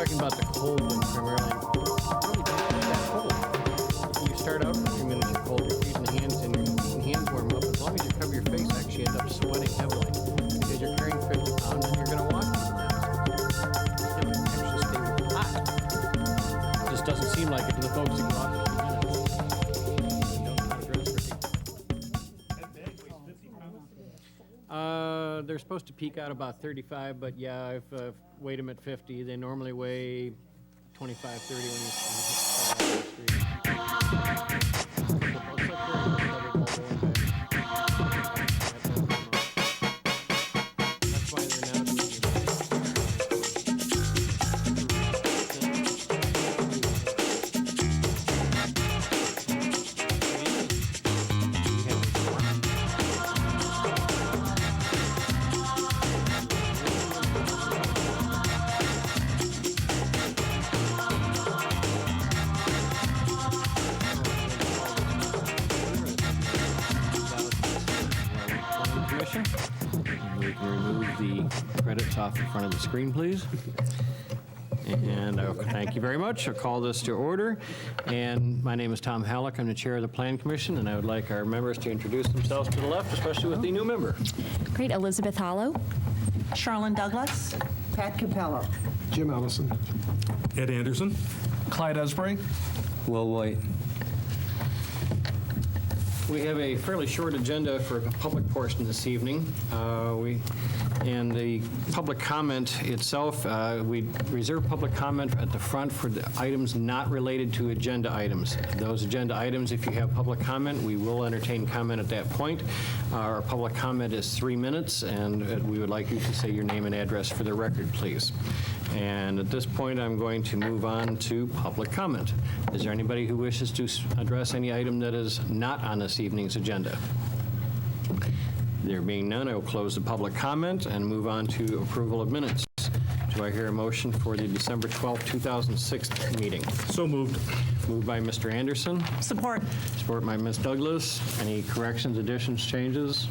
talking about the cold one primarily. It really don't get that cold. You start out for a few minutes, you're cold, you're freezing the hands, and your feet and hands warm up. As long as you cover your face, actually end up sweating heavily because you're carrying 50 pounds and you're going to walk these miles. It would actually stay hot. It just doesn't seem like it to the folks that go out for a few minutes. They don't know how to dress for people. They're supposed to peak out about 35, but yeah, I've weighed them at 50. They normally weigh 25, 30 when you hit the street. That's why they're now doing We can remove the credits off the front of the screen, please. And thank you very much. I'll call this to order. And my name is Tom Halleck. I'm the chair of the Plan Commission, and I would like our members to introduce themselves to the left, especially with the new member. Great. Elizabeth Hollow. Charlene Douglas. Pat Capello. Jim Allison. Ed Anderson. Clyde Esbury. Will White. We have a fairly short agenda for the public portion this evening. And the public comment itself, we reserve public comment at the front for the items not related to agenda items. Those agenda items, if you have public comment, we will entertain comment at that point. Our public comment is 3 minutes, and we would like you to say your name and address for the record, please. And at this point, I'm going to move on to public comment. Is there anybody who wishes to address any item that is not on this evening's agenda? There being none, I will close the public comment and move on to approval of minutes. Do I hear a motion for the December 12, 2006 meeting? So moved. Moved by Mr. Anderson, Support. support by Ms. Douglas. Any corrections, additions, changes?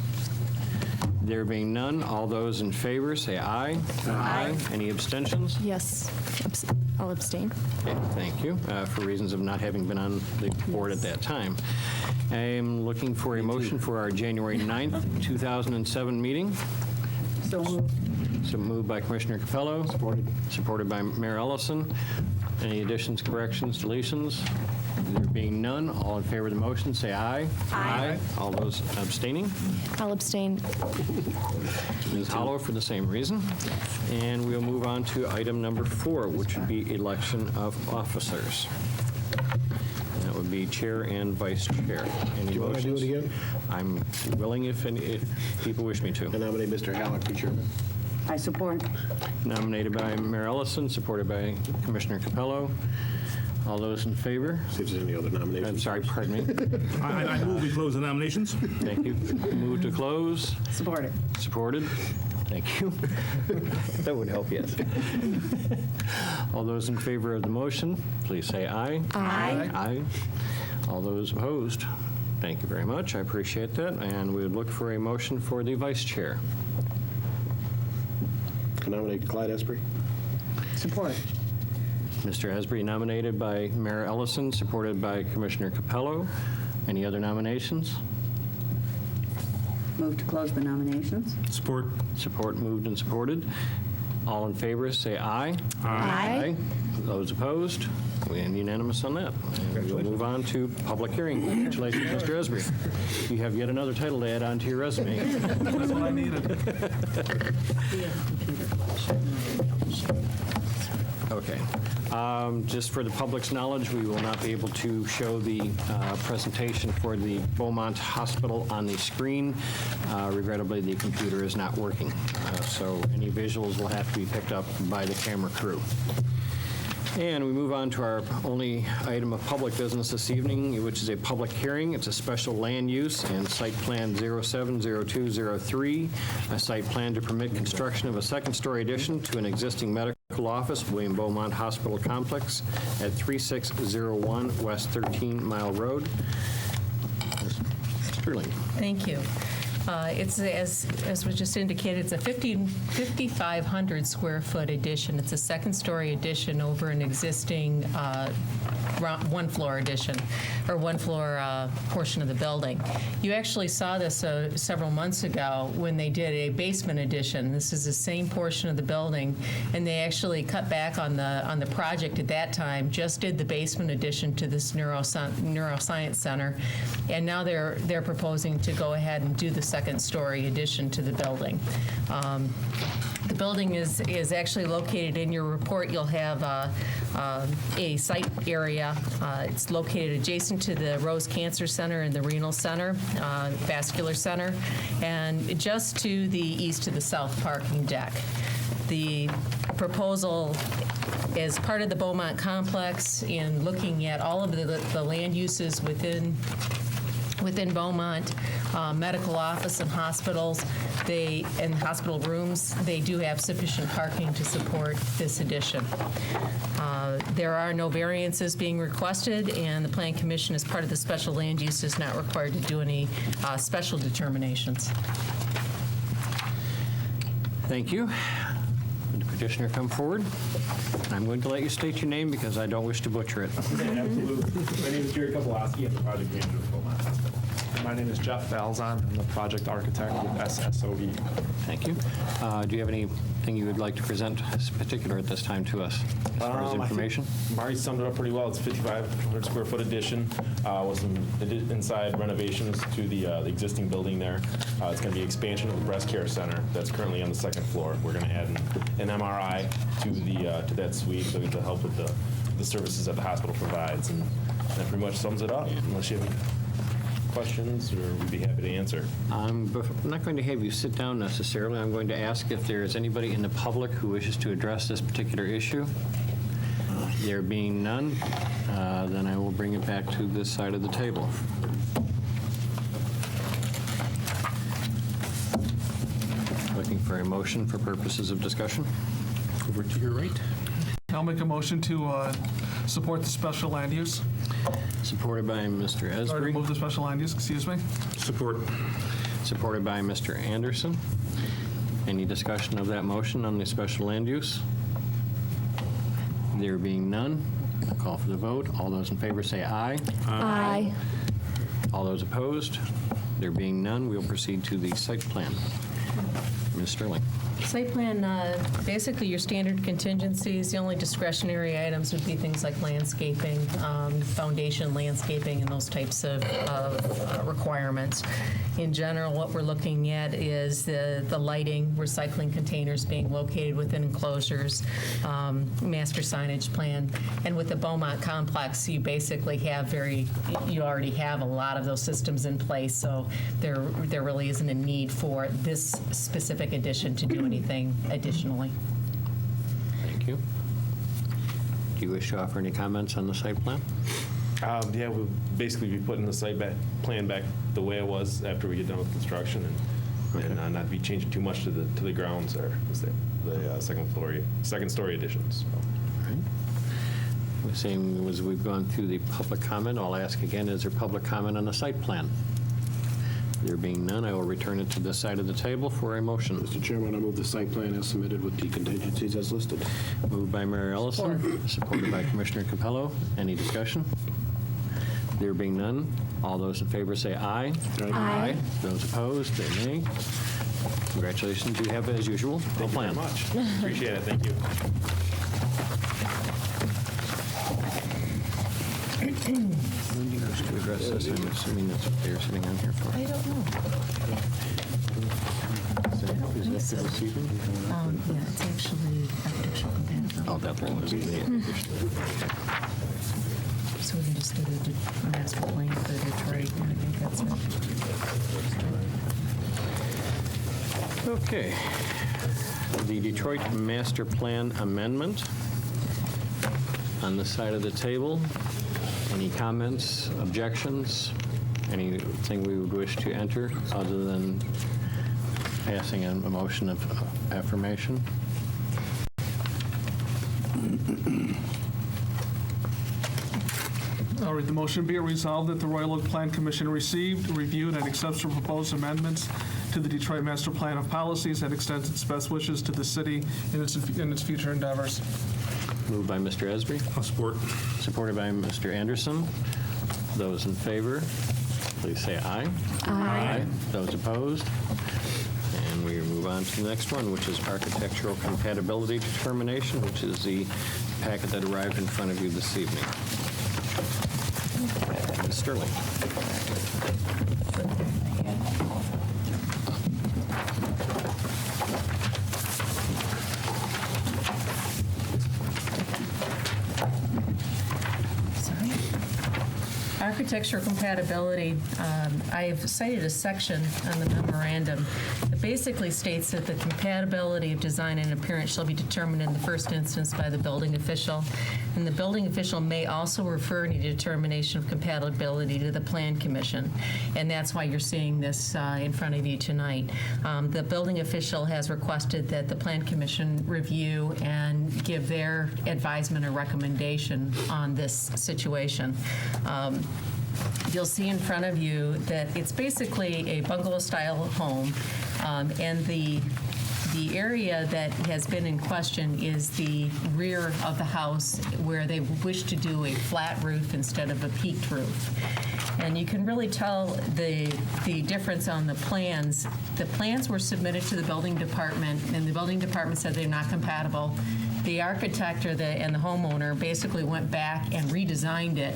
There being none, all those in favor say aye. Aye. Any abstentions? Yes. I'll abstain. Okay, thank you, for reasons of not having been on the board at that time. I am looking for a motion for our January 9th, 2007 meeting. So moved. So moved by Commissioner Capello. Supported. Supported by Mayor Ellison. Any additions, corrections, deletions? There being none, all in favor of the motion, say aye. Aye. All those abstaining? I'll abstain. Ms. Hollow for the same reason. And we'll move on to item number 4, which would be election of officers. And that would be chair and vice chair. Any Do you want to do motions? it again? I'm willing if people wish me I to. nominate Mr. Halleck for chairman. I support. Nominated by Mayor Ellison, supported by Commissioner Capello. All those in favor? See if there's any other nominations. I'm sorry, pardon me. I move we close the nominations. Thank you. Move to close. Support it. Supported. Thank you. That would help, yes. All those in favor of the motion, please say aye. Aye. Aye. All those opposed? Thank you very much. I appreciate that. And we would look for a motion for the vice chair. I nominate Clyde Esbury. Support. Mr. Asbury nominated by Mayor Ellison, supported by Commissioner Capello. Any other nominations? Move to close the nominations. Support. Support moved and supported. All in favor, say aye. Aye. Those opposed? We are unanimous on that. And we'll move on to public hearing. Congratulations, Mr. Esbury. You have yet another title to add on to your resume. That's what I needed. Okay. Just for the public's knowledge, we will not be able to show the presentation for the Beaumont Hospital on the screen. Regrettably, the computer is not working, so any visuals will have to be picked up by the camera crew. And we move on to our only item of public business this evening, which is a public hearing. It's a special land use and site plan 070203, a site plan to permit construction of a second-story addition to an existing medical office, William Beaumont Hospital Complex at 3601 West 13 Mile Road. Sterling. Thank you. It's, as was just indicated, it's a 5,500 square foot addition. It's a second-story addition over an existing one-floor addition, or one-floor portion of the building. You actually saw this several months ago when they did a basement addition. This is the same portion of the building, and they actually cut back on the project at that time, just did the basement addition to this neuroscience center, and now they're proposing to go ahead and do the second-story addition to the building. The building is actually located in your report. You'll have a site area. It's located adjacent to the Rose Cancer Center and the Renal Center, Vascular Center, and just to the east of the south parking deck. The proposal as part of the Beaumont complex, in looking at all of the land uses within Beaumont, medical office and hospitals, and hospital rooms, they do have sufficient parking to support this addition. There are no variances being requested, and the Plan Commission, as part of the special land use, is not required to do any special determinations. Thank you. Would the petitioner come forward? I'm going to let you state your name because I don't wish to butcher it. Absolutely. My name is Jerry Kozlowski. I'm the project manager of Beaumont Hospital. My name is Jeff Falzon. I'm the project architect with SSOE. Thank you. Do you have anything you would like to present as particular at this time to us as far as information? Marty summed it up pretty well. It's a 5,500 square foot addition with some inside renovations to the existing building there. It's going to be expansion of the breast care center that's currently on the second floor. We're going to add an MRI to that suite so to help with the services that the hospital provides. And that pretty much sums it up, unless you have any questions, or we'd be happy to answer. I'm not going to have you sit down necessarily. I'm going to ask if there is anybody in the public who wishes to address this particular issue. There being none, then I will bring it back to this side of the table. Looking for a motion for purposes of discussion. Over to your right. I'll make a motion to support the special land use. Supported by Mr. Or to Esbrey. move the special land use, excuse me. Support. Supported by Mr. Anderson. Any discussion of that motion on the special land use? There being none, I'll call for the vote. All those in favor say aye. Aye. All those opposed? There being none, we'll proceed to the site plan. Ms. Sterling. Site plan, basically your standard contingencies. The only discretionary items would be things like landscaping, foundation landscaping, and those types of requirements. In general, what we're looking at is the lighting, recycling containers being located within enclosures, master signage plan, and with the Beaumont complex, you basically have you already have a lot of those systems in place, so there really isn't a need for this specific addition to do anything additionally. Thank you. Do you wish to offer any comments on the site plan? Yeah, we'll basically be putting the site plan back the way it was after we get done with construction, and not be changing too much to the grounds or the second story additions. The same as we've gone through the public comment, I'll ask again, is there public comment on the site plan? There being none, I will return it to this side of the table for a motion. Mr. Chairman, I move the site plan as submitted with the contingencies as listed. Moved by Mayor Ellison, supported by Commissioner Capello. Any discussion? There being none, all those in favor say aye. Aye. Those opposed, say nay. Congratulations, you have, as usual, a plan. Thank you very much. Appreciate it. Thank you. When do you wish to address this? I'm assuming that's what they're sitting on here for. I don't know. Is that for this evening? Yeah, it's actually architectural compatibility. Oh, that one was the So we can just do the master plan for Detroit, and I think that's it. Okay. The Detroit Master Plan Amendment. On the side of the table, any comments, objections, anything we would wish to enter other than passing a motion of affirmation? All right, the motion be it resolved that the Royal Oak Plan Commission received, reviewed, and accepts the proposed amendments to the Detroit Master Plan of Policies and extends its best wishes to the city in its future endeavors. Moved by Mr. Esby, I'll support. supported by Mr. Anderson. Those in favor, please say aye. Aye. Those opposed? And we move on to the next one, which is architectural compatibility determination, which is the packet that arrived in front of you this evening. Ms. Sterling. Architectural compatibility, I've cited a section on the memorandum that basically states that the compatibility of design and appearance shall be determined in the first instance by the building official, and the building official may also refer any determination of compatibility to the Plan Commission, and that's why you're seeing this in front of you tonight. The building official has requested that the Plan Commission review and give their advisement or recommendation on this situation. You'll see in front of you that it's basically a bungalow-style home, and the area that has been in question is the rear of the house where they wish to do a flat roof instead of a peaked roof. And you can really tell the difference on the plans. The plans were submitted to the building department, and the building department said they're not compatible. The architect and the homeowner basically went back and redesigned it.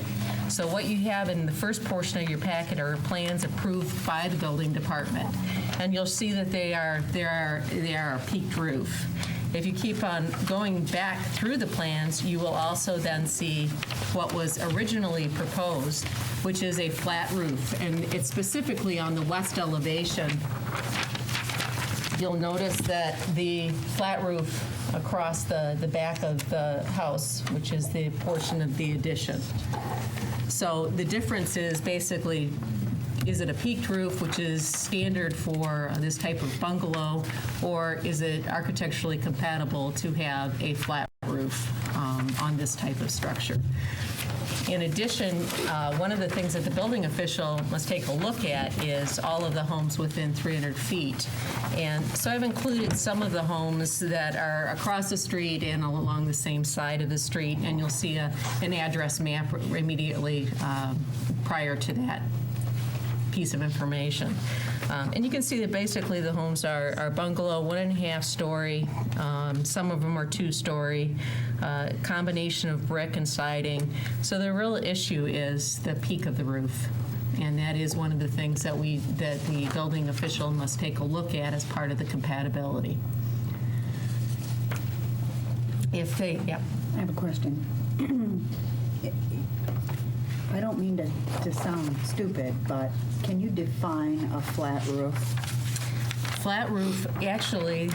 So what you have in the first portion of your packet are plans approved by the building department. And you'll see that they are a peaked roof. If you keep on going back through the plans, you will also then see what was originally proposed, which is a flat roof. And it's specifically on the west elevation. You'll notice that the flat roof across the back of the house, which is the portion of the addition. So the difference is basically, is it a peaked roof, which is standard for this type of bungalow, or is it architecturally compatible to have a flat roof on this type of structure? In addition, one of the things that the building official must take a look at is all of the homes within 300 feet. And so I've included some of the homes that are across the street and along the same side of the street, and you'll see an address map immediately prior to that piece of information. And you can see that basically the homes are bungalow, 1.5 story. Some of them are 2-story, combination of brick and siding. So the real issue is the peak of the roof. And that is one of the things that the building official must take a look at as part of the compatibility. Yep. I have a question. I don't mean to sound stupid, but can you define a flat roof? Flat roof, actually,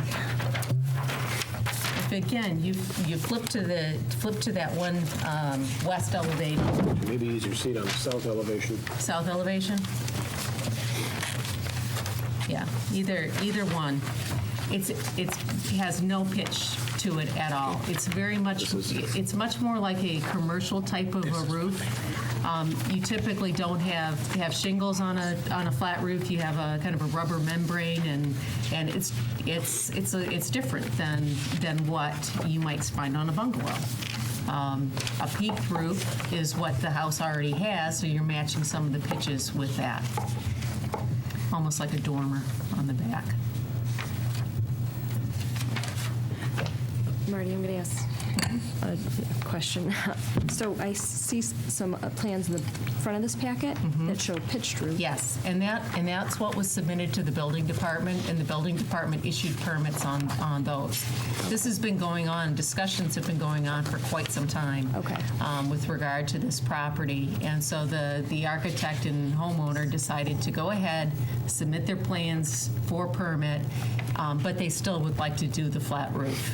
if again, you flip to that one west elevation. Maybe easier to see it on the south elevation. South elevation? Yeah, either one. It has no pitch to it at all. It's very much, it's much more like a commercial type of a roof. You typically don't have shingles on a flat roof. You have a kind of a rubber membrane, and it's different than what you might find on a bungalow. A peaked roof is what the house already has, so you're matching some of the pitches with that. Almost like a dormer on the back. Marty, I'm going to ask a question. So I see some plans in the front of this packet that show pitched roof. Yes, and that's what was submitted to the building department, and the building department issued permits on those. This has been going on, discussions have been going on for quite some time. Okay. With regard to this property. And so the architect and homeowner decided to go ahead, submit their plans for permit, but they still would like to do the flat roof.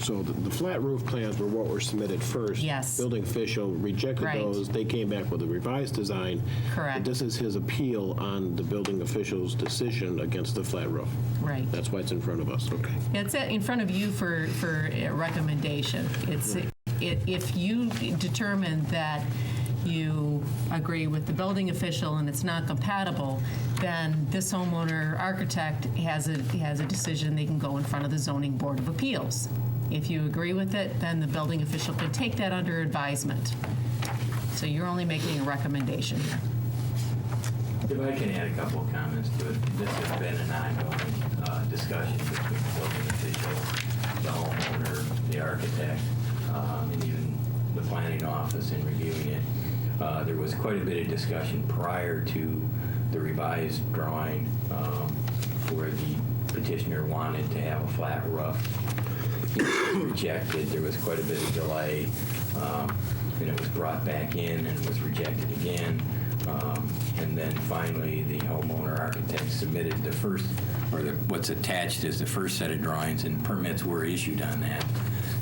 So the flat roof plans were what were submitted first. Yes. Building official rejected Right. those. They came back with a revised design. Correct. But this is his appeal on the building official's decision against the flat roof. Right. That's why it's in front of us. Okay. It's in front of you for a recommendation. If you determine that you agree with the building official and it's not compatible, then this homeowner architect has a decision. They can go in front of the Zoning Board of Appeals. If you agree with it, then the building official can take that under advisement. So you're only making a recommendation here. If I can add a couple of comments to it, this has been an ongoing discussion between the building official, the homeowner, the architect, and even the planning office in reviewing it. There was quite a bit of discussion prior to the revised drawing where the petitioner wanted to have a flat roof. It was rejected. There was quite a bit of delay. And it was brought back in and was rejected again. And then finally, the homeowner architect submitted the first, or what's attached is the first set of drawings, and permits were issued on that.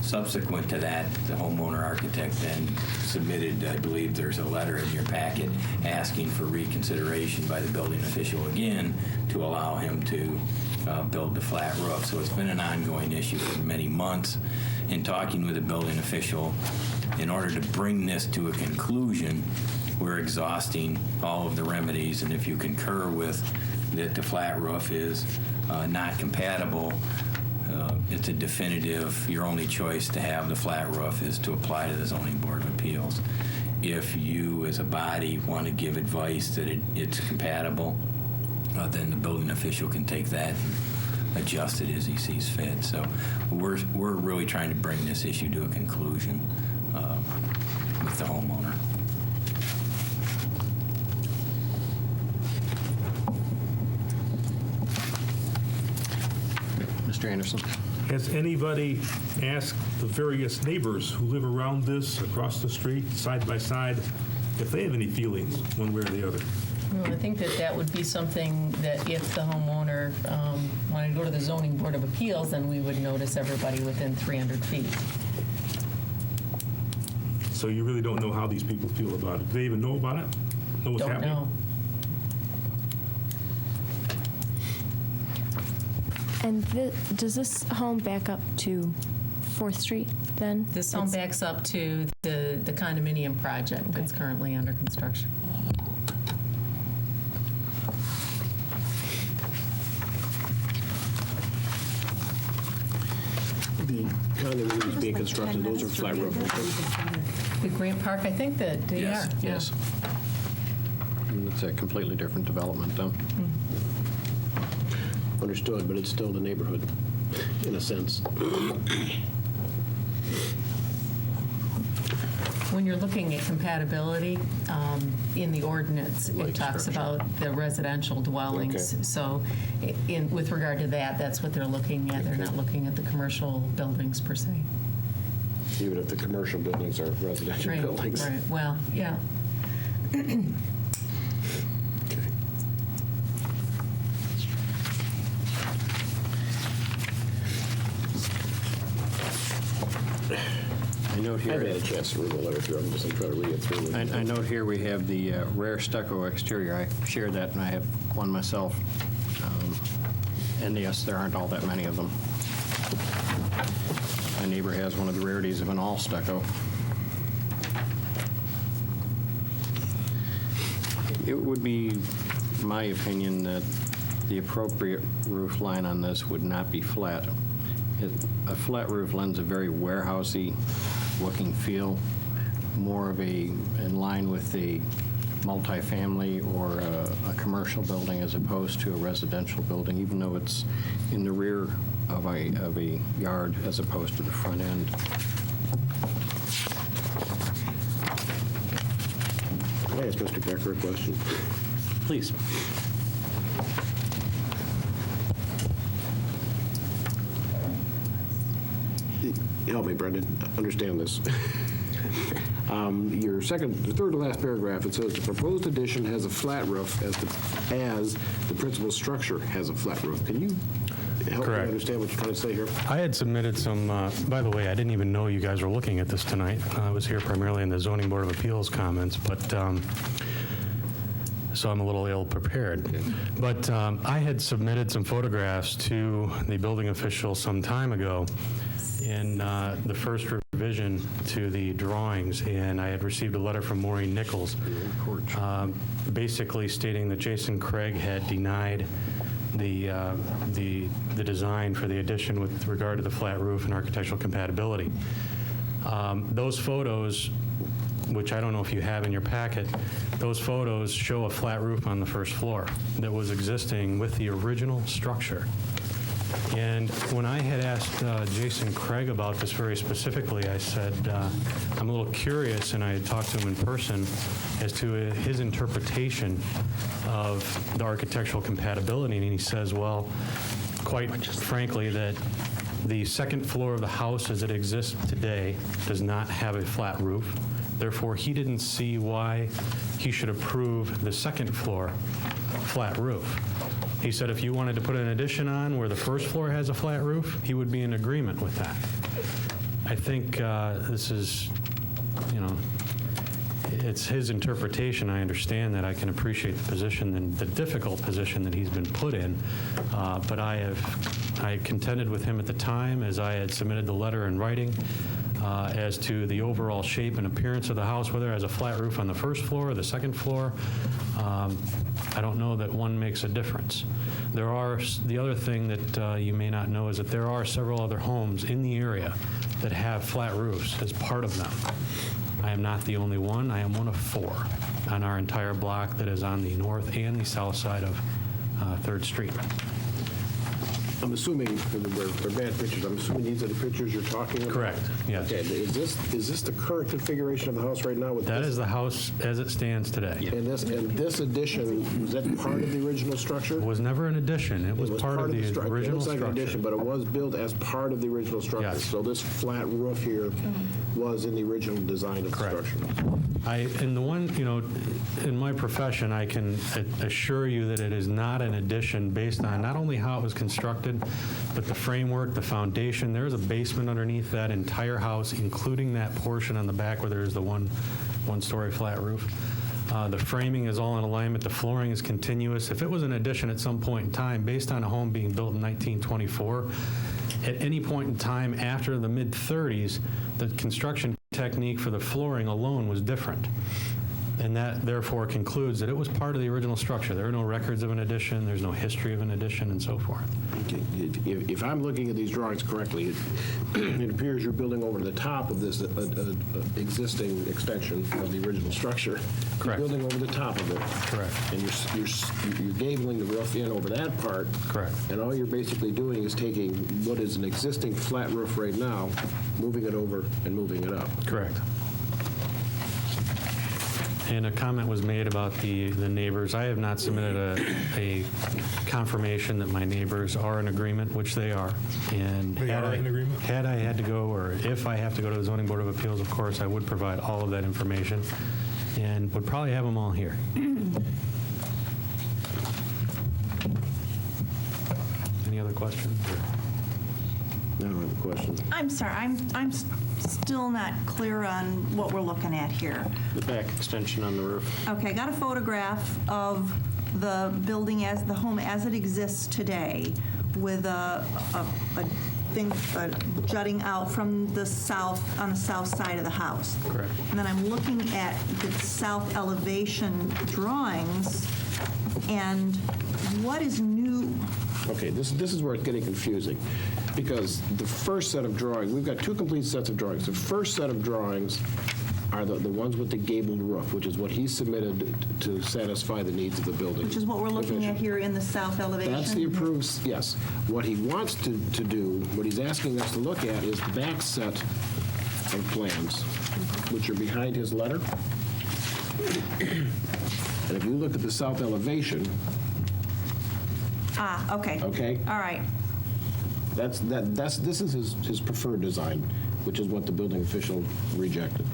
Subsequent to that, the homeowner architect then submitted, I believe there's a letter in your packet, asking for reconsideration by the building official again to allow him to build the flat roof. So it's been an ongoing issue for many months. In talking with the building official, in order to bring this to a conclusion, we're exhausting all of the remedies, and if you concur with that the flat roof is not compatible, it's a definitive, your only choice to have the flat roof is to apply to the Zoning Board of Appeals. If you, as a body, want to give advice that it's compatible, then the building official can take that and adjust it as he sees fit. So we're really trying to bring this issue to a conclusion with the homeowner. Mr. Anderson? Has anybody asked the various neighbors who live around this, across the street, side by side, if they have any feelings one way or the other? Well, I think that would be something that if the homeowner wanted to go to the Zoning Board of Appeals, then we would notice everybody within 300 feet. So you really don't know how these people feel about it. Do they even know about it? Know what's Don't happening? know. And does this home back up to 4th Street then? This home backs up to the condominium project that's currently under construction. The condominiums being constructed, those are flat roof. The Grant Park, I think that they are. yeah. Yes. It's a completely different development, though. Understood, but it's still the neighborhood, in a sense. When you're looking at compatibility, in the ordinance, Light it talks structure. about the residential dwellings. Okay. So with regard to that, that's what they're looking at. They're not looking at the commercial buildings per se. Even if the commercial buildings are residential buildings. Right, well, yeah. I note I haven't here, had a chance to read the letter through. I'm just going to try to read it through. I note here we have the rare stucco exterior. I shared that, and I have one myself. And yes, there aren't all that many of them. My neighbor has one of the rarities of an all stucco. It would be my opinion that the appropriate roof line on this would not be flat. A flat roof lends a very warehousey looking feel, more of in line with the multifamily or a commercial building as opposed to a residential building, even though it's in the rear of a yard as opposed to the front end. Can I ask Mr. Becker a question? Please. Help me, Brendan, understand this. Your the third to last paragraph, it says the proposed addition has a flat roof as the principal structure has a flat roof. Can you help me Correct. understand what you're trying to say here? I had submitted some, by the way, I didn't even know you guys were looking at this tonight. I was here primarily in the Zoning Board of Appeals comments, but, so I'm a little ill-prepared. But I had submitted some photographs to the building official some time ago in the first revision to the drawings, and I had received a letter from Maureen Nichols, basically stating that Jason Craig had denied the design for the addition with regard to the flat roof and architectural compatibility. Those photos, which I don't know if you have in your packet, those photos show a flat roof on the first floor that was existing with the original structure. And when I had asked Jason Craig about this very specifically, I said, I'm a little curious, and I had talked to him in person, as to his interpretation of the architectural compatibility. And he says, well, quite frankly, that the second floor of the house as it exists today does not have a flat roof. Therefore, he didn't see why he should approve the second floor flat roof. He said if you wanted to put an addition on where the first floor has a flat roof, he would be in agreement with that. I think this is, it's his interpretation. I understand that. I can appreciate the position and the difficult position that he's been put in. But I contended with him at the time, as I had submitted the letter in writing, as to the overall shape and appearance of the house, whether it has a flat roof on the first floor or the second floor. I don't know that one makes a difference. The other thing that you may not know is that there are several other homes in the area that have flat roofs as part of them. I am not the only one. I am one of 4 on our entire block that is on the north and the south side of 3rd Street. I'm assuming, they're bad pictures, I'm assuming these are the pictures you're talking about? Correct, yes. Okay, is this the current configuration of the house right now? That is the house as it stands today. And this addition, was that part of the original structure? It was never an addition. It was part of the structure. original It looks like an structure. addition, but it was built as part of the original structure. Yes. So this flat roof here was in the original design of the Correct. structure. In my profession, I can assure you that it is not an addition based on not only how it was constructed, but the framework, the foundation. There is a basement underneath that entire house, including that portion on the back where there is the one-story flat roof. The framing is all in alignment. The flooring is continuous. If it was an addition at some point in time, based on a home being built in 1924, at any point in time after the mid-30s, the construction technique for the flooring alone was different. And that therefore concludes that it was part of the original structure. There are no records of an addition, there's no history of an addition, and so forth. Okay. If I'm looking at these drawings correctly, it appears you're building over the top of this existing extension of the original structure. Correct. You're building over the top of it. Correct. And you're gabling the roof in over that part. Correct. And all you're basically doing is taking what is an existing flat roof right now, moving it over and moving it up. Correct. And a comment was made about the neighbors. I have not submitted a confirmation that my neighbors are in agreement, which they are. And They are in agreement? Had I had to go, or if I have to go to the Zoning Board of Appeals, of course, I would provide all of that information and would probably have them all here. Any other questions? I don't have a question. I'm sorry, I'm still not clear on what we're looking at here. The back extension on the roof. Okay, I got a photograph of the building the home as it exists today, with a thing jutting out from the south, on the south side of the house. Correct. And then I'm looking at the south elevation drawings, and what is new? Okay, this is where it's getting confusing, because the first set of drawings, we've got 2 complete sets of drawings. The first set of drawings are the ones with the gabled roof, which is what he submitted to satisfy the needs of the building. Which is what we're looking at here in the south elevation? That's the approved, yes. What he wants to do, what he's asking us to look at is the back set of plans, which are behind his letter. And if you look at the south elevation, Okay. okay, All right. this is his preferred design, which is what the building official rejected.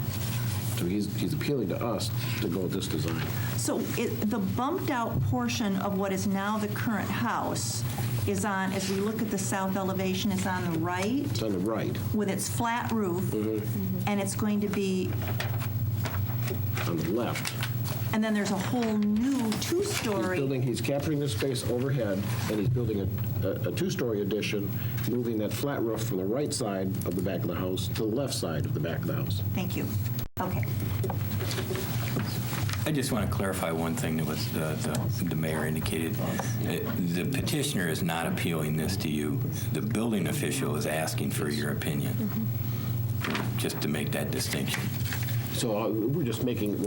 So he's appealing to us to go with this design. So the bumped out portion of what is now the current house is on, as we look at the south elevation, is on the right It's on the right, with its flat roof, and it's going to be on the left. and then there's a whole new two-story. He's capturing the space overhead, and he's building a two-story addition, moving that flat roof from the right side of the back of the house to the left side of the back of the house. Thank you. Okay. I just want to clarify one thing that was the mayor indicated. The petitioner is not appealing this to you. The building official is asking for your opinion, just to make that distinction. So we're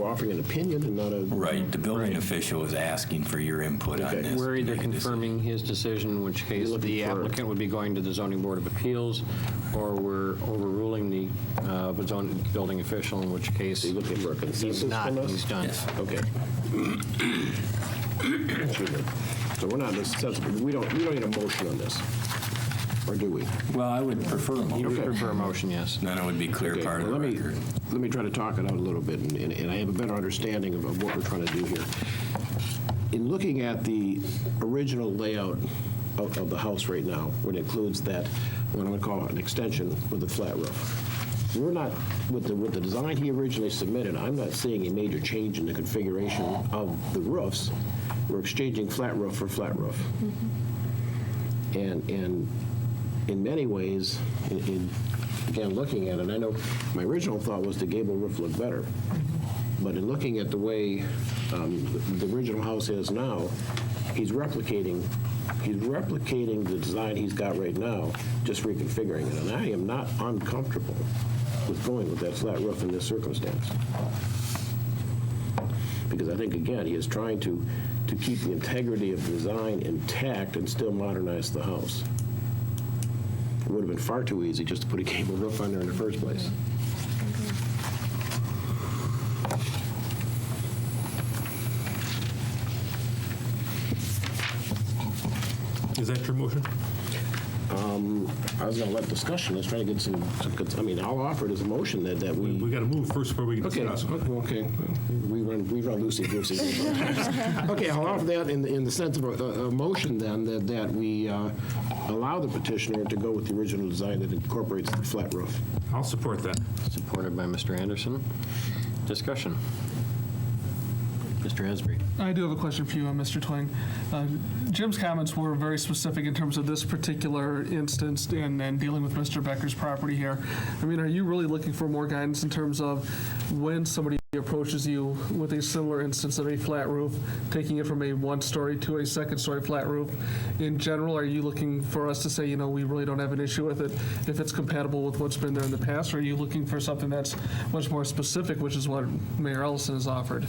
offering an opinion and not a... Right. The building official is asking for your input on this. We're to either make a decision. confirming his decision, in which case the applicant would be going to the zoning board of appeals, or we're overruling the zoning building official, in which case Are you looking for a consensus he's not, from us? he's done. Yes. Okay. Excuse me. So we're not in this sense, we don't need a motion on this, or do we? Well, I would prefer a You would motion. prefer a motion, yes. Then it would be clear Okay, part of well, the record. let me try to talk it out a little bit, and I have a better understanding of what we're trying to do here. In looking at the original layout of the house right now, what includes that, what I'm going to call an extension with a flat roof, we're not, with the design he originally submitted, I'm not seeing a major change in the configuration of the roofs. We're exchanging flat roof for flat roof. And in many ways, again, looking at it, I know my original thought was the gable roof looked better. But in looking at the way the original house is now, he's replicating the design he's got right now, just reconfiguring it. And I am not uncomfortable with going with that flat roof in this circumstance. Because I think, again, he is trying to keep the integrity of the design intact and still modernize the house. It would have been far too easy just to put a gable roof on there in the first place. Is that your motion? I was going to let discussion, let's try to get some, I mean, I'll offer it as a motion that we... We got to move first before we can Okay, discuss. okay. We run loosey-goosey. Okay, I'll offer that in the sense of a motion then, that we allow the petitioner to go with the original design that incorporates the flat roof. I'll support that. Supported by Mr. Anderson. Discussion. Mr. Esbree. I do have a question for you, Mr. Twing. Jim's comments were very specific in terms of this particular instance and dealing with Mr. Becker's property here. I mean, are you really looking for more guidance in terms of when somebody approaches you with a similar instance of a flat roof, taking it from a one-story to a second-story flat roof? In general, are you looking for us to say, we really don't have an issue with it if it's compatible with what's been there in the past? Or are you looking for something that's much more specific, which is what Mayor Ellison has offered?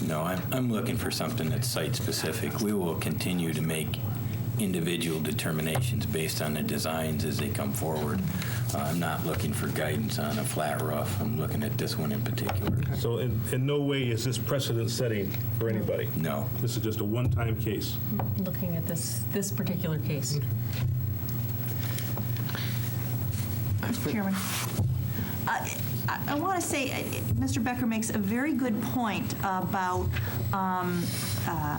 No, I'm looking for something that's site-specific. We will continue to make individual determinations based on the designs as they come forward. I'm not looking for guidance on a flat roof. I'm looking at this one in particular. So in no way is this precedent setting for anybody? No. This is just a one-time case. Looking at this particular case. Mr. Chairman. I want to say, Mr. Becker makes a very good point about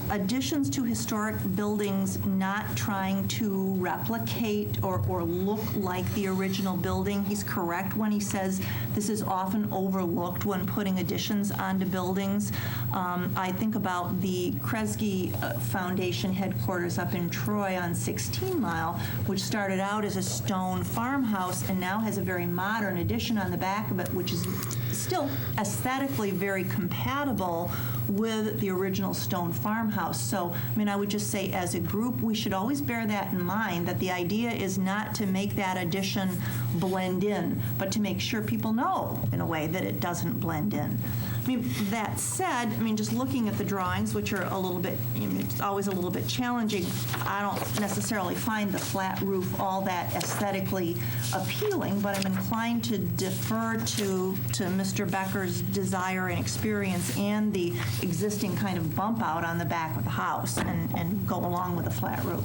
additions to historic buildings not trying to replicate or look like the original building. He's correct when he says this is often overlooked when putting additions onto buildings. I think about the Kresge Foundation headquarters up in Troy on 16 Mile, which started out as a stone farmhouse and now has a very modern addition on the back of it, which is still aesthetically very compatible with the original stone farmhouse. So, I mean, I would just say as a group, we should always bear that in mind, that the idea is not to make that addition blend in, but to make sure people know in a way that it doesn't blend in. I mean, that said, I mean, just looking at the drawings, which are a little bit, it's always a little bit challenging, I don't necessarily find the flat roof all that aesthetically appealing, but I'm inclined to defer to Mr. Becker's desire and experience and the existing kind of bump out on the back of the house and go along with a flat roof.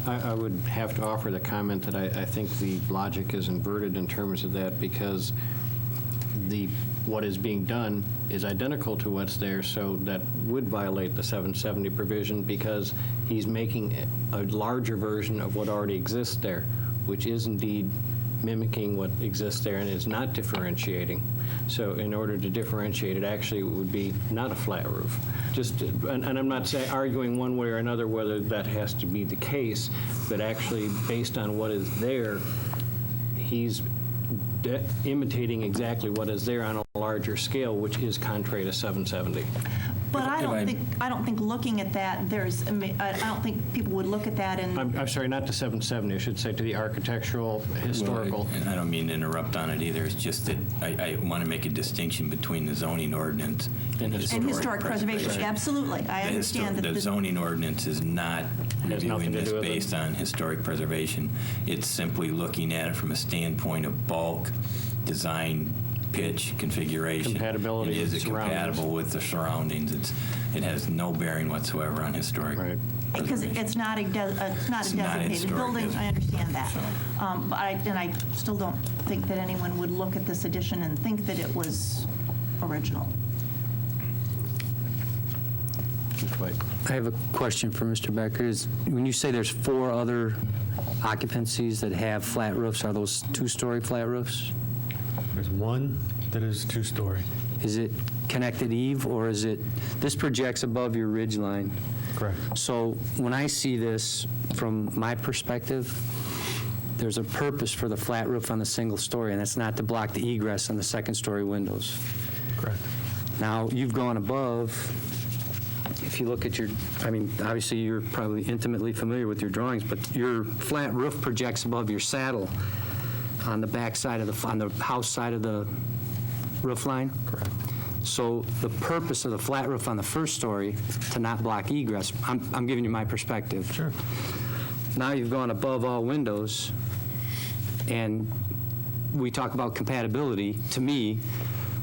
I would have to offer the comment that I think the logic is inverted in terms of that, because what is being done is identical to what's there, so that would violate the 770 provision, because he's making a larger version of what already exists there, which is indeed mimicking what exists there and is not differentiating. So in order to differentiate it, actually, it would be not a flat roof. And I'm not arguing one way or another whether that has to be the case, but actually, based on what is there, he's imitating exactly what is there on a larger scale, which is contrary to 770. But I don't think looking at that, I don't think people would look at that and. I'm sorry, not to 770, I should say to the architectural, historical. And I don't mean to interrupt on it either. It's just that I want to make a distinction between the zoning ordinance and historic preservation. Absolutely, I understand that. The zoning ordinance is not reviewing this with based on historic preservation. It's simply looking at it from a standpoint of bulk, design, pitch, configuration. Compatibility Is with it surroundings. compatible with the surroundings? It has no bearing whatsoever on historic Because preservation. it's not a designated historic building, I designation. understand that. But I still don't think that anyone would look at this addition and think that it was original. I have a question for Mr. Becker. When you say there's 4 other occupancies that have flat roofs, are those 2-story flat roofs? There's one that is 2-story. Is it connected eave, or is it, this projects above your ridge line? Correct. So when I see this from my perspective, there's a purpose for the flat roof on the single story, and that's not to block the egress on the 2nd-story windows. Correct. Now, you've gone above, if you look at your, obviously you're probably intimately familiar with your drawings, but your flat roof projects above your saddle on the back side of on the house side of the roof line. Correct. So the purpose of the flat roof on the 1st story, to not block egress, I'm giving you my perspective. Sure. Now you've gone above all windows, and we talk about compatibility. To me,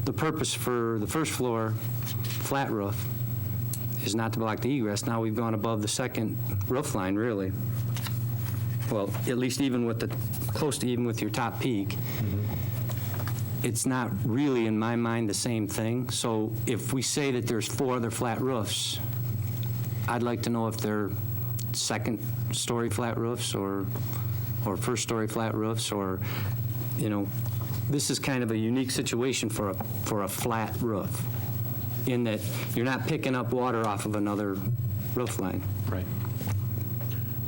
the purpose for the 1st floor flat roof is not to block the egress. Now we've gone above the 2nd roof line, really. Well, at least close to even with your top peak. It's not really, in my mind, the same thing. So if we say that there's 4 other flat roofs, I'd like to know if they're 2nd-story flat roofs or 1st-story flat roofs, or, this is kind of a unique situation for a flat roof, in that you're not picking up water off of another roof line. Right.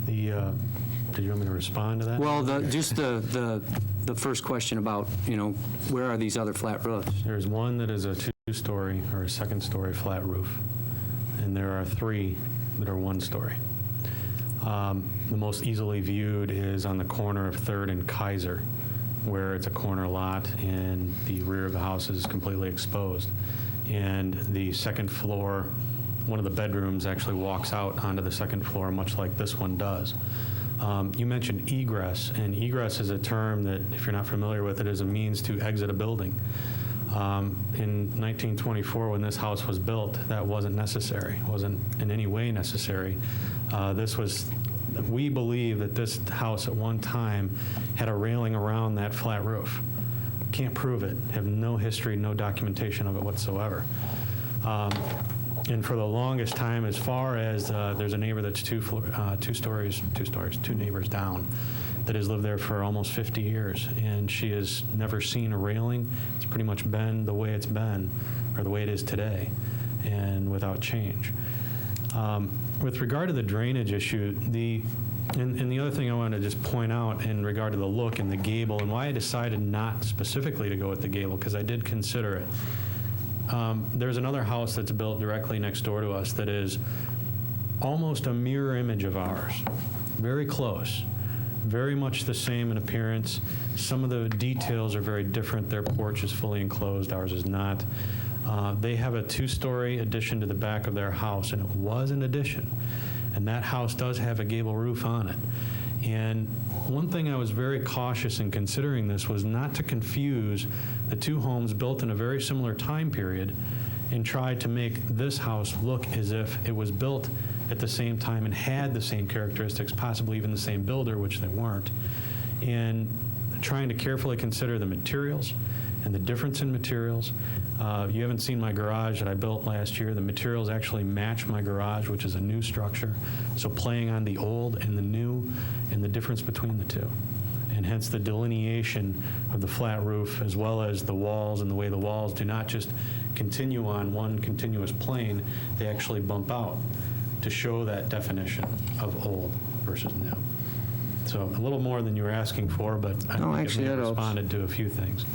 Did you want me to respond to that? Well, just the first question about, where are these other flat roofs? There's one that is a 2-story or a 2nd-story flat roof, and there are 3 that are 1-story. The most easily viewed is on the corner of 3rd and Kaiser, where it's a corner lot and the rear of the house is completely exposed. And the 2nd floor, one of the bedrooms actually walks out onto the 2nd floor, much like this one does. You mentioned egress, and egress is a term that, if you're not familiar with it, is a means to exit a building. In 1924, when this house was built, that wasn't necessary. It wasn't in any way necessary. We believe that this house at one time had a railing around that flat roof. Can't prove it. Have no history, no documentation of it whatsoever. And for the longest time, as far as there's a neighbor that's 2 neighbors down, that has lived there for almost 50 years, and she has never seen a railing. It's pretty much been the way it's been, or the way it is today, and without change. With regard to the drainage issue, and the other thing I want to just point out in regard to the look and the gable, and why I decided not specifically to go with the gable, because I did consider it. There's another house that's built directly next door to us that is almost a mirror image of ours. Very close. Very much the same in appearance. Some of the details are very different. Their porch is fully enclosed. Ours is not. They have a 2-story addition to the back of their house, and it was an addition. And that house does have a gable roof on it. And one thing I was very cautious in considering this was not to confuse the 2 homes built in a very similar time period and try to make this house look as if it was built at the same time and had the same characteristics, possibly even the same builder, which they weren't. And trying to carefully consider the materials and the difference in materials. You haven't seen my garage that I built last year. The materials actually match my garage, which is a new structure. So playing on the old and the new and the difference between the 2. and hence the delineation of the flat roof, as well as the walls and the way the walls do not just continue on one continuous plane, they actually bump out to show that definition of old versus new. So a little more than you were asking for, but I No, think actually, it may that have helps. responded to a few things.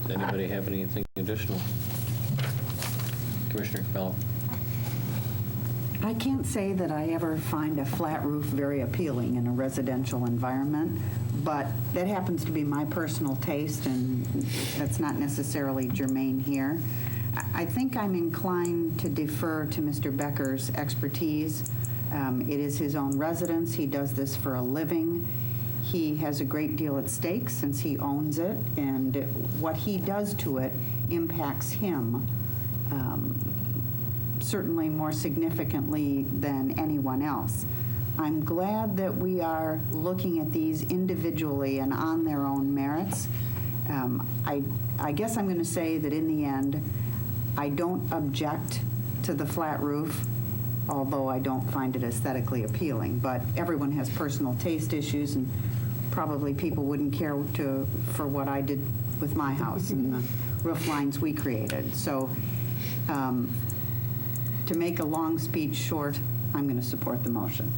Does anybody have anything additional? Commissioner Capello? I can't say that I ever find a flat roof very appealing in a residential environment, but that happens to be my personal taste, and that's not necessarily germane here. I think I'm inclined to defer to Mr. Becker's expertise. It is his own residence. He does this for a living. He has a great deal at stake since he owns it, and what he does to it impacts him certainly more significantly than anyone else. I'm glad that we are looking at these individually and on their own merits. I guess I'm going to say that in the end, I don't object to the flat roof, although I don't find it aesthetically appealing. But everyone has personal taste issues, and probably people wouldn't care for what I did with my house and the roof lines we created. So to make a long speech short, I'm going to support the motion.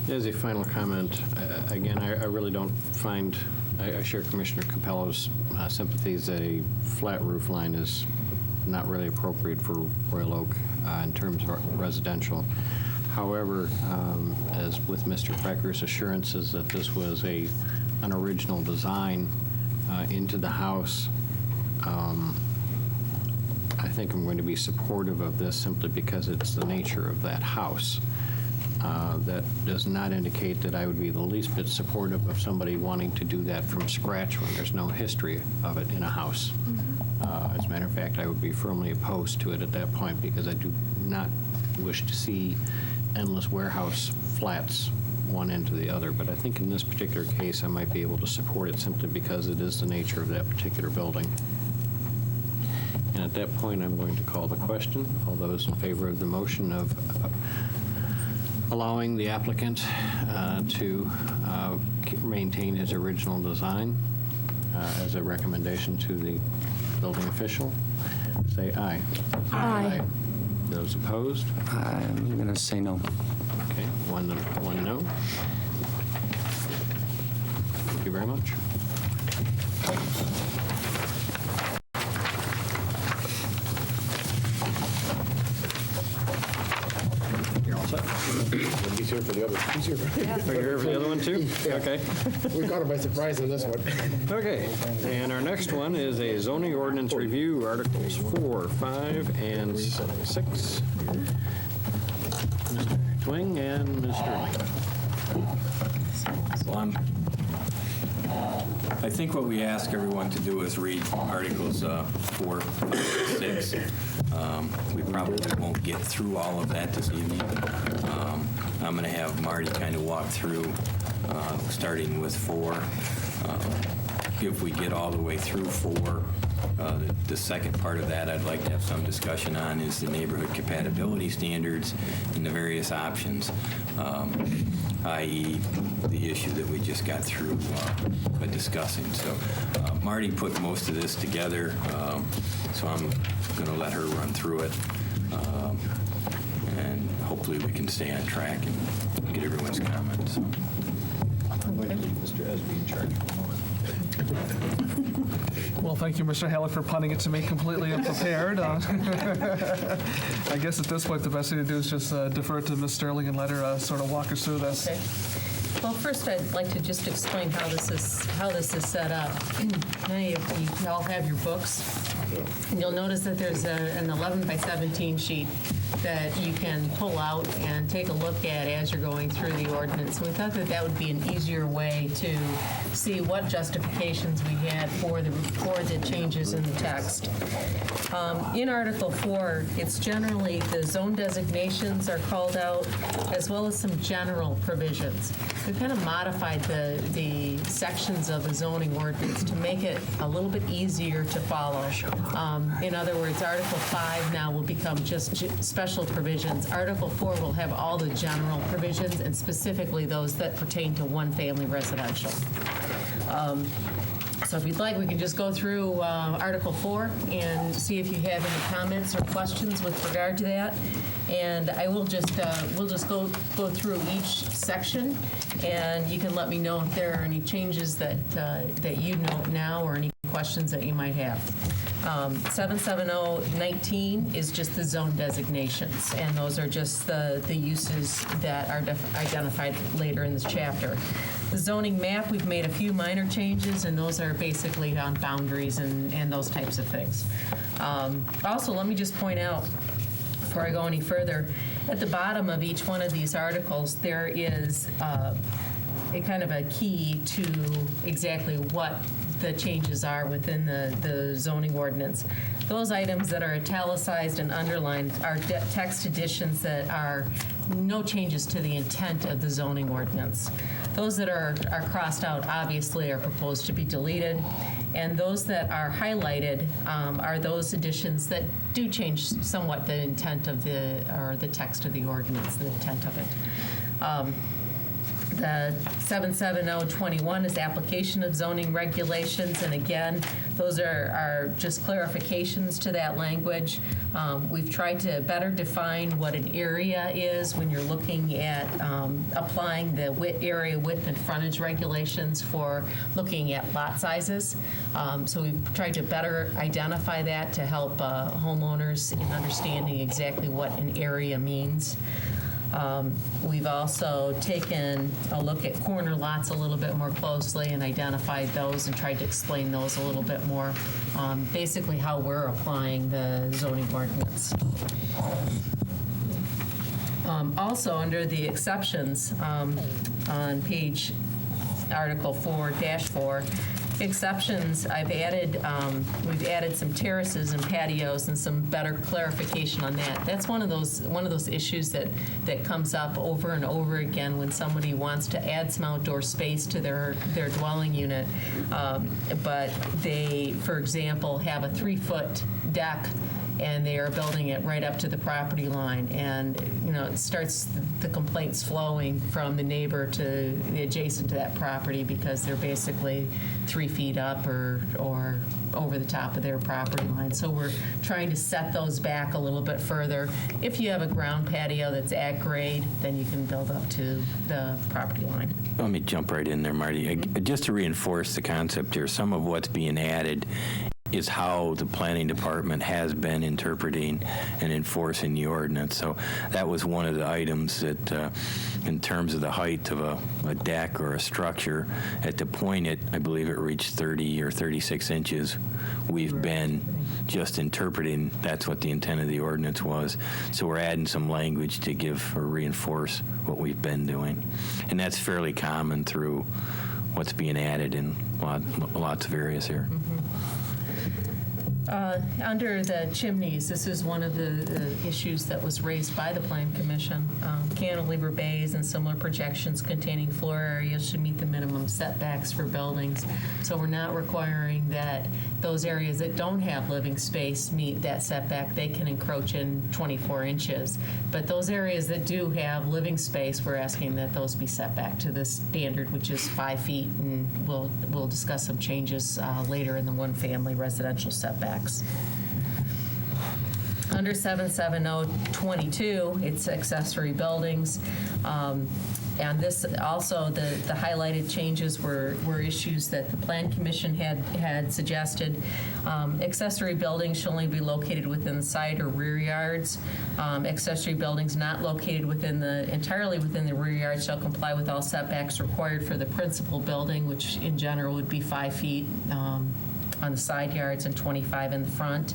As a final comment, again, I really don't find, I share Commissioner Capello's sympathies that a flat roof line is not really appropriate for Royal Oak in terms of residential. However, as with Mr. Becker's assurances that this was an original design into the house, I think I'm going to be supportive of this simply because it's the nature of that house. That does not indicate that I would be the least bit supportive of somebody wanting to do that from scratch when there's no history of it in a house. As a matter of fact, I would be firmly opposed to it at that point because I do not wish to see endless warehouse flats one end to the other. But I think in this particular case, I might be able to support it simply because it is the nature of that particular building. And at that point, I'm going to call the question. All those in favor of the motion of allowing the applicant to maintain his original design as a recommendation to the building official, say aye. Aye. Those opposed? I'm going to say no. Okay, one no. Thank you very much. You're all set? He's here for the other. He's here for Are you here for the other one, too? Okay. We caught him by surprise on this one. Okay, and our next one is a zoning ordinance review, Articles 4, 5, and 6. Mr. Twing and Ms. Sterling. Well, I think what we ask everyone to do is read Articles 4, 5, 6. We probably won't get through all of that this evening. I'm going to have Marty kind of walk through, starting with 4. If we get all the way through 4, the second part of that I'd like to have some discussion on is the neighborhood compatibility standards and the various options, i.e. the issue that we just got through discussing. So Marty put most of this together, so I'm going to let her run through it, and hopefully we can stay on track and get everyone's comments. I'm going to leave Mr. Esby in charge for a moment. Well, thank you, Mr. Haller, for punting it to me completely unprepared. I guess at this point, the best thing to do is just defer to Ms. Sterling and let her sort of walk us through this. Okay. Well, first, I'd like to just explain how this is set up. You all have your books, and you'll notice that there's an 11 by 17 sheet that you can pull out and take a look at as you're going through the ordinance. We thought that that would be an easier way to see what justifications we had for the changes in the text. In Article 4, it's generally the zone designations are called out, as well as some general provisions. We've kind of modified the sections of the zoning ordinance to make it a little bit easier to follow. In other words, Article 5 now will become just special provisions. Article 4 will have all the general provisions and specifically those that pertain to one-family residential. So if you'd like, we can just go through Article 4 and see if you have any comments or questions with regard to that. And I will just, we'll just go through each section, and you can let me know if there are any changes that you note now or any questions that you might have. 77019 is just the zone designations, and those are just the uses that are identified later in this chapter. The zoning map, we've made a few minor changes, and those are basically on boundaries and those types of things. Also, let me just point out, before I go any further, at the bottom of each one of these articles, there is a kind of a key to exactly what the changes are within the zoning ordinance. Those items that are italicized and underlined are text additions that are no changes to the intent of the zoning ordinance. Those that are crossed out obviously are proposed to be deleted, and those that are highlighted are those additions that do change somewhat the intent of the text of the ordinance, the intent of it. The 77021 is application of zoning regulations, and again, those are just clarifications to that language. We've tried to better define what an area is when you're looking at applying the area width and frontage regulations for looking at lot sizes. So we've tried to better identify that to help homeowners in understanding exactly what an area means. We've also taken a look at corner lots a little bit more closely and identified those and tried to explain those a little bit more, basically how we're applying the zoning ordinance. Also, under the exceptions on page Article 4-4, exceptions, we've added some terraces and patios and some better clarification on that. That's one of those issues that comes up over and over again when somebody wants to add some outdoor space to their dwelling unit, but they, for example, have a 3-foot deck and they are building it right up to the property line, and it starts the complaints flowing from the neighbor to the adjacent to that property because they're basically 3 feet up or over the top of their property line. So we're trying to set those back a little bit further. If you have a ground patio that's at grade, then you can build up to the property line. Let me jump right in there, Marty. Just to reinforce the concept here, some of what's being added is how the planning department has been interpreting and enforcing the ordinance. So that was one of the items that, in terms of the height of a deck or a structure, at the point I believe it reached 30 or 36 inches, we've been just interpreting that's what the intent of the ordinance was. So we're adding some language to give or reinforce what we've been doing. And that's fairly common through what's being added in lots of areas here. Under the chimneys, this is one of the issues that was raised by the Plan Commission. Cantilever bays and similar projections containing floor areas should meet the minimum setbacks for buildings. So we're not requiring that those areas that don't have living space meet that setback. They can encroach in 24 inches. But those areas that do have living space, we're asking that those be set back to the standard, which is 5 feet, and we'll discuss some changes later in the one-family residential setbacks. Under 77022, it's accessory buildings. And this also, the highlighted changes were issues that the Plan Commission had suggested. Accessory buildings should only be located within the side or rear yards. Accessory buildings not located entirely within the rear yard shall comply with all setbacks required for the principal building, which in general would be 5 feet on the side yards and 25 in the front.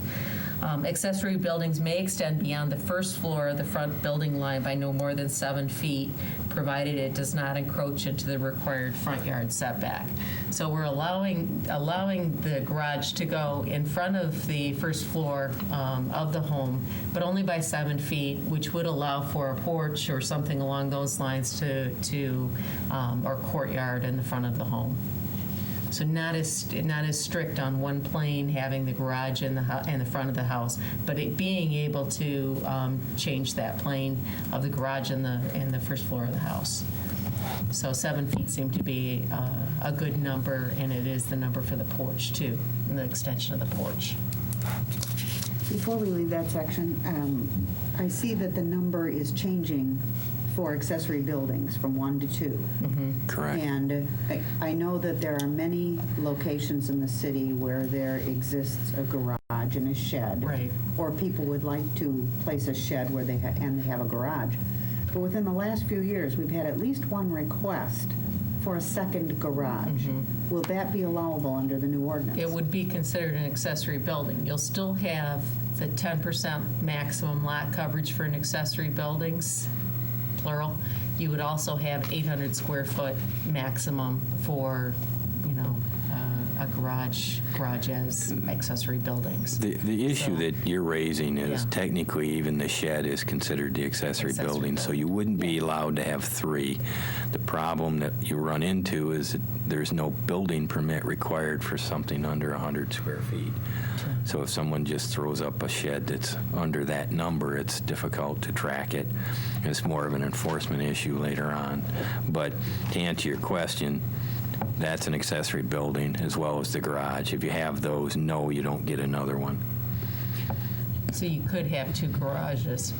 Accessory buildings may extend beyond the first floor of the front building line by no more than 7 feet, provided it does not encroach into the required front yard setback. So we're allowing the garage to go in front of the first floor of the home, but only by 7 feet, which would allow for a porch or something along those lines or courtyard in the front of the home. So not as strict on one plane having the garage in the front of the house, but it being able to change that plane of the garage and the first floor of the house. So 7 feet seemed to be a good number, and it is the number for the porch too, and the extension of the porch. Before we leave that section, I see that the number is changing for accessory buildings from 1 to 2. Correct. And I know that there are many locations in the city where there exists a garage and a shed. Right. Or people would like to place a shed where they have a garage. But within the last few years, we've had at least one request for a second garage. Will that be allowable under the new ordinance? It would be considered an accessory building. You'll still have the 10% maximum lot coverage for an accessory buildings, plural. You would also have 800 square foot maximum for, a garage as accessory buildings. The issue So- that you're raising is Yeah. technically even the shed is considered the accessory building, so you wouldn't be allowed to have 3. The problem that you run into is that there's no building permit required for something under 100 square feet. So if someone just throws up a shed that's under that number, it's difficult to track it. It's more of an enforcement issue later on. But to answer your question, that's an accessory building as well as the garage. If you have those, no, you don't get another one. So you could have 2 garages.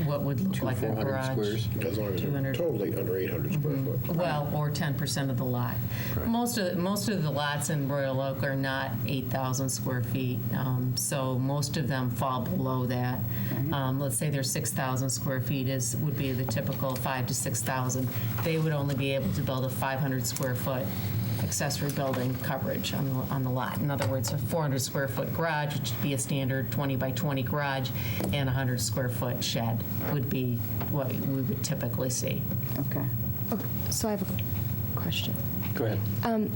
What would look like a 400 garage? squares, as long as they're 200. totally under 800 square foot. Well, or 10% of the lot. Most of the lots in Royal Oak are not 8,000 square feet, so most of them fall below that. Let's say they're 6,000 square feet would be the typical 5,000 to 6,000. They would only be able to build a 500 square foot accessory building coverage on the lot. In other words, a 400 square foot garage, which would be a standard 20 by 20 garage, and a 100 square foot shed would be what we would typically see. Okay. So I have a question. Go ahead.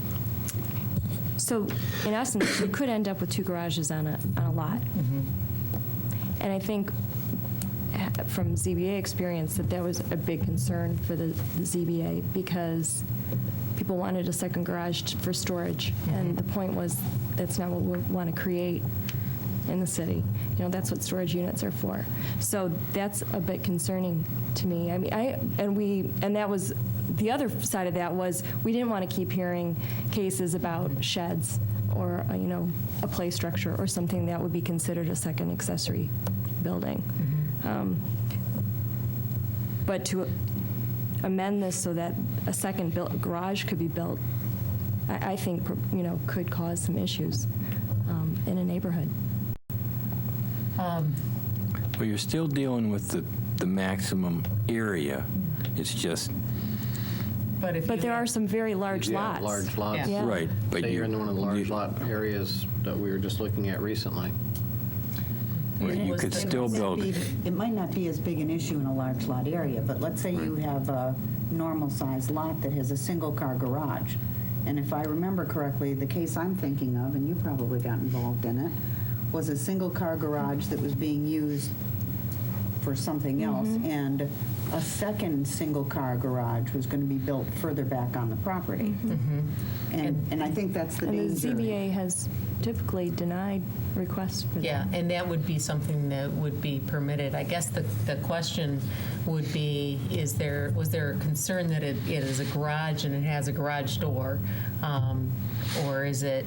So in essence, you could end up with 2 garages on a lot. And I think from ZBA experience that was a big concern for the ZBA because people wanted a second garage for storage. And the point was that's not what we want to create in the city. That's what storage units are for. So that's a bit concerning to me. I mean, and that was the other side of that was we didn't want to keep hearing cases about sheds or a play structure or something that would be considered a second accessory building. But to amend this so that a second garage could be built, I think could cause some issues in a neighborhood. Well, you're still dealing with the maximum area. It's just, But there are some very large lots. Large lots. Yeah. right. But Say you're in one of the large lot areas that we were just looking at recently. you could still build. It might not be as big an issue in a large lot area, but let's say you have a normal-sized lot that has a single-car garage. And if I remember correctly, the case I'm thinking of, and you probably got involved in it, was a single-car garage that was being used for something else, and a second single-car garage was going to be built further back on the property. And I think that's the And the danger. ZBA has typically denied requests for that. Yeah, and that would be something that would be permitted. I guess the question would be, was there a concern that it is a garage and it has a garage door? Or is it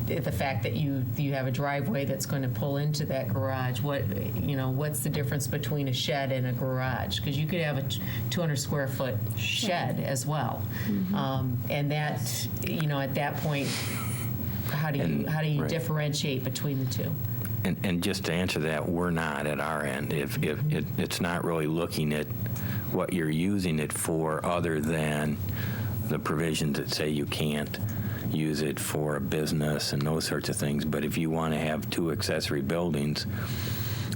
the fact that you have a driveway that's going to pull into that garage? What's the difference between a shed and a garage? Because you could have a 200 square foot shed as well. And that, at that point, how do you right. differentiate between the two? And just to answer that, we're not at our end. If it's not really looking at what you're using it for other than the provisions that say you can't use it for a business and those sorts of things. But if you want to have 2 accessory buildings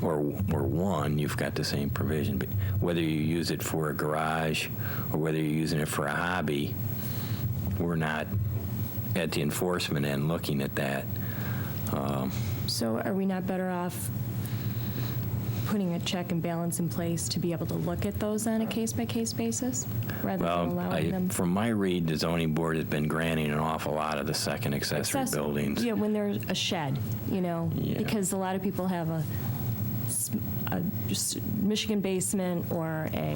or one, you've got the same provision. But whether you use it for a garage or whether you're using it for a hobby, we're not at the enforcement end looking at that. So are we not better off putting a check and balance in place to be able to look at those on a case-by-case basis, rather than allowing them. From my read, the zoning board has been granting an awful lot of the second accessory buildings. Yeah, when there's a shed, Yeah. because a lot of people have a just Michigan basement or a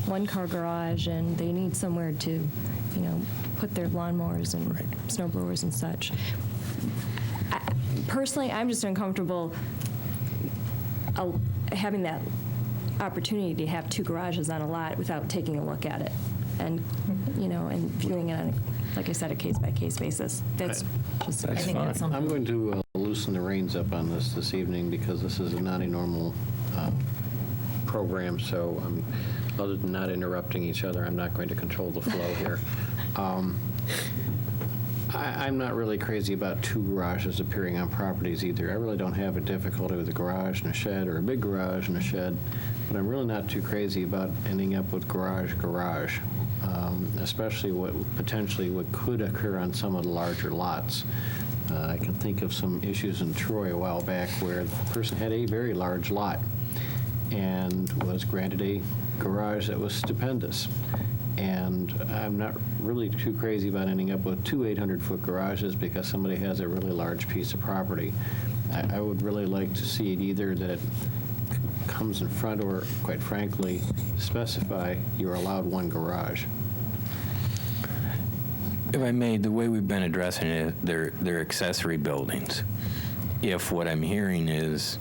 one-car garage, and they need somewhere to, put their lawnmowers and snow blowers and such. Personally, I'm just uncomfortable having that opportunity to have two garages on a lot without taking a look at it and, and viewing it on, like I said, a case-by-case basis. That's just, I think that's something. I'm going to loosen the reins up on this evening because this is not a normal program, so other than not interrupting each other, I'm not going to control the flow here. I'm not really crazy about two garages appearing on properties either. I really don't have a difficulty with a garage and a shed or a big garage and a shed, but I'm really not too crazy about ending up with garage, especially what could occur on some of the larger lots. I can think of some issues in Troy a while back where the person had a very large lot and was granted a garage that was stupendous. And I'm not really too crazy about ending up with two 800-foot garages because somebody has a really large piece of property. I would really like to see it either that it comes in front or, quite frankly, specify you're allowed one garage. If I may, the way we've been addressing it, they're accessory buildings. If what I'm hearing is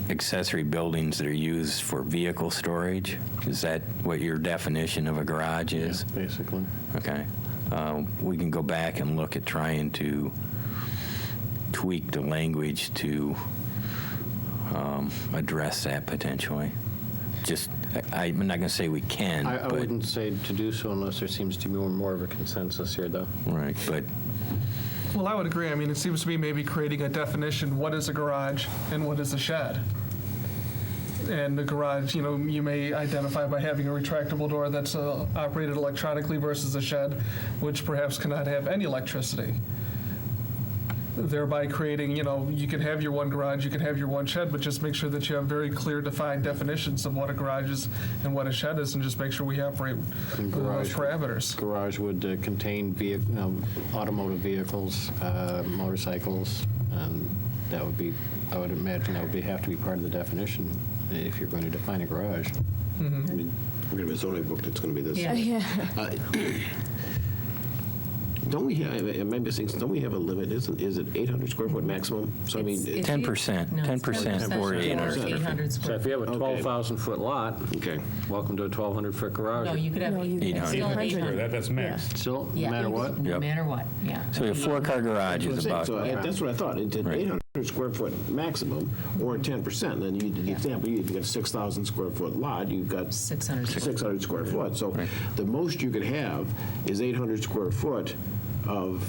accessory buildings that are used for vehicle storage, is that what your definition of a garage is? Yeah, basically. Okay. We can go back and look at trying to tweak the language to address that potentially. I'm not going to say we can, I wouldn't say to do so unless there seems to be more of a consensus here, though. Right, but Well, I would agree. I mean, it seems to me maybe creating a definition, what is a garage and what is a shed? And the garage, you may identify by having a retractable door that's operated electronically versus a shed, which perhaps cannot have any electricity. Thereby creating, you can have your one garage, you can have your one shed, but just make sure that you have very clear defined definitions of what a garage is and what a shed is, and just make sure we operate within those parameters. Garage would contain automotive vehicles, motorcycles, and that would be, I would imagine that would have to be part of the definition if you're going to define a garage. I mean, we're going to have a zoning book that's going to be this. Yeah. Don't we have, am I missing, don't we have a limit? Is it 800 square foot maximum? So I mean, 10%, No, it's 10% or 800. 800 So square. if you have a Okay. 12,000-foot lot, okay. welcome to a 1,200-foot garage. No, you could have No, you- 800. it's Still 800. 800. That's max. Still, no Yeah, matter what? No Yep. matter what, yeah. So a four-car garage is about, That's what I thought. It's an Right. 800 square foot maximum or 10%. Then you, the example, you've got a 6,000 square foot lot, you've got 600. 600 square foot. So the most you could have is 800 square foot of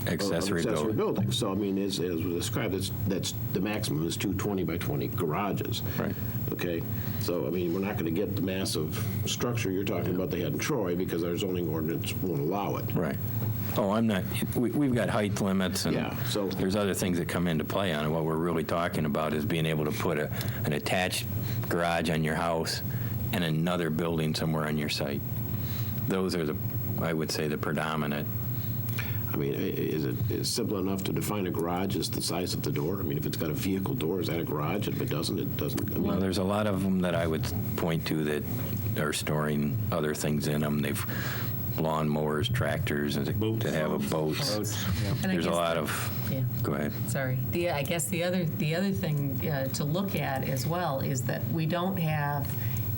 Accessory building. So I mean, as was described, that's the maximum is 220 by 20 garages. Right. Okay. So I mean, we're not going to get the massive structure you're talking about they had in Troy because our zoning ordinance won't allow it. right. Oh, I'm not, we've got height limits, and Yeah, so- there's other things that come into play on it. What we're really talking about is being able to put an attached garage on your house and another building somewhere on your site. Those are I would say, the predominant. I mean, is it simple enough to define a garage as the size of the door? I mean, if it's got a vehicle door, is that a garage? And if it doesn't, it doesn't. I mean, Well, there's a lot of them that I would point to that are storing other things in them. They've lawnmowers, tractors, and to have a boat. And I There's a guess- lot of. Yeah. Go ahead. Sorry. I guess the other thing to look at as well is that we don't have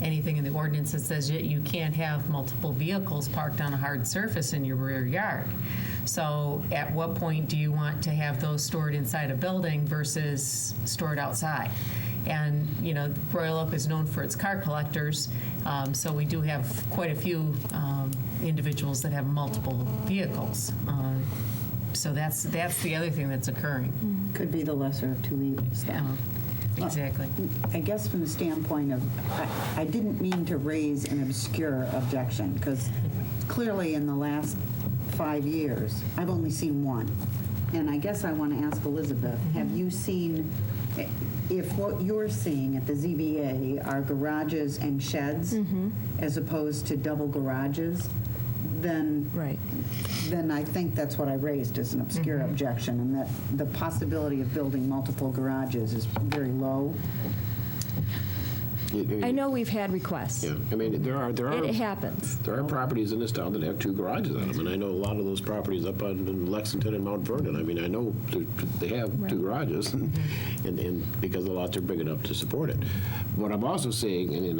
anything in the ordinance that says you can't have multiple vehicles parked on a hard surface in your rear yard. So at what point do you want to have those stored inside a building versus stored outside? And, Royal Oak is known for its car collectors, so we do have quite a few individuals that have multiple vehicles. So that's the other thing that's occurring. Could be the lesser of two evils, then. Exactly. I guess from the standpoint of, I didn't mean to raise an obscure objection, because clearly in the last 5 years, I've only seen one. And I guess I want to ask Elizabeth, have you seen, if what you're seeing at the ZBA are garages and sheds as opposed to double garages, then Right. then I think that's what I raised as an obscure objection, and that the possibility of building multiple garages is very low. I know we've had requests. Yeah, I mean, It happens. There are properties in this town that have 2 garages on them, and I know a lot of those properties up in Lexington and Mount Vernon. I mean, I know they have 2 garages, and because the lots are big enough to support it. What I'm also seeing, and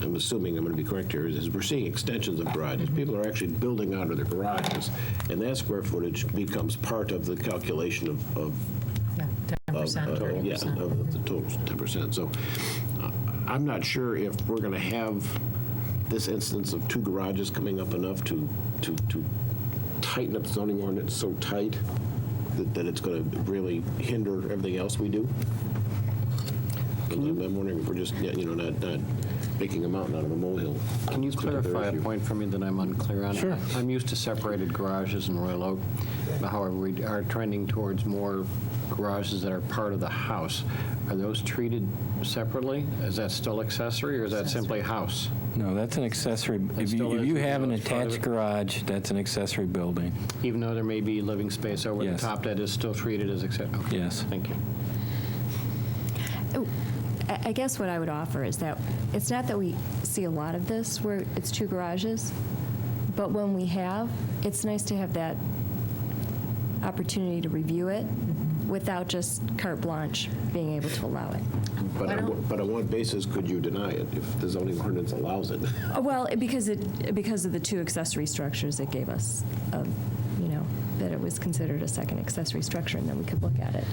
I'm assuming I'm going to be correct here, is we're seeing extensions of garages. People are actually building out of their garages, and that square footage becomes part of the calculation of Yeah, 10%. yeah, of the total 10%. So I'm not sure if we're going to have this instance of 2 garages coming up enough to tighten up the zoning ordinance so tight that it's going to really hinder everything else we do. I'm wondering if we're just, not making a mountain out of a molehill. Can you This particular clarify a issue. point for me that I'm unclear on? Sure. I'm used to separated garages in Royal Oak. However, we are trending towards more garages that are part of the house. Are those treated separately? Is that still accessory, or is that simply house? No, that's an accessory. If still you, is, if you even have though an it's part of attached it? garage, that's an accessory building. Even though there may be living space over the Yes. top, that is still treated as accessory? Okay. Yes. Thank you. Oh, I guess what I would offer is that it's not that we see a lot of this where it's 2 garages, but when we have, it's nice to have that opportunity to review it without just carte blanche being able to allow it. But on what basis could you deny it if the zoning ordinance allows it? Well, because of the 2 accessory structures it gave us, that it was considered a second accessory structure, and then we could look at it.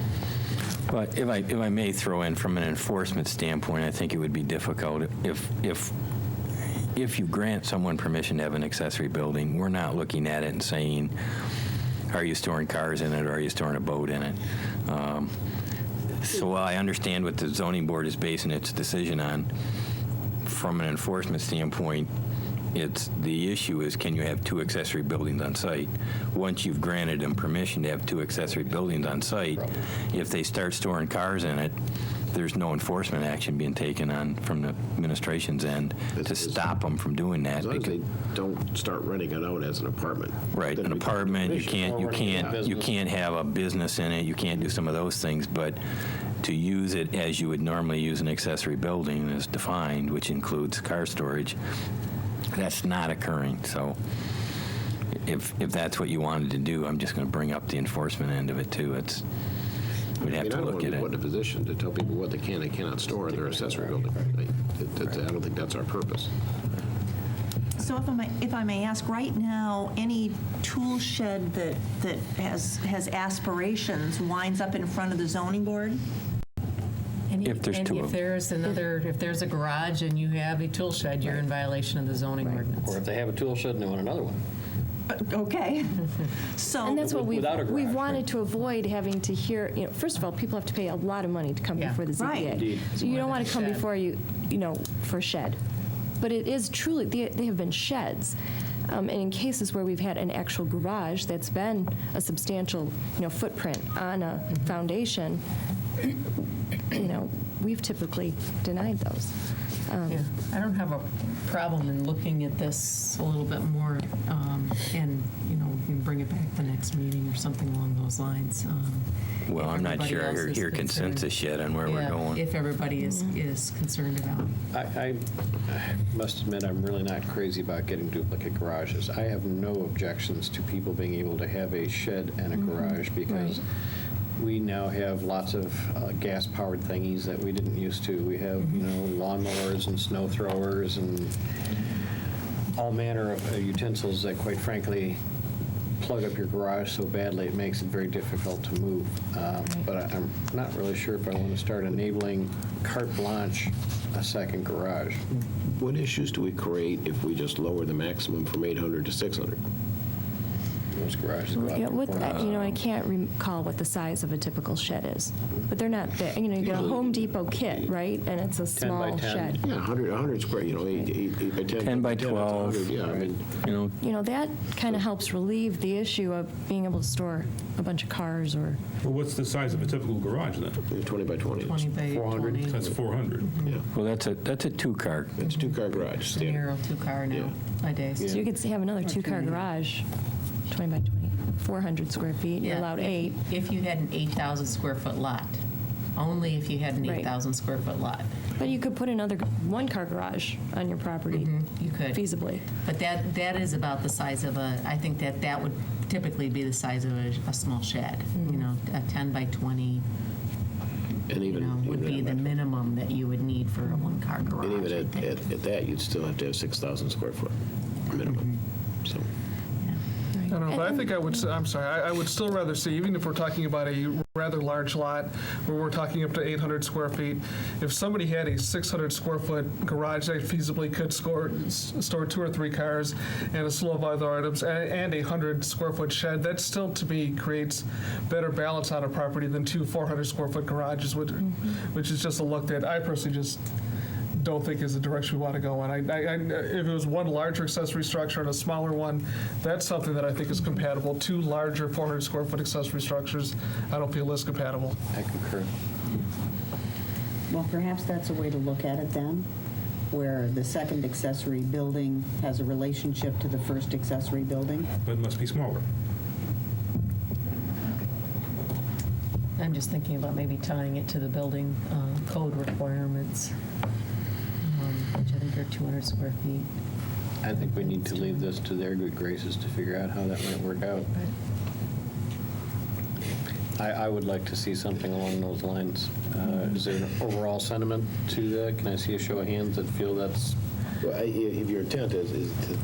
But if I may throw in from an enforcement standpoint, I think it would be difficult if you grant someone permission to have an accessory building, we're not looking at it and saying, are you storing cars in it, or are you storing a boat in it? So while I understand what the zoning board is basing its decision on, from an enforcement standpoint, the issue is, can you have 2 accessory buildings on site? Once you've granted them permission to have 2 accessory buildings on site, if they start storing cars in it, there's no enforcement action being taken on from the administration's end to stop them from doing that. As long as they don't start renting it out as an apartment. Right, Then an we can apartment, you commission. can't have a business in it, you can't do some of those things, but to use it as you would normally use an accessory building as defined, which includes car storage, that's not occurring. So if that's what you wanted to do, I'm just going to bring up the enforcement end of it too. We'd have to look at I don't want to it. put in a position to tell people what they can and cannot store in their accessory building. I don't think that's our purpose. So if I may ask, right now, any tool shed that has aspirations winds up in front of the zoning board? If there's 2 of them. If there's a garage and you have a tool shed, you're in violation of the zoning ordinance. Or if they have a tool shed and they want another one. Okay. So. And that's what Without a garage, we've wanted to avoid having to hear, first of all, people have to pay a lot of money to come Yeah. before the ZBA. Right. Indeed. So you don't want to come Shed. before you, for a shed. But it is truly, they have been sheds. And in cases where we've had an actual garage that's been a substantial, footprint on a foundation, we've typically denied those. Yeah, I don't have a problem in looking at this a little bit more, and, we can bring it back the next meeting or something along those lines. Well, I'm not Everybody sure else I is hear concerned. consensus yet on where we're Yeah, going. if everybody is concerned about it. I must admit, I'm really not crazy about getting duplicate garages. I have no objections to people being able to have a shed and a garage, because we now have lots of gas-powered thingies that we didn't used to. We have, lawnmowers and snow throwers and all manner of utensils that, quite frankly, plug up your garage so badly it makes it very difficult to move. But I'm not really sure if I want to start enabling carte blanche a second garage. What issues do we create if we just lower the maximum from 800 to 600? Most garages go out Yeah, to what, 400. I can't recall what the size of a typical shed is, but they're not that, you get a Home Depot kit, right? And it's a 10 by small 10. shed. Yeah, 100 square, 8 by 10. 10 by that's 12. 100, yeah, I mean, That kind of helps relieve the issue of being able to store a bunch of cars or, Well, what's the size of a typical garage then? 20 by 20. 20 by 20. That's 400. Yeah, Well, that's a two-car. it's a two-car garage, It's a standard. narrow two-car nowadays. so you could have another two-car garage, 20 by 20, 400 square feet, you're Yeah, allowed if- 8. If you had an 8,000 square foot lot, only if you had an Right. 8,000 square foot lot. But you could put another one-car garage on your property You could. feasibly. But that is about the size of I think that would typically be the size of a small shed. A 10 by 20, And even, would be the minimum that you would need for a one-car garage. and I even think. at that, you'd still have to have 6,000 square foot minimum, so. I don't know, but I think I would, I'm sorry, I would still rather see, even if we're talking about a rather large lot, where we're talking up to 800 square feet, if somebody had a 600 square foot garage, they feasibly could store 2 or 3 cars and a slew of other items, and a 100 square foot shed, that still, to me, creates better balance on a property than 2 400 square foot garages, which is just a look that I personally just don't think is the direction we want to go in. If it was one larger accessory structure and a smaller one, that's something that I think is compatible. 2 larger 400 square foot accessory structures, I don't feel is compatible. I concur. Well, perhaps that's a way to look at it then, where the second accessory building has a relationship to the first accessory building. But it must be smaller. I'm just thinking about maybe tying it to the building code requirements, which I think are 200 square feet. I think we need to leave this to their good graces to figure out how that might work out. I would like to see something along those lines. Is there an overall sentiment to that? Can I see a show of hands that feel that's... Well, if your intent is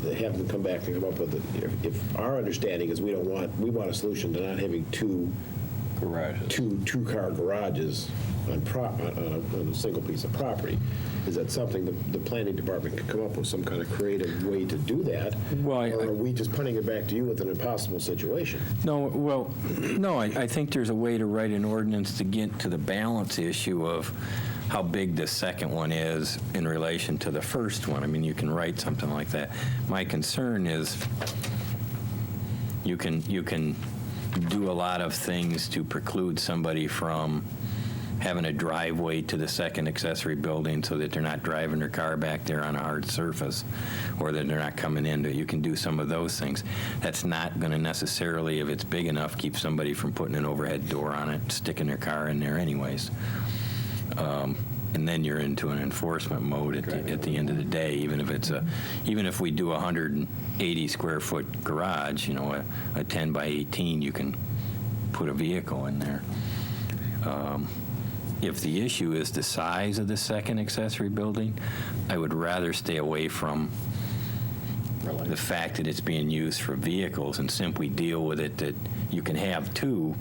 to have them come back and come up with it, if our understanding is we want a solution to not having two two-car garages on a single piece of property, is that something the planning department could come up with some kind of creative way to do that? Well, or are we just putting it back to you with an impossible situation? No, well, no, I think there's a way to write an ordinance to get to the balance issue of how big the second one is in relation to the first one. I mean, you can write something like that. My concern is you can do a lot of things to preclude somebody from having a driveway to the second accessory building so that they're not driving their car back there on a hard surface, or that they're not coming into it. You can do some of those things. That's not going to necessarily, if it's big enough, keep somebody from putting an overhead door on it, sticking their car in there anyways. And then you're into an enforcement mode at the end of the day, even if we do a 180 square foot garage, a 10 by 18, you can put a vehicle in there. If the issue is the size of the second accessory building, I would rather stay away from the fact that it's being used for vehicles and simply deal with it that you can have 2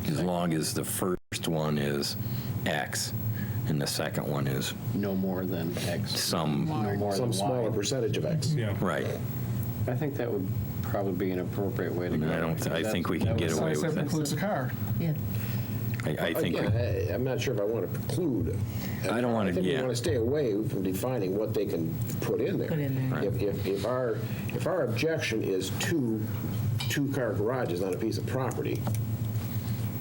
as long as the first one is X and the second one is No more than X. some, No more Some than smaller Y. percentage of X. Yeah. right. I think that would probably be an appropriate way to go. I think we can get away Size with that it. includes a car. Yeah. I think, Again, I'm not sure if I want to preclude. I don't want to- I think we yeah. want to stay away from defining what they can put in there. Put in there. If our objection is two-car garages on a piece of property,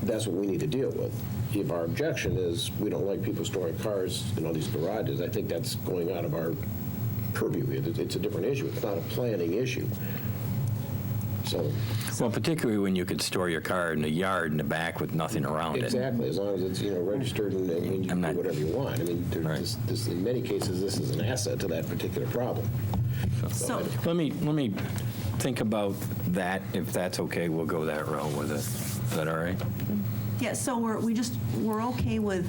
that's what we need to deal with. If our objection is we don't like people storing cars in all these garages, I think that's going out of our purview. It's a different issue. It's not a planning issue. So, well, particularly when you could store your car in the yard in the back with nothing around it. exactly, as long as it's, registered and you can do whatever you want. I mean, in many cases, this is an asset to that particular problem. So, Let me think about that. If that's okay, we'll go that route with it. Is that all right? yeah, so we're okay with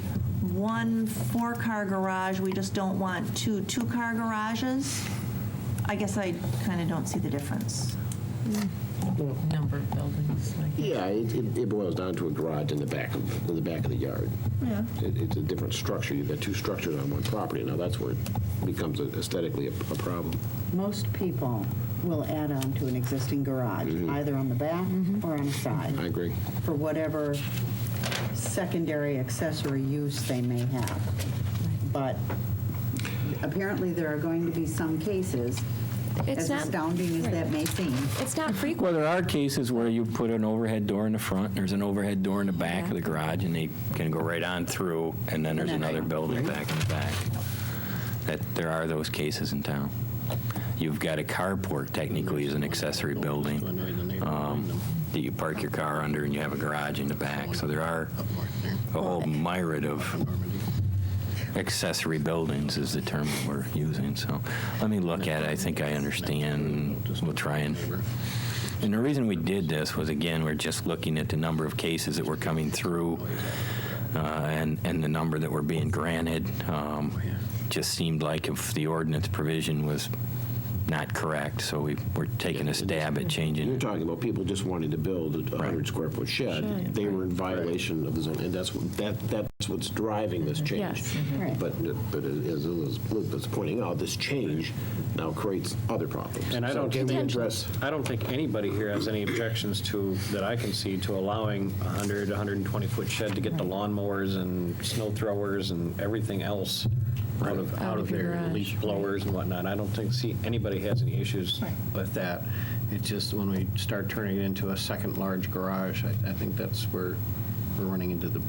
1 4-car garage, we just don't want 2 2-car garages? I guess I kind of don't see the difference. Number of buildings. I guess. Yeah, it boils down to a garage in the back of the yard. Yeah. It's a different structure. You've got 2 structures on one property. Now that's where it becomes aesthetically a problem. Most people will add on to an existing garage, either on the back or on the side. I agree. For whatever secondary accessory use they may have. But apparently there are going to be some cases, It's as not- astounding as that may seem. It's not frequent. Well, there are cases where you put an overhead door in the front, and there's an overhead door in the back of the garage, and they can go right on through, and then there's another building back in the back. That there are those cases in town. You've got a carport, technically, as an accessory building that you park your car under, and you have a garage in the back. So there are a whole myriad of accessory buildings is the term that we're using. So let me look at it. I think I understand. We'll try and the reason we did this was, again, we're just looking at the number of cases that were coming through and the number that were being granted. Just seemed like if the ordinance provision was not correct, so we're taking a stab at changing You're it. talking about people just wanting to build a 100-square-foot shed. They were in violation of the zone, and that's what's driving this change. Yes. Right. But as Elizabeth's pointing out, this change now creates other problems. And I So don't can we think- address? I don't think anybody here has any objections to, that I can see, to allowing a 100, 120-foot shed to get the lawnmowers and snow throwers and everything else out of your their garage. leaf blowers and whatnot. I don't see anybody has any issues with that. It's just when we start turning it into a second large garage, I think that's where we're running into the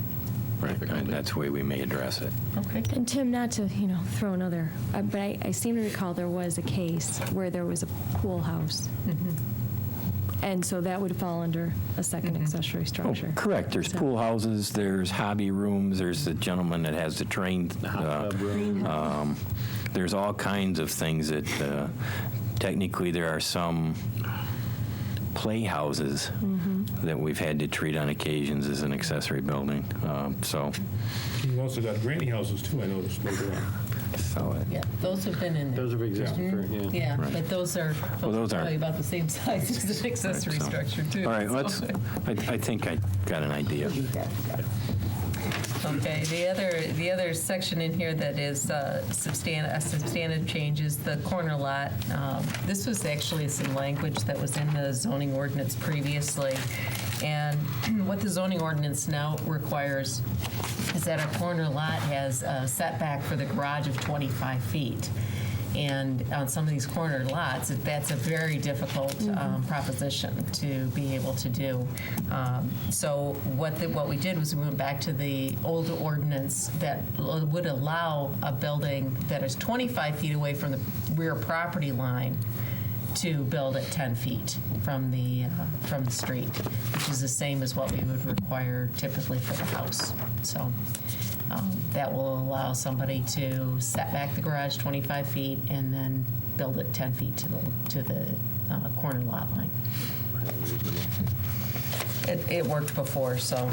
Right, and difficulty. that's the way we may address it. Okay. And Tim, not to, throw another, but I seem to recall there was a case where there was a pool house. And so that would fall under a second accessory structure. Correct. There's So- pool houses, there's hobby rooms, there's the gentleman that has the train. hot tub room. There's all kinds of things that technically there are some playhouses that we've had to treat on occasions as an accessory building. So You've also got granny houses, too, I noticed later on. Yeah, those have been in there. Those have existed for, Yeah, but those are those aren't- probably about the same size as an accessory so- structure, too. All right, so- I think I got an idea. Okay, the other section in here that is a substantive change is the corner lot. This was actually some language that was in the zoning ordinance previously. And what the zoning ordinance now requires is that a corner lot has a setback for the garage of 25 feet. And on some of these corner lots, that's a very difficult proposition to be able to do. So what we did was we went back to the old ordinance that would allow a building that is 25 feet away from the rear property line to build at 10 feet from the street, which is the same as what we would require typically for the house. So that will allow somebody to set back the garage 25 feet and then build it 10 feet to the corner lot line. It worked before, so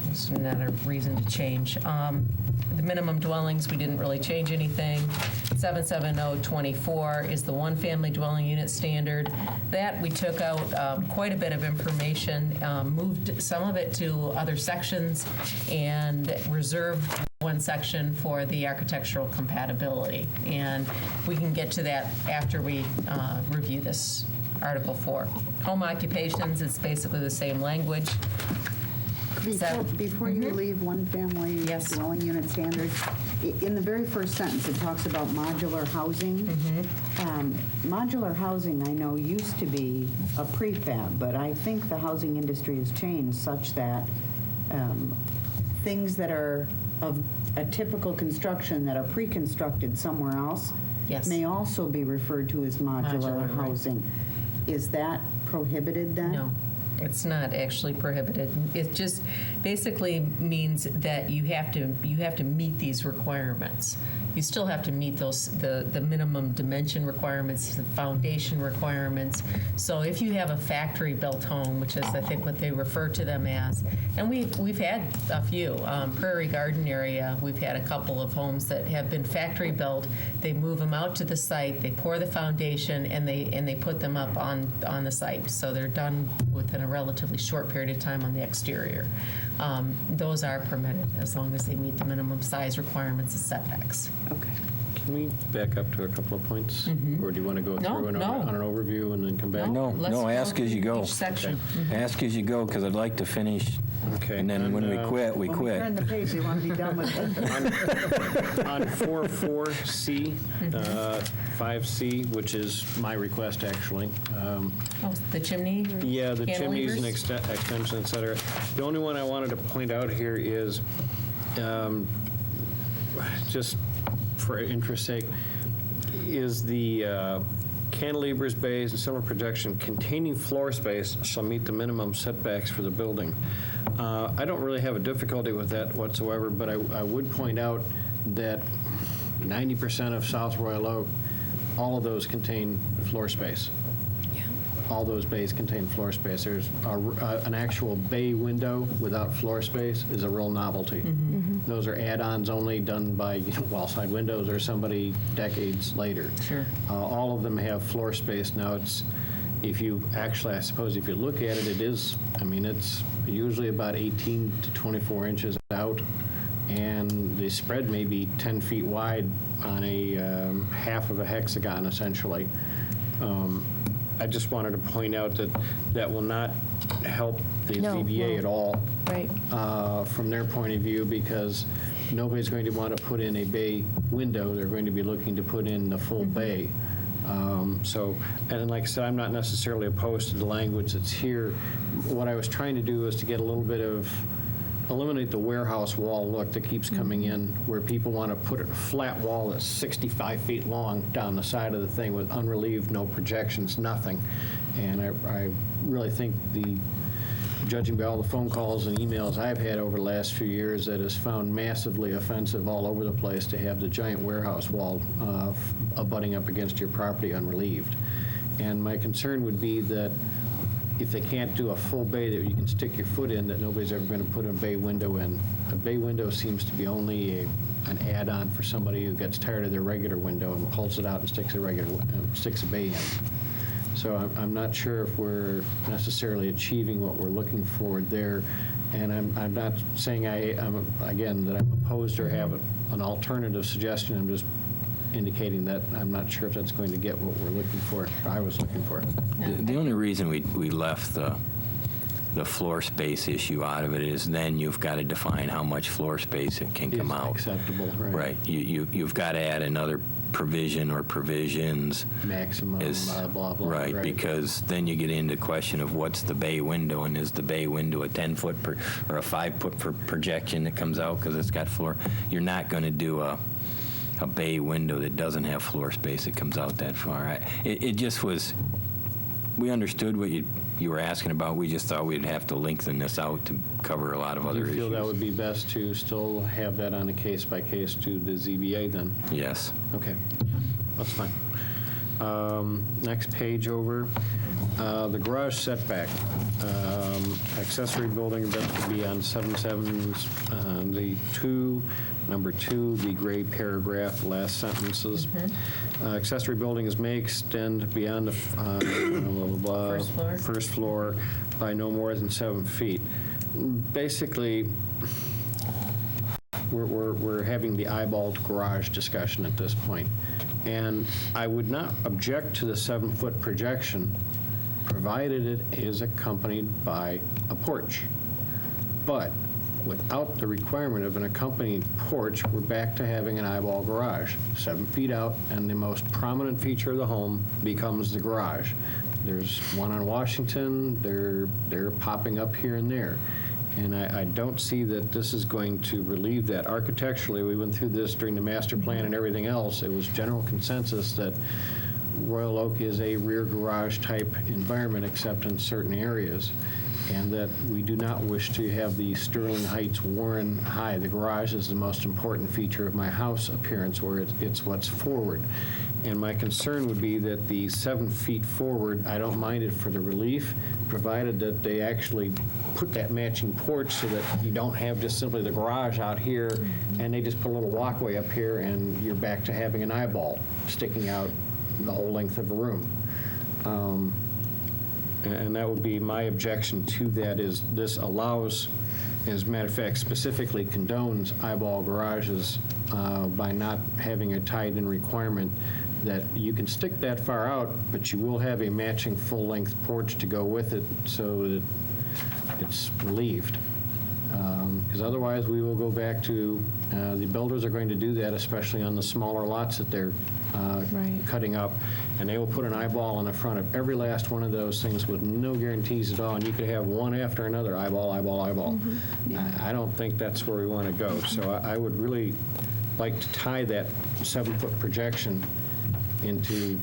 it's not a reason to change. The minimum dwellings, we didn't really change anything. 77024 is the one-family dwelling unit standard. That, we took out quite a bit of information, moved some of it to other sections, and reserved one section for the architectural compatibility. And we can get to that after we review this Article 4. Home occupations, it's basically the same language. Before you leave one-family Yes. dwelling unit standard, in the very first sentence, it talks about modular housing. Modular housing, I know, used to be a prefab, but I think the housing industry has changed such that things that are of a typical construction that are pre-constructed somewhere else Yes. may also be referred to as modular Modular, right. housing. Is that prohibited then? No, it's not actually prohibited. It just basically means that you have to meet these requirements. You still have to meet those, the minimum dimension requirements, the foundation requirements. So if you have a factory-built home, which is, I think, what they refer to them as, and we've had a few. Prairie Garden area, we've had a couple of homes that have been factory-built. They move them out to the site, they pour the foundation, and they put them up on the site. So they're done within a relatively short period of time on the exterior. Those are permitted as long as they meet the minimum size requirements and setbacks. Okay. Can we back up to a couple of points? Or do you want to go No, through no. on an overview and then come back? No, let's no, go ask as you go. Each section. Ask as you go, because I'd like to finish, Okay. and then when we quit, we When we turn quit. the page, we want to be done with it. On 4.4C, 5C, which is my request, actually. Oh, the chimney? Yeah, the chimneys and cantilevers? extension, et cetera. The only one I wanted to point out here is, just for interest's sake, is the cantilevers, bays, and similar projection containing floor space shall meet the minimum setbacks for the building. I don't really have a difficulty with that whatsoever, but I would point out that 90% of South Royal Oak, all of those contain floor space. All those bays contain floor space. There's an actual bay window without floor space is a real novelty. Those are add-ons only done by wall-side windows or somebody decades later. Sure. All of them have floor space. Now, it's, if you actually, I suppose if you look at it, it is, I mean, it's usually about 18 to 24 inches out, and the spread may be 10 feet wide on a half of a hexagon, essentially. I just wanted to point out that that will not help the No, ZBA no. at all Right. from their point of view, because nobody's going to want to put in a bay window. They're going to be looking to put in the full bay. So, and like I said, I'm not necessarily opposed to the language that's here. What I was trying to do is to get a little bit of, eliminate the warehouse wall look that keeps coming in, where people want to put a flat wall that's 65 feet long down the side of the thing with unrelieved, no projections, nothing. And I really think judging by all the phone calls and emails I've had over the last few years, that is found massively offensive all over the place to have the giant warehouse wall abutting up against your property unrelieved. And my concern would be that if they can't do a full bay that you can stick your foot in, that nobody's ever going to put a bay window in. A bay window seems to be only an add-on for somebody who gets tired of their regular window and pulls it out and sticks a bay in. So I'm not sure if we're necessarily achieving what we're looking for there. And I'm not saying again, that I'm opposed or have an alternative suggestion. I'm just indicating that I'm not sure if that's going to get what we're looking for, or I was looking for. The only reason we left the floor space issue out of it is then you've got to define how much floor space it can come out. Acceptable, right. Right. You've got to add another provision or provisions. Maximum, blah, blah. Right, because then you get into the question of what's the bay window, and is the bay window a 10-foot or a 5-foot projection that comes out because it's got floor? You're not going to do a bay window that doesn't have floor space that comes out that far. It just was, we understood what you were asking about. We just thought we'd have to lengthen this out to cover a lot of other Do issues. you feel that would be best to still have that on a case-by-case to the ZBA then? Yes. Okay, that's fine. Next page over, the garage setback. Accessory building that would be on 7.7's, the number 2, the gray paragraph, last sentences. Accessory buildings may extend beyond the First floor. first floor by no more than 7 feet. Basically, we're having the eyeballed garage discussion at this point. And I would not object to the 7-foot projection, provided it is accompanied by a porch. But without the requirement of an accompanying porch, we're back to having an eyeball garage, 7 feet out, and the most prominent feature of the home becomes the garage. There's one on Washington, they're popping up here and there. And I don't see that this is going to relieve that. Architecturally, we went through this during the master plan and everything else. It was general consensus that Royal Oak is a rear garage type environment, except in certain areas, and that we do not wish to have the Sterling Heights Warren High. The garage is the most important feature of my house appearance, where it's what's forward. And my concern would be that the 7 feet forward, I don't mind it for the relief, provided that they actually put that matching porch so that you don't have just simply the garage out here and they just put a little walkway up here and you're back to having an eyeball sticking out the whole length of a room. And that would be my objection to that, is this allows, as a matter of fact, specifically condones eyeball garages by not having a tied-in requirement that you can stick that far out, but you will have a matching full-length porch to go with it so that it's relieved. Because otherwise, we will go back to, the builders are going to do that, especially on the smaller lots that they're Right. cutting up, and they will put an eyeball on the front of every last one of those things with no guarantees at all, and you could have one after another, eyeball, eyeball, eyeball. I don't think that's where we want to go, so I would really like to tie that 7-foot projection into,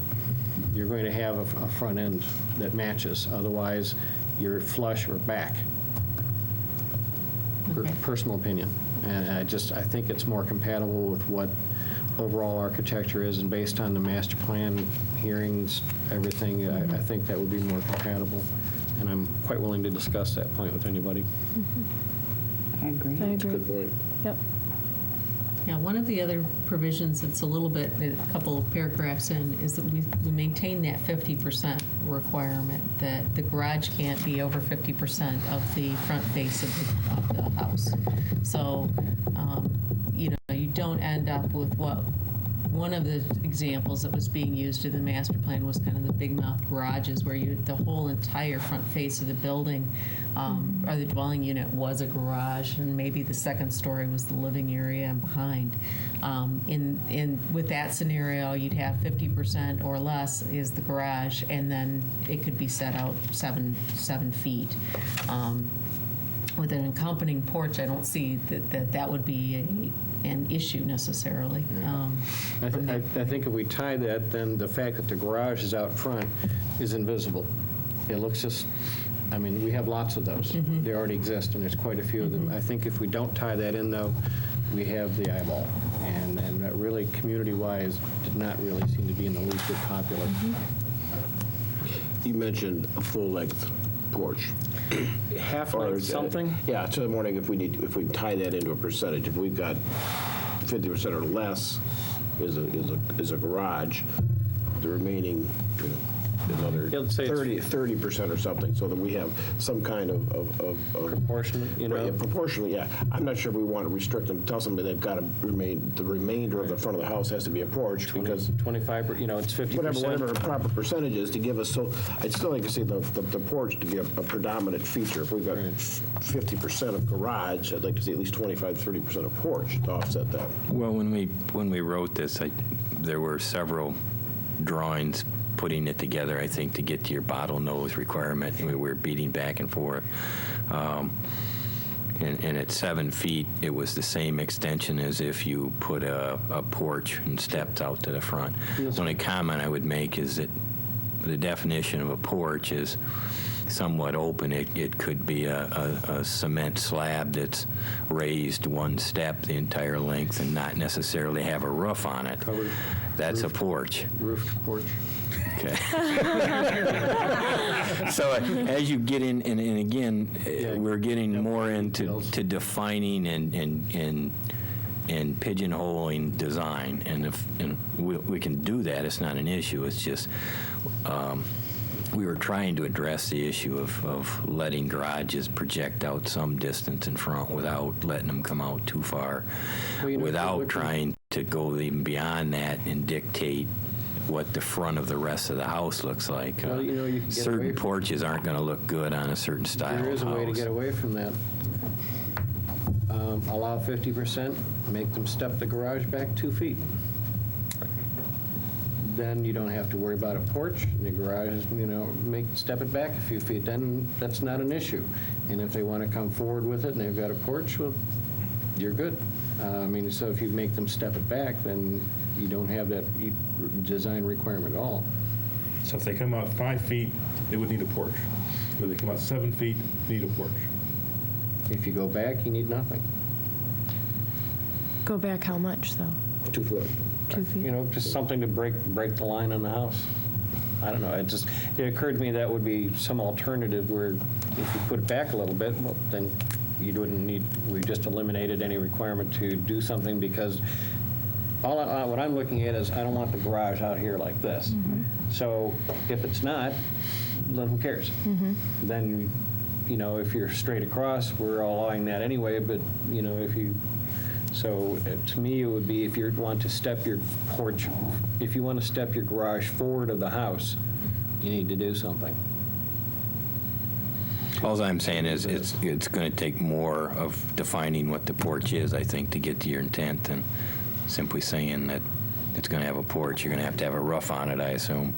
you're going to have a front end that matches, otherwise you're flush or back. Personal opinion. And I think it's more compatible with what overall architecture is, and based on the master plan hearings, everything, I think that would be more compatible. And I'm quite willing to discuss that point with anybody. I agree. I agree. Good point. Yep. Yeah, one of the other provisions that's a little bit, a couple of paragraphs in, is that we maintain that 50% requirement, that the garage can't be over 50% of the front face of the house. So, you don't end up with what, one of the examples that was being used in the master plan was kind of the big mouth garages where the whole entire front face of the building or the dwelling unit was a garage, and maybe the second story was the living area and behind. With that scenario, you'd have 50% or less is the garage, and then it could be set out 7 feet. With an accompanying porch, I don't see that would be an issue necessarily. I think if we tie that, then the fact that the garage is out front is invisible. It looks just, we have lots of those. They already exist, and there's quite a few of them. I think if we don't tie that in, though, we have the eyeball. And that really, community-wise, did not really seem to be in the least bit popular. You mentioned a full-length porch. Half-length something? Yeah, so I'm wondering if we tie that into a percentage. If we've got 50% or less is a garage, the remaining another Yeah, let's say it's 30% or something, so that we have some kind of proportionate, Right, yeah, proportionally, yeah. I'm not sure we want to restrict them, tell somebody they've got to the remainder of the front of the house has to be a porch, because 25, it's 50%. whatever a proper percentage is to give us, so I'd still like to see the porch to be a predominant feature. If we've got 50% of garage, I'd like to see at least 25-30% of porch to offset that. Well, when we wrote this, there were several drawings putting it together, I think, to get to your bottlenose requirement. We were beating back and forth. And at 7 feet, it was the same extension as if you put a porch and steps out to the front. The only comment I would make is that the definition of a porch is somewhat open. It could be a cement slab that's raised one step the entire length and not necessarily have a roof on it. Covered. That's a porch. Roofed porch. Okay. So as you get in, and again, we're getting more into defining and pigeonholing design, and if we can do that, it's not an issue. It's just we were trying to address the issue of letting garages project out some distance in front without letting them come out too far, without trying to go even beyond that and dictate what the front of the rest of the house looks like. Well, you can get away certain from porches aren't going to look good on a certain style There is a of way to house. get away from that. Allow 50%, make them step the garage back 2 feet. Then you don't have to worry about a porch. The garage is, step it back a few feet, then that's not an issue. And if they want to come forward with it and they've got a porch, well, you're good. So if you make them step it back, then you don't have that design requirement at all. So if they come out 5 feet, they would need a porch. If they come out 7 feet, they need a porch. If you go back, you need nothing. Go back how much, though? 2 foot. 2 feet? Just something to break the line on the house. I don't know, it occurred to me that would be some alternative where if you put it back a little bit, well, then you wouldn't need, we just eliminated any requirement to do something, because what I'm looking at is I don't want the garage out here like this. So if it's not, then who cares? Then, if you're straight across, we're allowing that anyway, but, if you So to me, it would be if you want to step your porch, if you want to step your garage forward of the house, you need to do something. All I'm saying is it's going to take more of defining what the porch is, I think, to get to your intent than simply saying that it's going to have a porch. You're going to have a roof on it, I assume.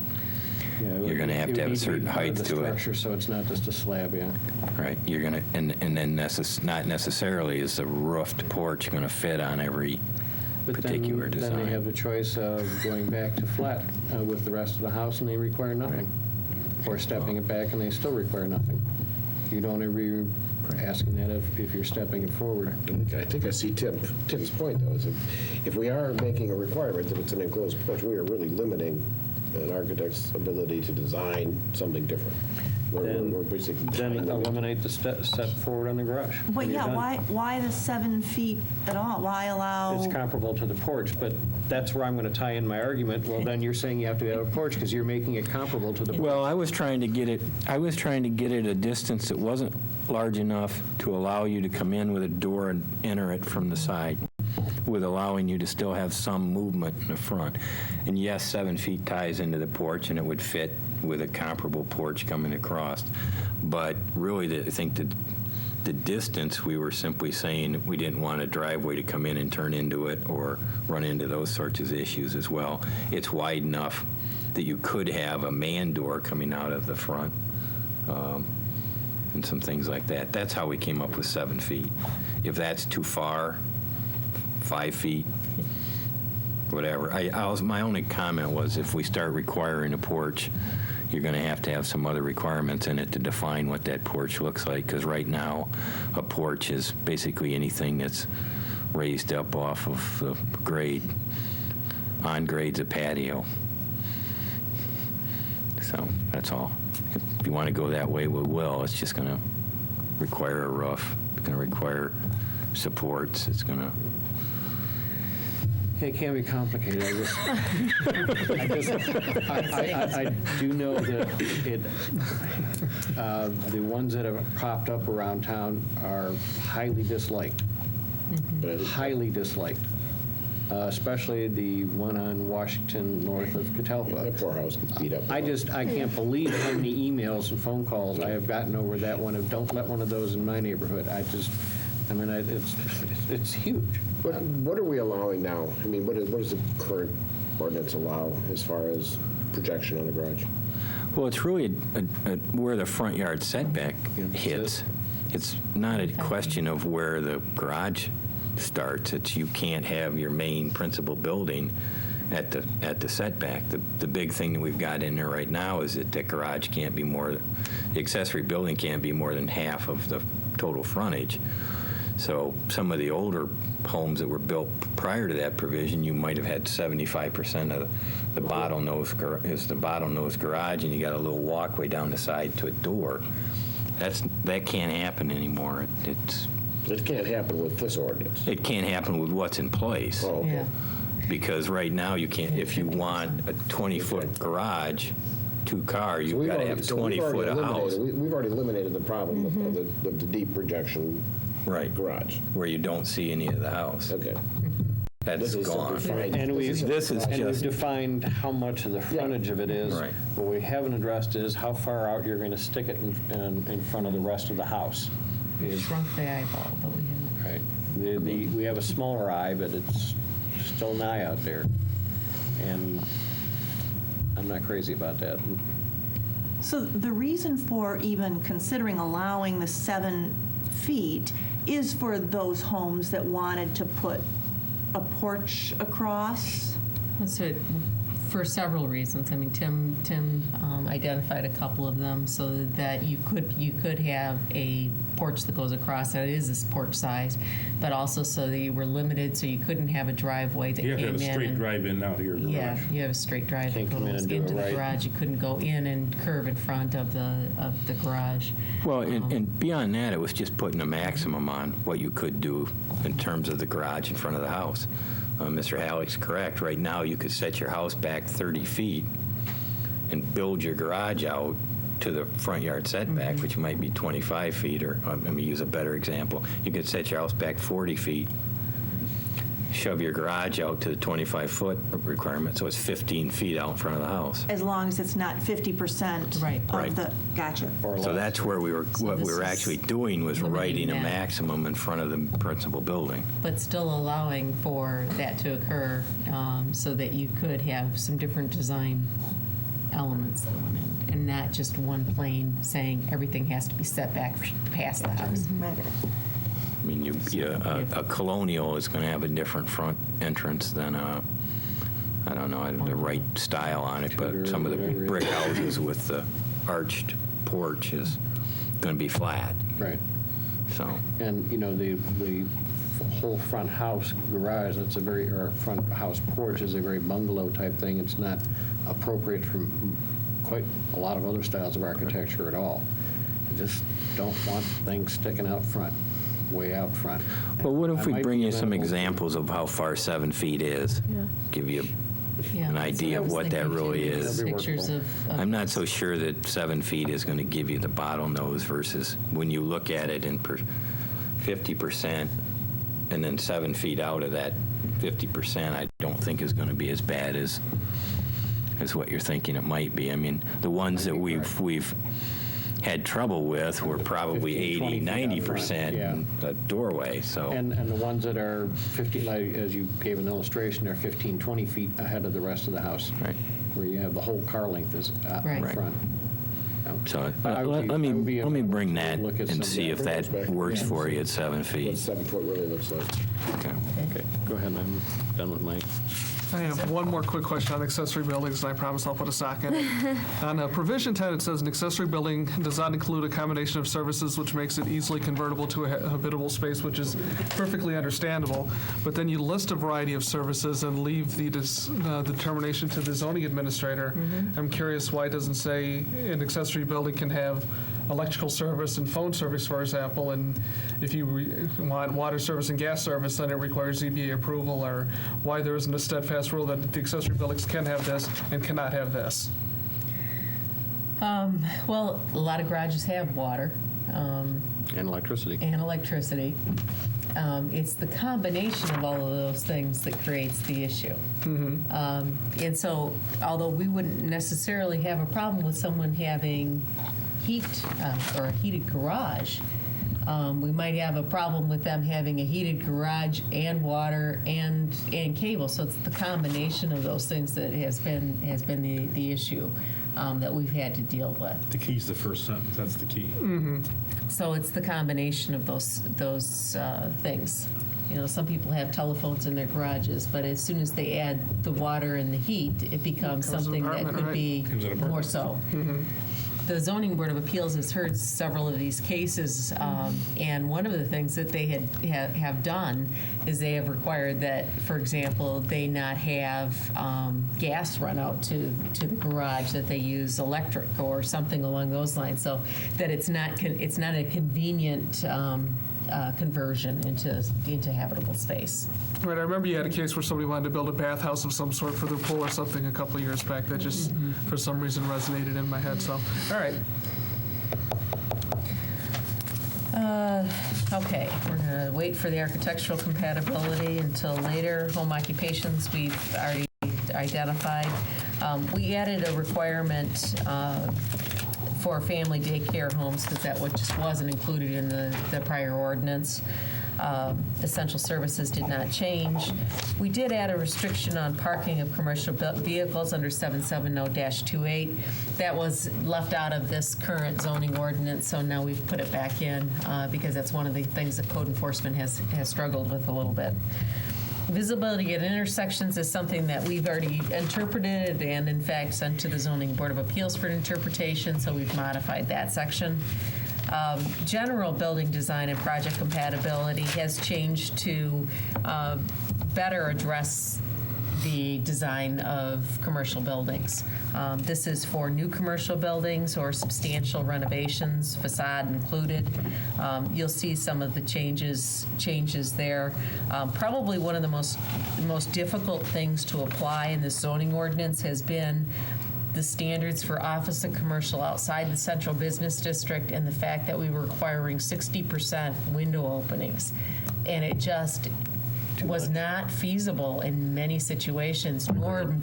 You're going to have a certain height to it. Structure, so it's not just a slab, yeah. Right. You're going to, and then not necessarily is the roofed porch going to fit on every particular design. Then they have the choice of going back to flat with the rest of the house, and they require nothing. Or stepping it back, and they still require nothing. You don't ever be asking that if you're stepping it forward. I think I see Tim's point, though, is if we are making a requirement that it's an enclosed porch, we are really limiting an architect's ability to design something different. We're basically Then eliminate the step forward on the garage. But and you're yeah, done. why the 7 feet at all? Why allow? It's comparable to the porch, but that's where I'm going to tie in my argument. Well, then you're saying you have to have a porch because you're making it comparable to the porch. Well, I was trying to get it at a distance that wasn't large enough to allow you to come in with a door and enter it from the side, with allowing you to still have some movement in the front. And yes, 7 feet ties into the porch, and it would fit with a comparable porch coming across. But really, I think the distance, we were simply saying we didn't want a driveway to come in and turn into it or run into those sorts of issues as well. It's wide enough that you could have a man door coming out of the front and some things like that. That's how we came up with 7 feet. If that's too far, 5 feet, whatever. My only comment was if we start requiring a porch, you're going to have some other requirements in it to define what that porch looks like, because right now a porch is basically anything that's raised up off of the grade. On grade's a patio. So that's all. If you want to go that way, we will. It's just going to require a roof. It's going to require supports. It's going to... It can be complicated. I do know that the ones that have popped up around town are highly disliked. Highly disliked. Especially the one on Washington north of Catalpa. That poor house gets beat up. I can't believe how many emails and phone calls I have gotten over that one of don't let one of those in my neighborhood. It's huge. What are we allowing now? I mean, what does the current ordinance allow as far as projection on the garage? Well, it's really where the front yard setback hits. It's not a question of where the garage starts. It's you can't have your main principal building at the setback. The big thing that we've got in there right now is that the garage can't be more, the accessory building can't be more than half of the total frontage. So some of the older homes that were built prior to that provision, you might have had 75% of the bottlenose garage, and you got a little walkway down the side to a door. That can't happen anymore. It can't happen with this ordinance. It can't happen with what's in place. Oh, okay. Yeah. Because right now you can't. If you want a 20-foot garage, 2-car, you've got to have 20 foot of house. We've already eliminated the problem of the deep projection garage. Where you don't see any of the house. Okay. That's gone. And we've just defined how much of the frontage of it is. Right. What we haven't addressed is how far out you're going to stick it in front of the rest of the house. Shrunk the eyeball, but we haven't. Right. We have a smaller eye, but it's still an eye out there. And I'm not crazy about that. So the reason for even considering allowing the 7 feet is for those homes that wanted to put a porch across? That's it, for several reasons. I mean, Tim identified a couple of them so that you could have a porch that goes across, that is this porch size, but also so that you were limited, so you couldn't have a driveway that You have to came have in. a straight and- drive-in out here. Yeah, you have a straight drive Can't that come in goes and do into it the right. garage. You couldn't go in and curve in front of the garage. Well, and beyond that, it was just putting a maximum on what you could do in terms of the garage in front of the house. Mr. Halleck's correct. Right now, you could set your house back 30 feet and build your garage out to the front yard setback, which might be 25 feet, or let me use a better example. You could set your house back 40 feet shove your garage out to the 25-foot requirement, so it's 15 feet out in front of the house. As long as it's not 50% Right. of the, gotcha. So that's where what we this were is actually doing was limiting writing a that. maximum in front of the principal building. But still allowing for that to occur so that you could have some different design elements that went in, and not just one plane saying everything has to be set back past the house. I mean, a colonial is going to have a different front entrance than I don't know, the right style on it, but some of the brick houses with the arched porch is going to be flat. Right. So, And, you know, the whole front house garage, that's or front house porch is a very bungalow type thing. It's not appropriate for quite a lot of other styles of architecture at all. You just don't want things sticking out front, way out front. well, what if I we might bring be you some amenable to- examples of how far 7 feet is? Give you Yeah, an that's idea I of was what that thinking, really too, is. Pictures of. I'm not so sure that 7 feet is going to give you the bottlenose versus when you look at it in 50% and then 7 feet out of that 50%, I don't think is going to be as bad as what you're thinking it might be. I mean, the ones that we've had trouble with were probably 80, 90% in the doorway, so. And the ones that are 50, like, as you gave an illustration, they're 15, 20 feet ahead of the rest of the house. Right. Where you have the whole car length is out Right. in front. So But I would let be- I would be me amenable bring to that look at and some see of if that. that works for you at 7 What feet. 7 foot really looks like. Okay. Okay, go ahead, I'm done with mine. I have one more quick question on accessory buildings, and I promise I'll put a sock in it. On provision 10, it says an accessory building does not include a combination of services which makes it easily convertible to a habitable space, which is perfectly understandable. But then you list a variety of services and leave the determination to the zoning administrator. I'm curious why it doesn't say an accessory building can have electrical service and phone service, for example, and if you want water service and gas service, then it requires ZBA approval, or why there isn't a steadfast rule that the accessory buildings can have this and cannot have this. Well, a lot of garages have water. And electricity. And electricity. It's the combination of all of those things that creates the issue. And so, although we wouldn't necessarily have a problem with someone having heat or a heated garage, we might have a problem with them having a heated garage and water and cable. So it's the combination of those things that has been the issue that we've had to deal with. The key's the first sentence, that's the key. So it's the combination of those things. You know, some people have telephones in their garages, but as soon as they add the water and the heat, it becomes an something that apartment, could right? be Becomes an apartment. more so. The Zoning Board of Appeals has heard several of these cases, and one of the things that they have done is they have required that, for example, they not have gas run out to the garage, that they use electric or something along those lines, so that it's not a convenient conversion into habitable space. Right, I remember you had a case where somebody wanted to build a bathhouse of some sort for their pool or something a couple of years back that just, for some reason, resonated in my head, so, all right. Okay, we're going to wait for the architectural compatibility until later. Home occupations, we've already identified. We added a requirement for family daycare homes because that just wasn't included in the prior ordinance. Essential services did not change. We did add a restriction on parking of commercial vehicles under 770-28. That was left out of this current zoning ordinance, so now we've put it back in because that's one of the things that code enforcement has struggled with a little bit. Visibility at intersections is something that we've already interpreted and, in fact, sent to the Zoning Board of Appeals for interpretation, so we've modified that section. General building design and project compatibility has changed to better address the design of commercial buildings. This is for new commercial buildings or substantial renovations, facade included. You'll see some of the changes there. Probably one of the most difficult things to apply in this zoning ordinance has been the standards for office and commercial outside the central business district and the fact that we were requiring 60% window openings. And it just was not feasible in many situations, nor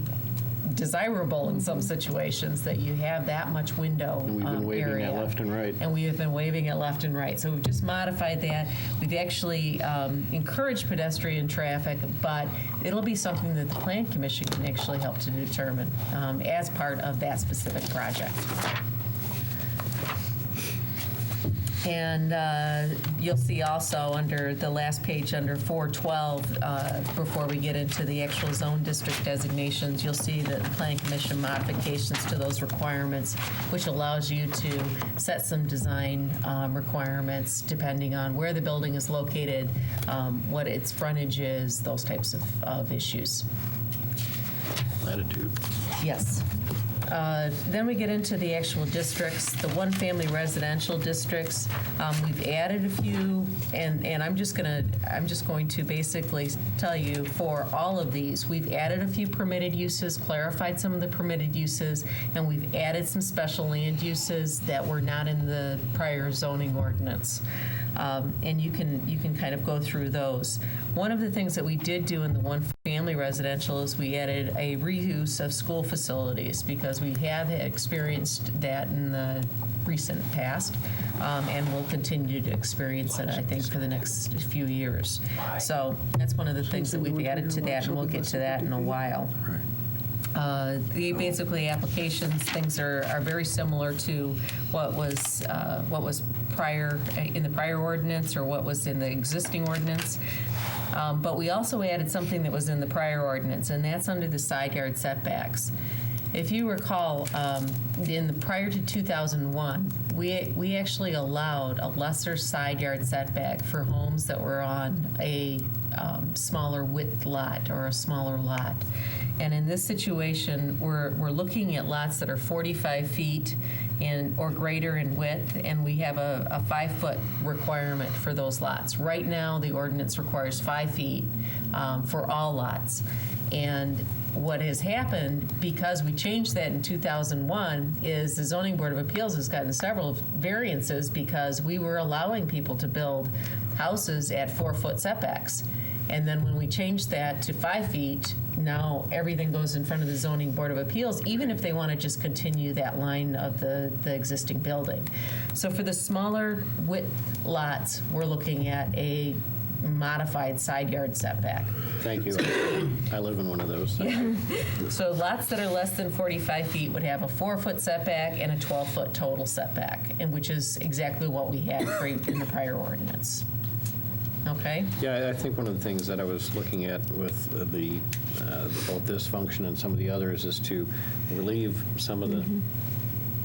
desirable in some situations, that you have that much window And we've been waving area. that left and right. And we have been waving it left and right. So we've just modified that. We've actually encouraged pedestrian traffic, but it'll be something that the Plan Commission can actually help to determine as part of that specific project. And you'll see also under the last page, under 412, before we get into the actual zone district designations, you'll see the Plan Commission modifications to those requirements, which allows you to set some design requirements depending on where the building is located, what its frontage is, those types of issues. Latitude. Yes. Then we get into the actual districts, the one-family residential districts. We've added a few, and I'm just going to basically tell you for all of these, we've added a few permitted uses, clarified some of the permitted uses, and we've added some special land uses that were not in the prior zoning ordinance. And you can kind of go through those. One of the things that we did do in the one-family residential is we added a reuse of school facilities, because we have experienced that in the recent past, and we'll continue to experience it, I think, for the next few years. So that's one of the things that we've added to that, and we'll get to that in a while. The basically applications, things are very similar to what was prior in the prior ordinance or what was in the existing ordinance. But we also added something that was in the prior ordinance, and that's under the side yard setbacks. If you recall, prior to 2001, we actually allowed a lesser side yard setback for homes that were on a smaller width lot or a smaller lot. And in this situation, we're looking at lots that are 45 feet or greater in width, and we have a 5-foot requirement for those lots. Right now, the ordinance requires 5 feet for all lots. And what has happened, because we changed that in 2001, is the Zoning Board of Appeals has gotten several variances because we were allowing people to build houses at 4-foot setbacks. And then when we changed that to 5 feet, now everything goes in front of the Zoning Board of Appeals, even if they want to just continue that line of the existing building. So for the smaller width lots, we're looking at a modified side yard setback. Thank you. I live in one of those. So lots that are less than 45 feet would have a 4-foot setback and a 12-foot total setback, and which is exactly what we had in the prior ordinance. Okay? Yeah, I think one of the things that I was looking at with both this function and some of the others is to relieve some of the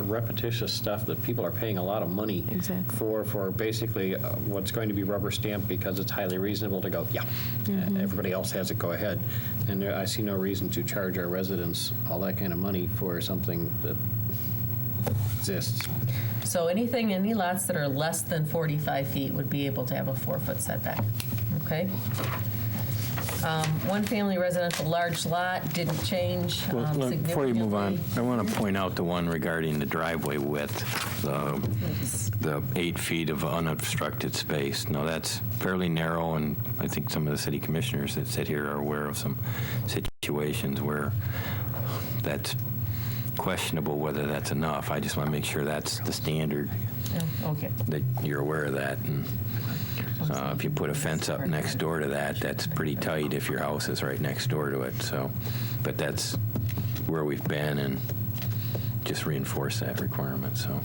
repetitious stuff that people are paying a lot of money for basically what's going to be rubber stamped because it's highly reasonable to go, yeah, everybody else has it, go ahead. And I see no reason to charge our residents all that kind of money for something that exists. So any lots that are less than 45 feet would be able to have a 4-foot setback, okay? One-family residential large lot didn't change significantly. Before you move on, I want to point out the one regarding the driveway width, the 8 feet of unobstructed space. Now, that's fairly narrow, and I think some of the city commissioners that sit here are aware of some situations where that's questionable whether that's enough. I just want to make sure that's the standard, Okay. that you're aware of that. And if you put a fence up next door to that, that's pretty tight if your house is right next door to it. So, but that's where we've been, and just reinforce that requirement. So.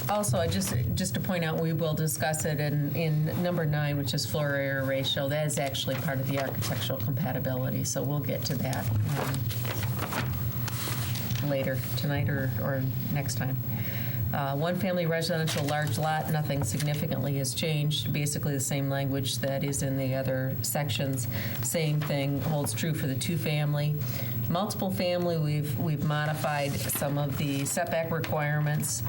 Also, just to point out, we will discuss it in number 9, which is floor area ratio. That is actually part of the architectural compatibility, so we'll get to that later tonight or next time. One-family residential large lot, nothing significantly has changed. Basically the same language that is in the other sections. Same thing holds true for the two-family. Multiple family, we've modified some of the setback requirements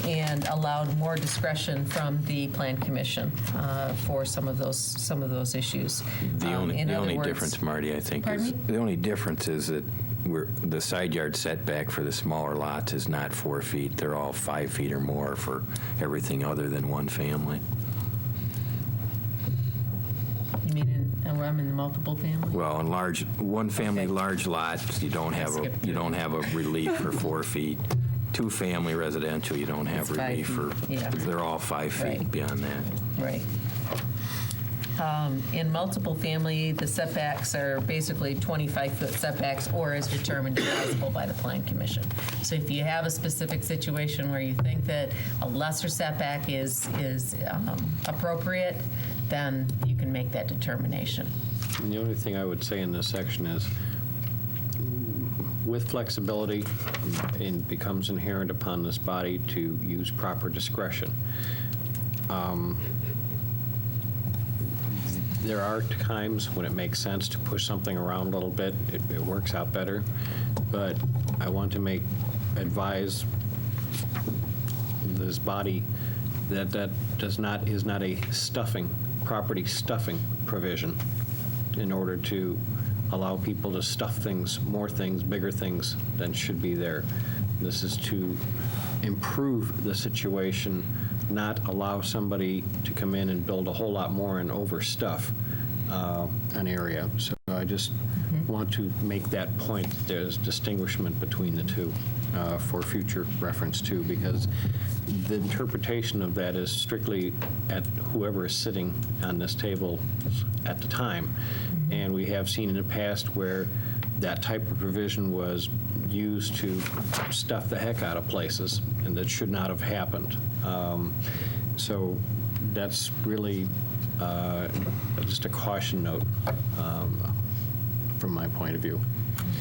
and allowed more discretion from the Plan Commission for some of those issues. The only difference, Marty, I think, is the only difference is that the side yard setback for the smaller lots is not 4 feet. They're all 5 feet or more for everything other than one family. I'm in the multiple family. Well, in one family large lots, you don't have a relief for 4 feet. 2 family residential, you don't have It's 5 relief for, feet, yeah. they're all 5 feet Right. beyond that. Right. In multiple family, the setbacks are basically 25-foot setbacks or as determined advisable by the Plan Commission. So if you have a specific situation where you think that a lesser setback is appropriate, then you can make that determination. And the only thing I would say in this section is, with flexibility, it becomes inherent upon this body to use proper discretion. There are times when it makes sense to push something around a little bit. It works out better. But I want to advise this body that is not a property stuffing provision in order to allow people to stuff things, more things, bigger things than should be there. This is to improve the situation, not allow somebody to come in and build a whole lot more and overstuff an area. So I just want to make that point. There's distinguishment between the two for future reference too, because the interpretation of that is strictly at whoever is sitting on this table at the time. And we have seen in the past where that type of provision was used to stuff the heck out of places, and that should not have happened. So that's really just a caution note from my point of view.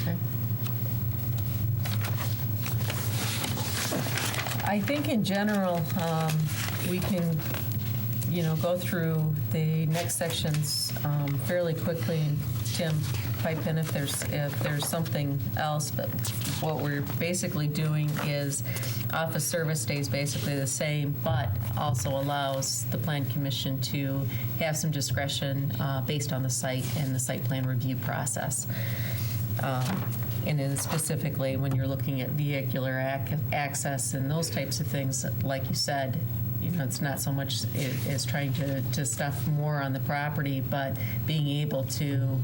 Okay. I think in general, we can, go through the next sections fairly quickly. Tim, pipe in if there's something else, but what we're basically doing is office service stays basically the same, but also allows the Plan Commission to have some discretion based on the site and the site plan review process. And then specifically when you're looking at vehicular access and those types of things, like you said, it's not so much as trying to stuff more on the property, but being able to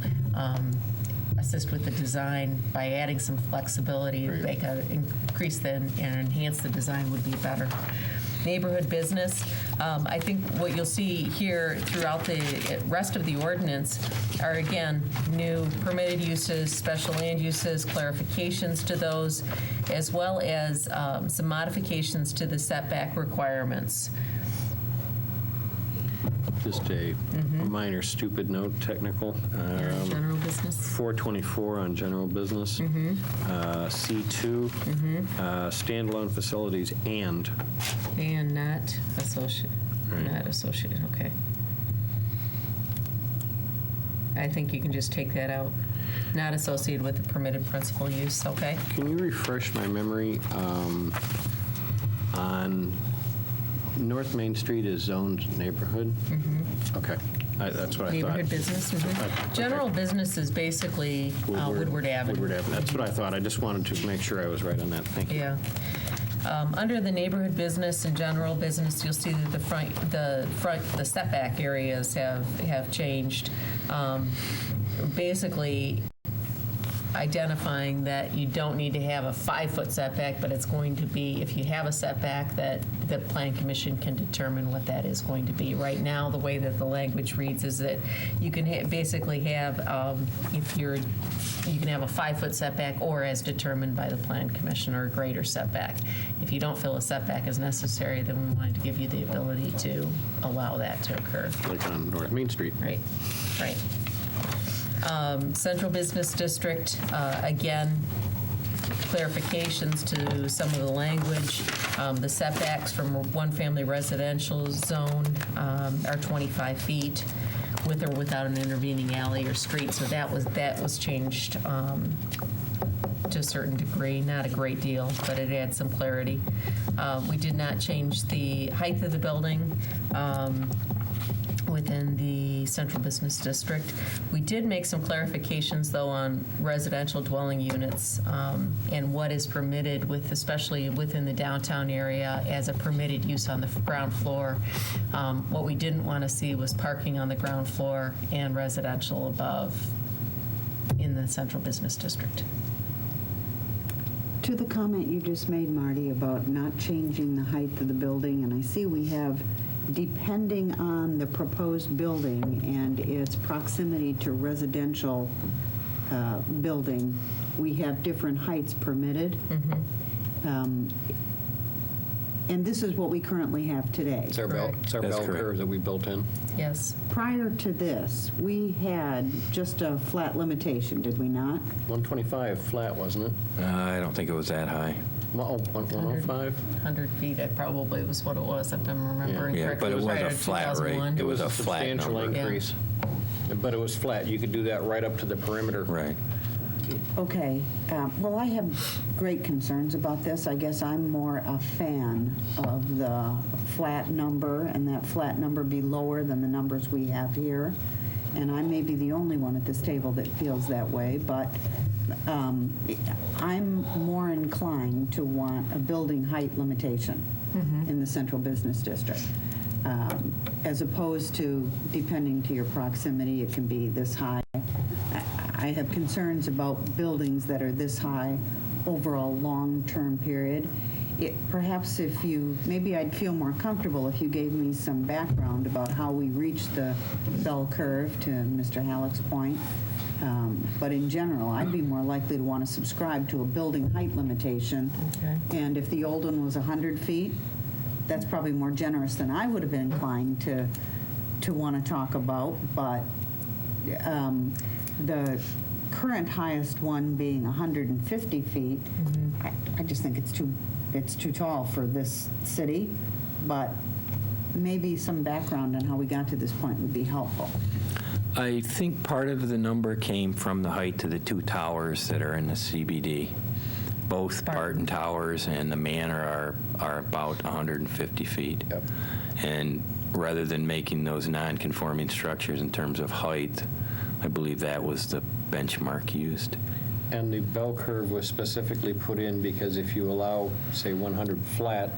assist with the design by adding some flexibility, increase and enhance the design would be better. Neighborhood business, I think what you'll see here throughout the rest of the ordinance are, again, new permitted uses, special land uses, clarifications to those, as well as some modifications to the setback requirements. Just a minor stupid note, technical. General business. 424 on general business. C2, standalone facilities and. And not associated. Right. Not associated, okay. I think you can just take that out. Not associated with the permitted principal use, okay? Can you refresh my memory on North Main Street is zoned neighborhood? Okay. That's what I thought. Neighborhood business. General business is basically Woodward Avenue. Woodward Avenue. That's what I thought. I just wanted to make sure I was right on that. Thank you. Yeah. Under the neighborhood business and general business, you'll see that the setback areas have changed. Basically, identifying that you don't need to have a 5-foot setback, but it's going to be, if you have a setback, that the Plan Commission can determine what that is going to be. Right now, the way that the language reads is that you can basically have, you can have a 5-foot setback or as determined by the Plan Commission or a greater setback. If you don't feel a setback is necessary, then we wanted to give you the ability to allow that to occur. Like on North Main Street. Right, right. Central Business District, again, clarifications to some of the language. The setbacks from one-family residential zone are 25 feet with or without an intervening alley or street. So that was changed to a certain degree, not a great deal, but it adds some clarity. We did not change the height of the building. within the central business district. We did make some clarifications, though, on residential dwelling units and what is permitted, with, especially within the downtown area, as a permitted use on the ground floor. What we didn't want to see was parking on the ground floor and residential above in the central business district. To the comment you just made, Marty, about not changing the height of the building, and I see we have, depending on the proposed building and its proximity to residential building, we have different heights permitted. And this is what we currently have today. It's our bell curve that we built in. Yes. Prior to this, we had just a flat limitation, did we not? 125 flat, wasn't it? I don't think it was that high. Oh, 105? 100 feet, it probably was what it was, if I'm remembering Yeah, correctly. but it was prior a to flat rate. 2001. It was a flat Substantial number. increase. But it was flat. You could do that right up to the perimeter. Right. Okay, well, I have great concerns about this. I guess I'm more a fan of the flat number, and that flat number be lower than the numbers we have here. And I may be the only one at this table that feels that way, but I'm more inclined to want a building height limitation in the central business district. As opposed to, depending to your proximity, it can be this high. I have concerns about buildings that are this high over a long-term period. Perhaps if you, maybe I'd feel more comfortable if you gave me some background about how we reached the bell curve, to Mr. Halleck's point. But in general, I'd be more likely to want to subscribe to a building height limitation. Okay. And if the old one was 100 feet, that's probably more generous than I would have been inclined to want to talk about. But the current highest one being 150 feet, I just think it's too tall for this city. But maybe some background on how we got to this point would be helpful. I think part of the number came from the height of the two towers that are in the CBD. Both Barton Towers and the Manor are about 150 feet. Yep. And rather than making those non-conforming structures in terms of height, I believe that was the benchmark used. And the bell curve was specifically put in because if you allow, say, 100 flat,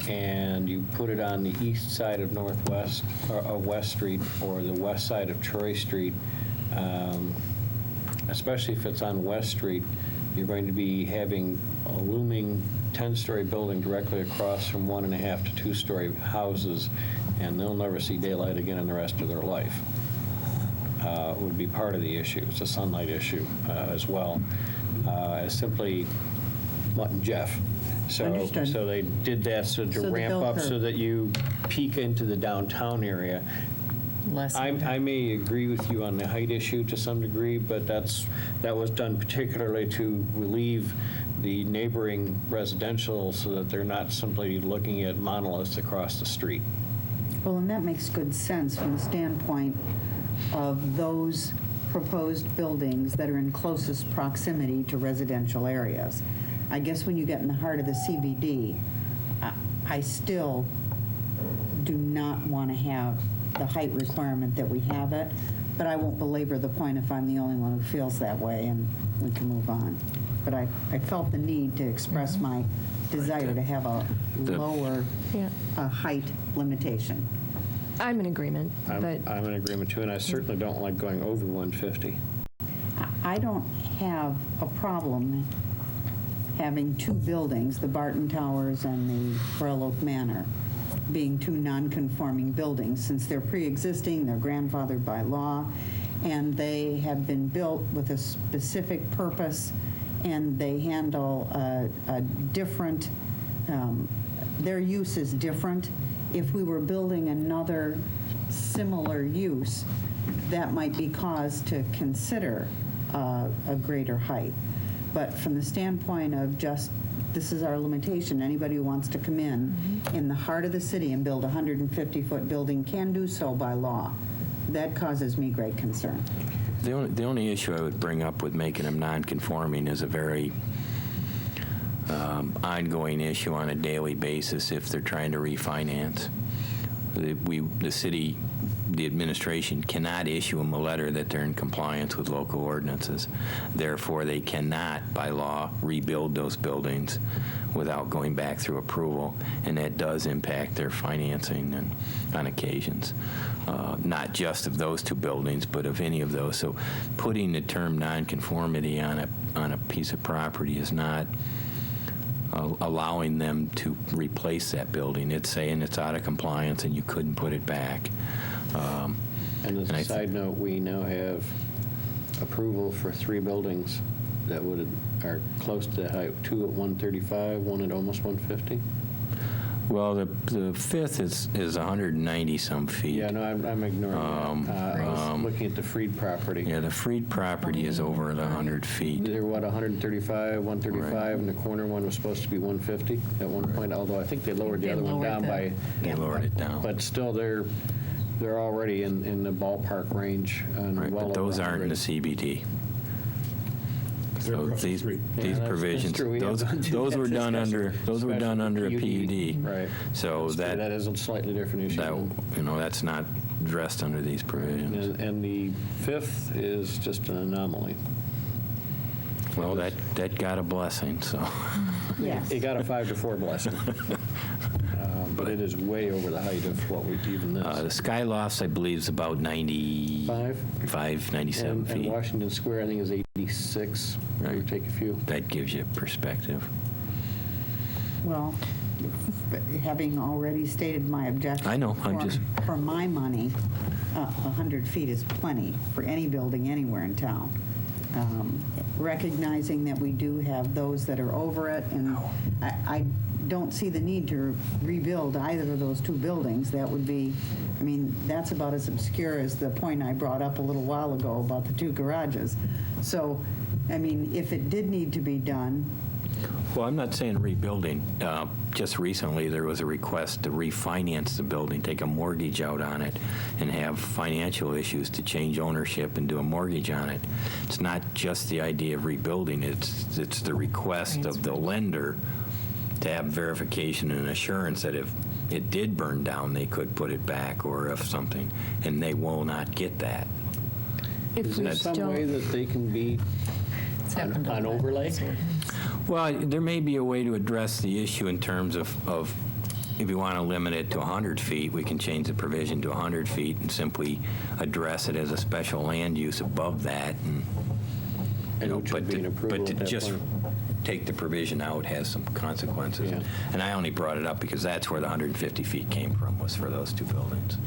and you put it on the east side of West Street or the west side of Troy Street, especially if it's on West Street, you're going to be having a looming 10-story building directly across from 1.5 to 2-story houses, and they'll never see daylight again in the rest of their life. Would be part of the issue. It's a sunlight issue as well, as simply Mutt and Jeff. Understood. So they did that so to So the ramp bell up curve. so that you peak into the downtown area. Less. I may agree with you on the height issue to some degree, but that was done particularly to relieve the neighboring residential so that they're not simply looking at monoliths across the street. Well, and that makes good sense from the standpoint of those proposed buildings that are in closest proximity to residential areas. I guess when you get in the heart of the CBD, I still do not want to have the height requirement that we have it, but I won't belabor the point if I'm the only one who feels that way, and we can move on. But I felt the need to express my desire to have a lower Yeah. height limitation. I'm in agreement, but I'm in agreement too, and I certainly don't like going over 150. I don't have a problem having two buildings, the Barton Towers and the Royal Oak Manor, being two non-conforming buildings, since they're pre-existing, they're grandfathered by law, and they have been built with a specific purpose, and they handle a different, their use is different. If we were building another similar use, that might be cause to consider a greater height. But from the standpoint of just, this is our limitation, anybody who wants to come in the heart of the city and build a 150-foot building can do so by law. That causes me great concern. The only issue I would bring up with making them non-conforming is a very ongoing issue on a daily basis if they're trying to refinance. the city, the administration cannot issue them a letter that they're in compliance with local ordinances. Therefore, they cannot, by law, rebuild those buildings without going back through approval, and that does impact their financing and on occasions. Not just of those two buildings, but of any of those. So putting the term nonconformity on a piece of property is not allowing them to replace that building. It's saying it's out of compliance and you couldn't put it back. And as And I a thi- side note, we now have approval for 3 buildings that are close to the height, 2 at 135, 1 at almost 150. Well, the fifth is 190 some feet. Yeah, no, I'm ignoring that. I was looking at the Freed property. Yeah, the Freed property is over the 100 feet. They're what, 135, 135, Right. and the corner one was supposed to be 150 at one point, although I think they lowered the They other one lowered down the- by, They lowered it down. but still, they're already in the ballpark range. And Right, well but those over aren't in the 100. CBD. They're So across the these street. Yeah, these that's provisions, true. We have those to do those that were done discussion. under a PUD. Right. So That that is a slightly different issue. that's not addressed under these provisions. And the 5th is just an anomaly. Well, that got a blessing, so. Yes. It got a 5-4 blessing. But it is way over the height of what we even The this. sky lofts, I believe, is about 95, 97 And feet. Washington Square, I think, is 86. Give or Right. take a few. That gives you perspective. Well, having already stated my objection. I know, I'm for- just- For my money, 100 feet is plenty for any building anywhere in town. Recognizing that we do have those that are over it, and I don't see the need to rebuild either of those 2 buildings. That would be, I mean, that's about as obscure as the point I brought up a little while ago about the 2 garages. So, I mean, if it did need to be done, Well, I'm not saying rebuilding. Just recently, there was a request to refinance the building, take a mortgage out on it, and have financial issues to change ownership and do a mortgage on it. It's not just the idea of rebuilding. It's the request of the lender to have verification and assurance that if it did burn down, they could put it back, or if something, and they will not get that. If Is we there some way don't, that they can be It's happened on a lot. overlay? Well, there may be a way to address the issue in terms of if you want to limit it to 100 feet, we can change the provision to 100 feet and simply address it as a special land use above that. And which would be an approval but at to that just point. take the provision out has some consequences. Yeah. And I only brought it up because that's where the 150 feet came from, was for those 2 buildings.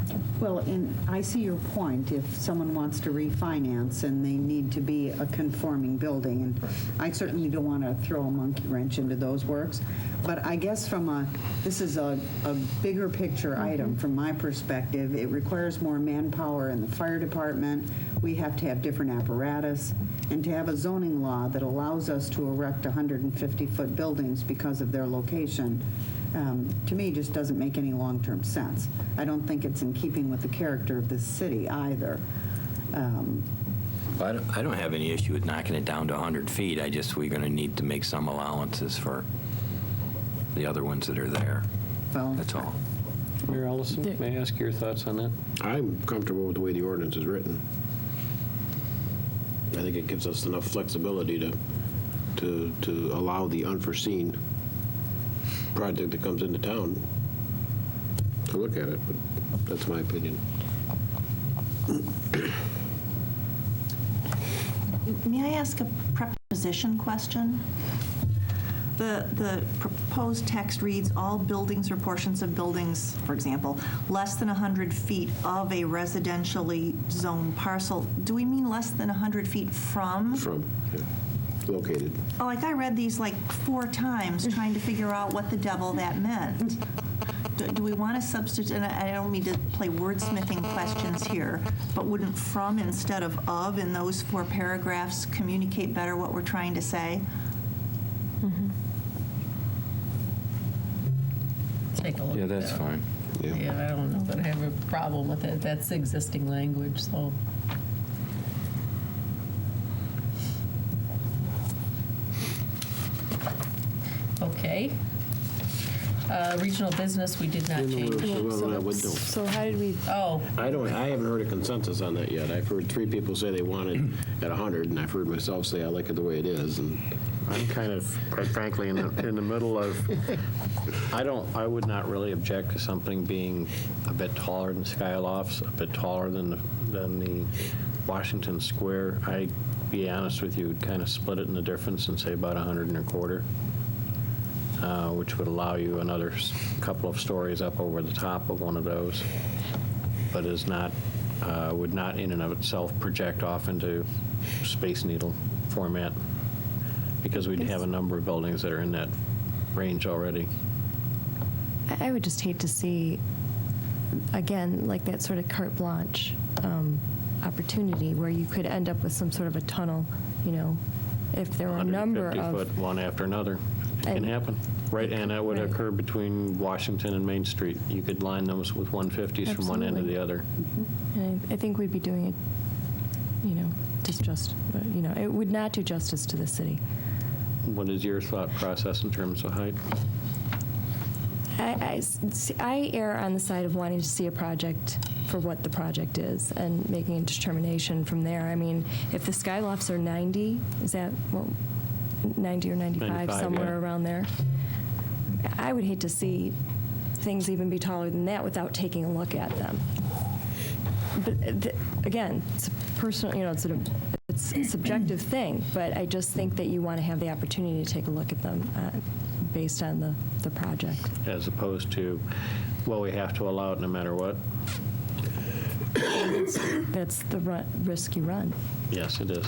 well, and I see your point, if someone wants to refinance and they need to be a conforming building, and I certainly don't want to throw a monkey wrench into those works, but I guess this is a bigger picture item from my perspective. It requires more manpower in the fire department. We have to have different apparatus, and to have a zoning law that allows us to erect 150-foot buildings because of their location, to me, just doesn't make any long-term sense. I don't think it's in keeping with the character of this city either. I don't have any issue with knocking it down to 100 feet. We're going to need to make some allowances for the other ones that are there. Well, That's all. Mayor Ellison, may I ask your thoughts on that? I'm comfortable with the way the ordinance is written. I think it gives us enough flexibility to allow the unforeseen project that comes into town to look at it, but that's my opinion. May I ask a preposition question? The proposed text reads, "All buildings or portions of buildings," for example, "less than 100 feet of a residentially zoned parcel." Do we mean less than 100 feet from? From, yeah, located. Oh, like I read these like 4 times trying to figure out what the devil that meant. Do we want to substitute, and I don't mean to play wordsmithing questions here, but wouldn't "from" instead of in those 4 paragraphs communicate better what we're trying to say? Take a look Yeah, at that's that. fine. Yeah, I don't know that I have a problem with it. That's existing language, so. Okay. Regional business, we did not change. So how did we, Oh, I haven't heard a consensus on that yet. I've heard 3 people say they want it at 100, and I've heard myself say I like it the way it is, and I'm kind of, quite frankly, in the middle of, I would not really object to something being a bit taller than Skylofts, a bit taller than the Washington Square. I'd be honest with you, kind of split it in the difference and say about 125, which would allow you another couple of stories up over the top of one of those, but is not, would not in and of itself project off into Space Needle format, because we'd have a number of buildings that are in that range already. I would just hate to see, again, like that sort of carte blanche opportunity where you could end up with some sort of a tunnel, if there were a number of... 150-foot, one after another. It can happen. Right, and that would occur between Washington and Main Street. You could line those with 150s from one end to the other. And I think we'd be doing it, it would not do justice to the city. What is your thought process in terms of height? I err on the side of wanting to see a project for what the project is and making a determination from there. I mean, if the Skylofts are 90, is that, 90 or 95, somewhere around there? I would hate to see things even be taller than that without taking a look at them. But again, it's a personal, it's a subjective thing, but I just think that you want to have the opportunity to take a look at them based on the project. As opposed to, well, we have to allow it no matter what? That's the risk you run. Yes, it is.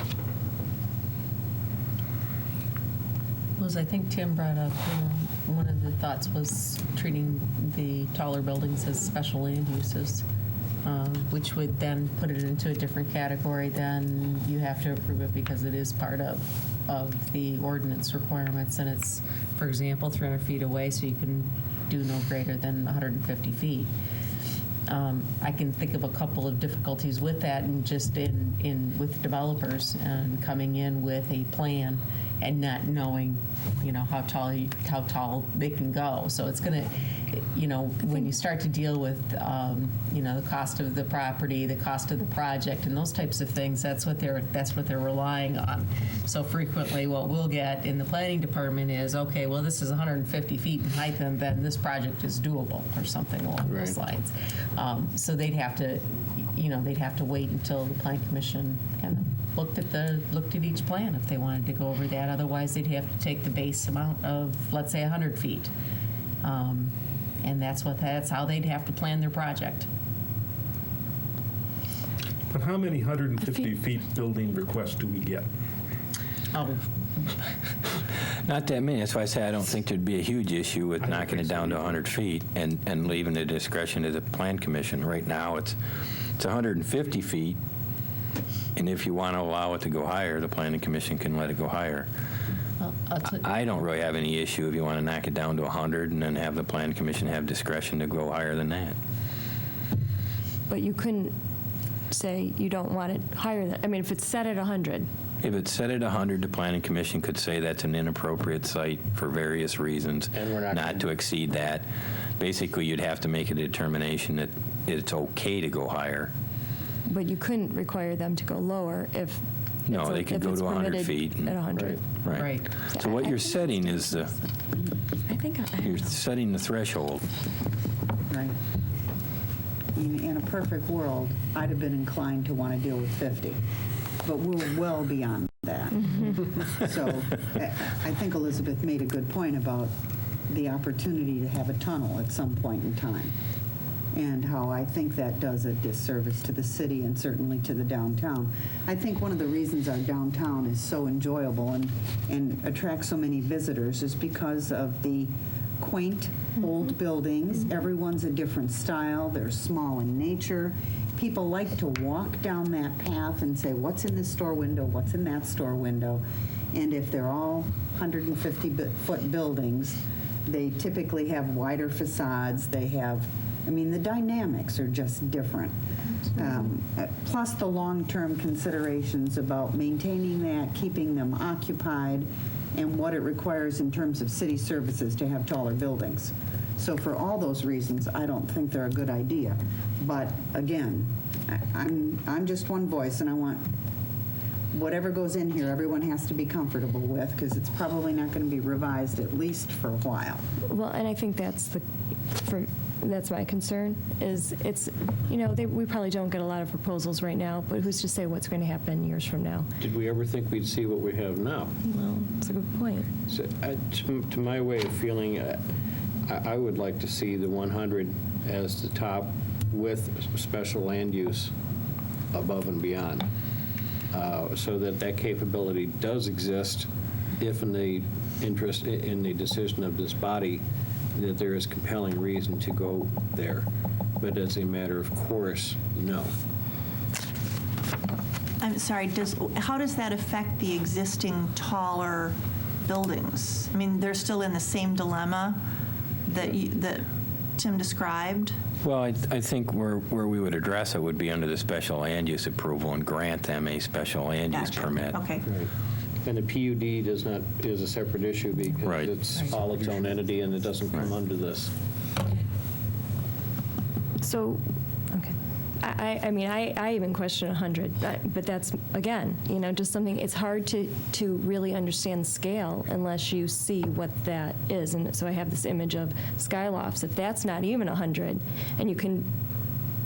Liz, I think Tim brought up, one of the thoughts was treating the taller buildings as special land uses, which would then put it into a different category than you have to approve it because it is part of the ordinance requirements, and it's, for example, 300 feet away, so you can do no greater than 150 feet. I can think of a couple of difficulties with that, and just with developers and coming in with a plan and not knowing, how tall they can go. So it's going to, when you start to deal with, the cost of the property, the cost of the project, and those types of things, that's what they're relying on. So frequently, what we'll get in the planning department is, okay, well, this is 150 feet in height, and then this project is doable, or something along those lines. So they'd have to, they'd have to wait until the plan commission kind of looked at each plan if they wanted to go over that. Otherwise, they'd have to take the base amount of, let's say, 100 feet. And that's how they'd have to plan their project. But how many 150 feet building requests do we get? Oh, Not that many. That's why I say I don't think there'd be a huge issue with knocking it down to 100 feet and leaving the discretion to the plan commission. Right now, it's 150 feet, and if you want to allow it to go higher, the planning commission can let it go higher. I don't really have any issue if you want to knock it down to 100 and then have the plan commission have discretion to go higher than that. But you couldn't say you don't want it higher than, if it's set at 100. If it's set at 100, the planning commission could say that's an inappropriate site for various reasons, And we're not to exceed that. Basically, you'd have to make a determination that it's okay to go higher. But you couldn't require them to go lower if No, they could go to 100 feet. At 100. right. So what you're setting is you're setting the threshold. Right. In a perfect world, I'd have been inclined to want to deal with 50, but we're well beyond that. So I think Elizabeth made a good point about the opportunity to have a tunnel at some point in time, and how I think that does a disservice to the city and certainly to the downtown. I think one of the reasons our downtown is so enjoyable and attracts so many visitors is because of the quaint old buildings. Everyone's a different style. They're small in nature. People like to walk down that path and say, what's in this store window? What's in that store window? And if they're all 150-foot buildings, they typically have wider facades. They have, the dynamics are just different. Plus the long-term considerations about maintaining that, keeping them occupied, and what it requires in terms of city services to have taller buildings. So for all those reasons, I don't think they're a good idea. But again, I'm just one voice, and I want whatever goes in here, everyone has to be comfortable with, because it's probably not going to be revised at least for a while. Well, and I think that's my concern, is it's, we probably don't get a lot of proposals right now, but who's to say what's going to happen years from now? Did we ever think we'd see what we have now? Well, it's a good point. So, to my way of feeling, I would like to see the 100 as the top with special land use above and beyond, so that capability does exist if in the interest, in the decision of this body, that there is compelling reason to go there. But as a matter of course, no. I'm sorry, how does that affect the existing taller buildings? I mean, they're still in the same dilemma that Tim described? Well, I think where we would address it would be under the special land use approval and grant them a special land use Gotcha. permit. Okay. And the PUD is a separate issue because Right. it's all its own entity and it doesn't come under this. So, okay. I mean, I even question 100, but that's, again, just something, it's hard to really understand scale unless you see what that is. And so I have this image of skylofts. If that's not even 100, and you can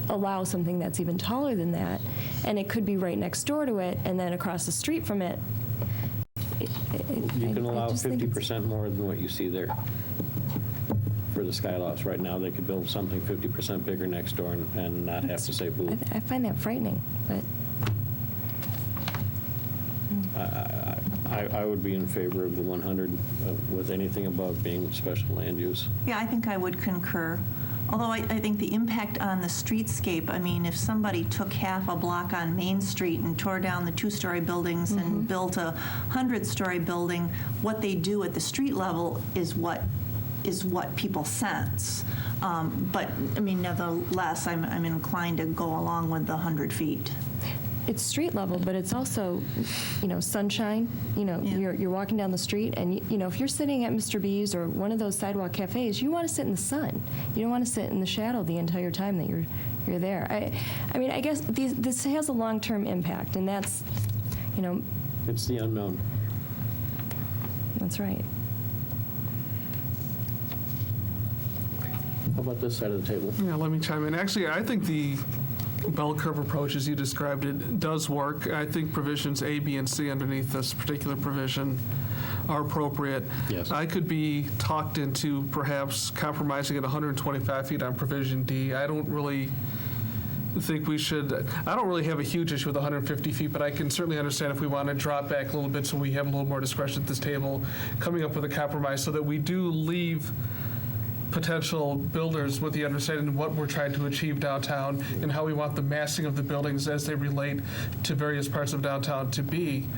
allow something that's even taller than that, and it could be right next door to it, and then across the street from it. You can allow 50% more than what you see there for the skylofts. Right now, they could build something 50% bigger next door and not have to say boo. I find that frightening, but. I would be in favor of the 100 with anything above being special land use. Yeah, I think I would concur. Although I think the impact on the streetscape, I mean, if somebody took half a block on Main Street and tore down the 2-story buildings and built a 100-story building, what they do at the street level is what people sense. But, I mean, nevertheless, I'm inclined to go along with the 100 feet. It's street level, but it's also, sunshine. You're walking down the street, and if you're sitting at Mr. B's or one of those sidewalk cafes, you want to sit in the sun. You don't want to sit in the shadow the entire time that you're there. I mean, I guess this has a long-term impact, and that's, It's the unknown. that's right. How about this side of the table? Yeah, let me chime in. Actually, I think the bell curve approach, as you described it, does work. I think provisions A, B, and C underneath this particular provision are appropriate. Yes. I could be talked into perhaps compromising at 125 feet on provision D. I don't really think we should, I don't really have a huge issue with 150 feet, but I can certainly understand if we want to drop back a little bit so we have a little more discretion at this table, coming up with a compromise so that we do leave potential builders with the understanding of what we're trying to achieve downtown and how we want the massing of the buildings as they relate to various parts of downtown to be.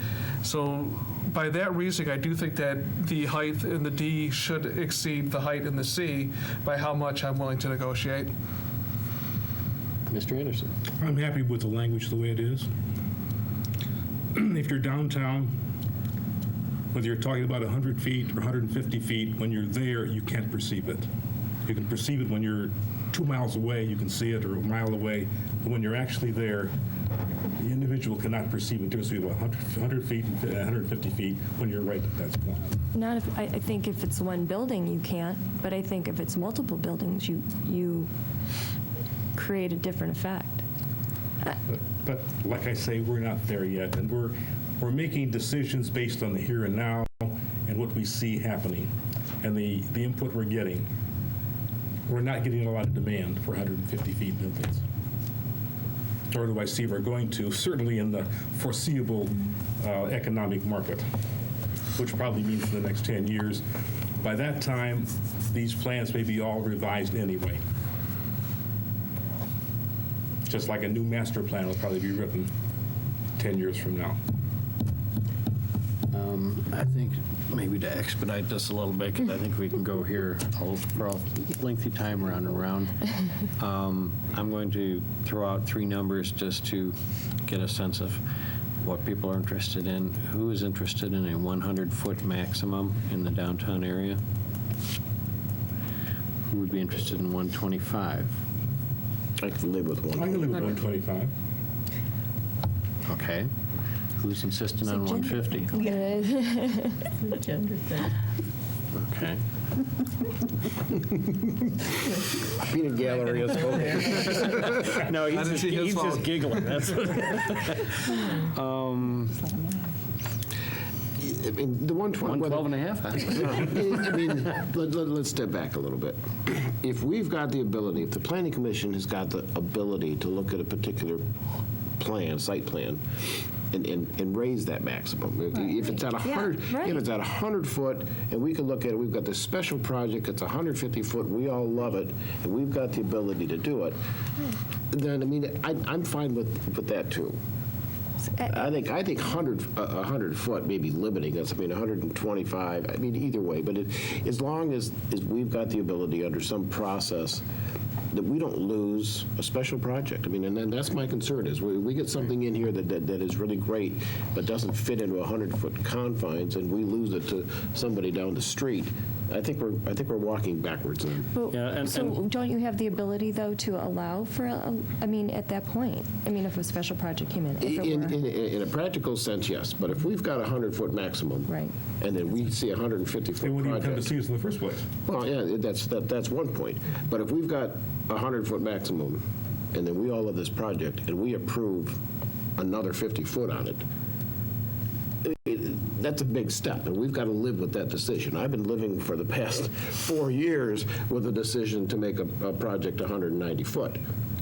So by that reasoning, I do think that the height in the D should exceed the height in the C by how much I'm willing to negotiate. Mr. Anderson. I'm happy with the language the way it is. If you're downtown, whether you're talking about 100 feet or 150 feet, when you're there, you can't perceive it. You can perceive it when you're 2 miles away, you can see it, or a mile away, but when you're actually there, the individual cannot perceive it. There's about 100 feet and 150 feet when you're right at that point. Not if, I think if it's one building, you can't, but I think if it's multiple buildings, you create a different effect. But like I say, we're not there yet, and we're making decisions based on the here and now and what we see happening and the input we're getting. We're not getting a lot of demand for 150 feet buildings. Nor do I see we're going to, certainly in the foreseeable economic market, which probably means in the next 10 years. By that time, these plans may be all revised anyway. Just like a new master plan will probably be written 10 years from now. I think maybe to expedite this a little bit, because I think we can go here for a lengthy time round and round. I'm going to throw out 3 numbers just to get a sense of what people are interested in. Who is interested in a 100-foot maximum in the downtown area? who would be interested in 125? I can live with I can live with 125. Okay. Who's insisting on 150? Gender thing. Okay. Peanut gallery is spoken. No, How did she his he's fault? just giggling. That's I mean, the 120. 112 and a half, huh? I mean, let's step back a little bit. If we've got the ability, if the planning commission has got the ability to look at a particular plan, site plan, and raise that maximum. If it's at 100, if it's at 100 foot, and we can look at it, we've got this special project, it's 150 foot, we all love it, and we've got the ability to do it, then, I mean, I'm fine with that too. I think 100 foot may be limiting us. I mean, 125. I mean, either way. But as long as we've got the ability under some process that we don't lose a special project. I mean, and then that's my concern is we get something in here that is really great, but doesn't fit into 100-foot confines, and we lose it to somebody down the street. I think we're walking backwards then. Well, so don't you have the ability, though, to allow for, I mean, at that point? I mean, if a special project came in. If it were, In a practical sense, yes. But if we've got a 100-foot maximum, Right. and then we see a 150-foot They wouldn't even come to project. see us in the first place. Well, yeah, that's one point. But if we've got a 100-foot maximum, and then we all have this project, and we approve another 50 foot on it, that's a big step, and we've got to live with that decision. I've been living for the past 4 years with a decision to make a project 190 foot.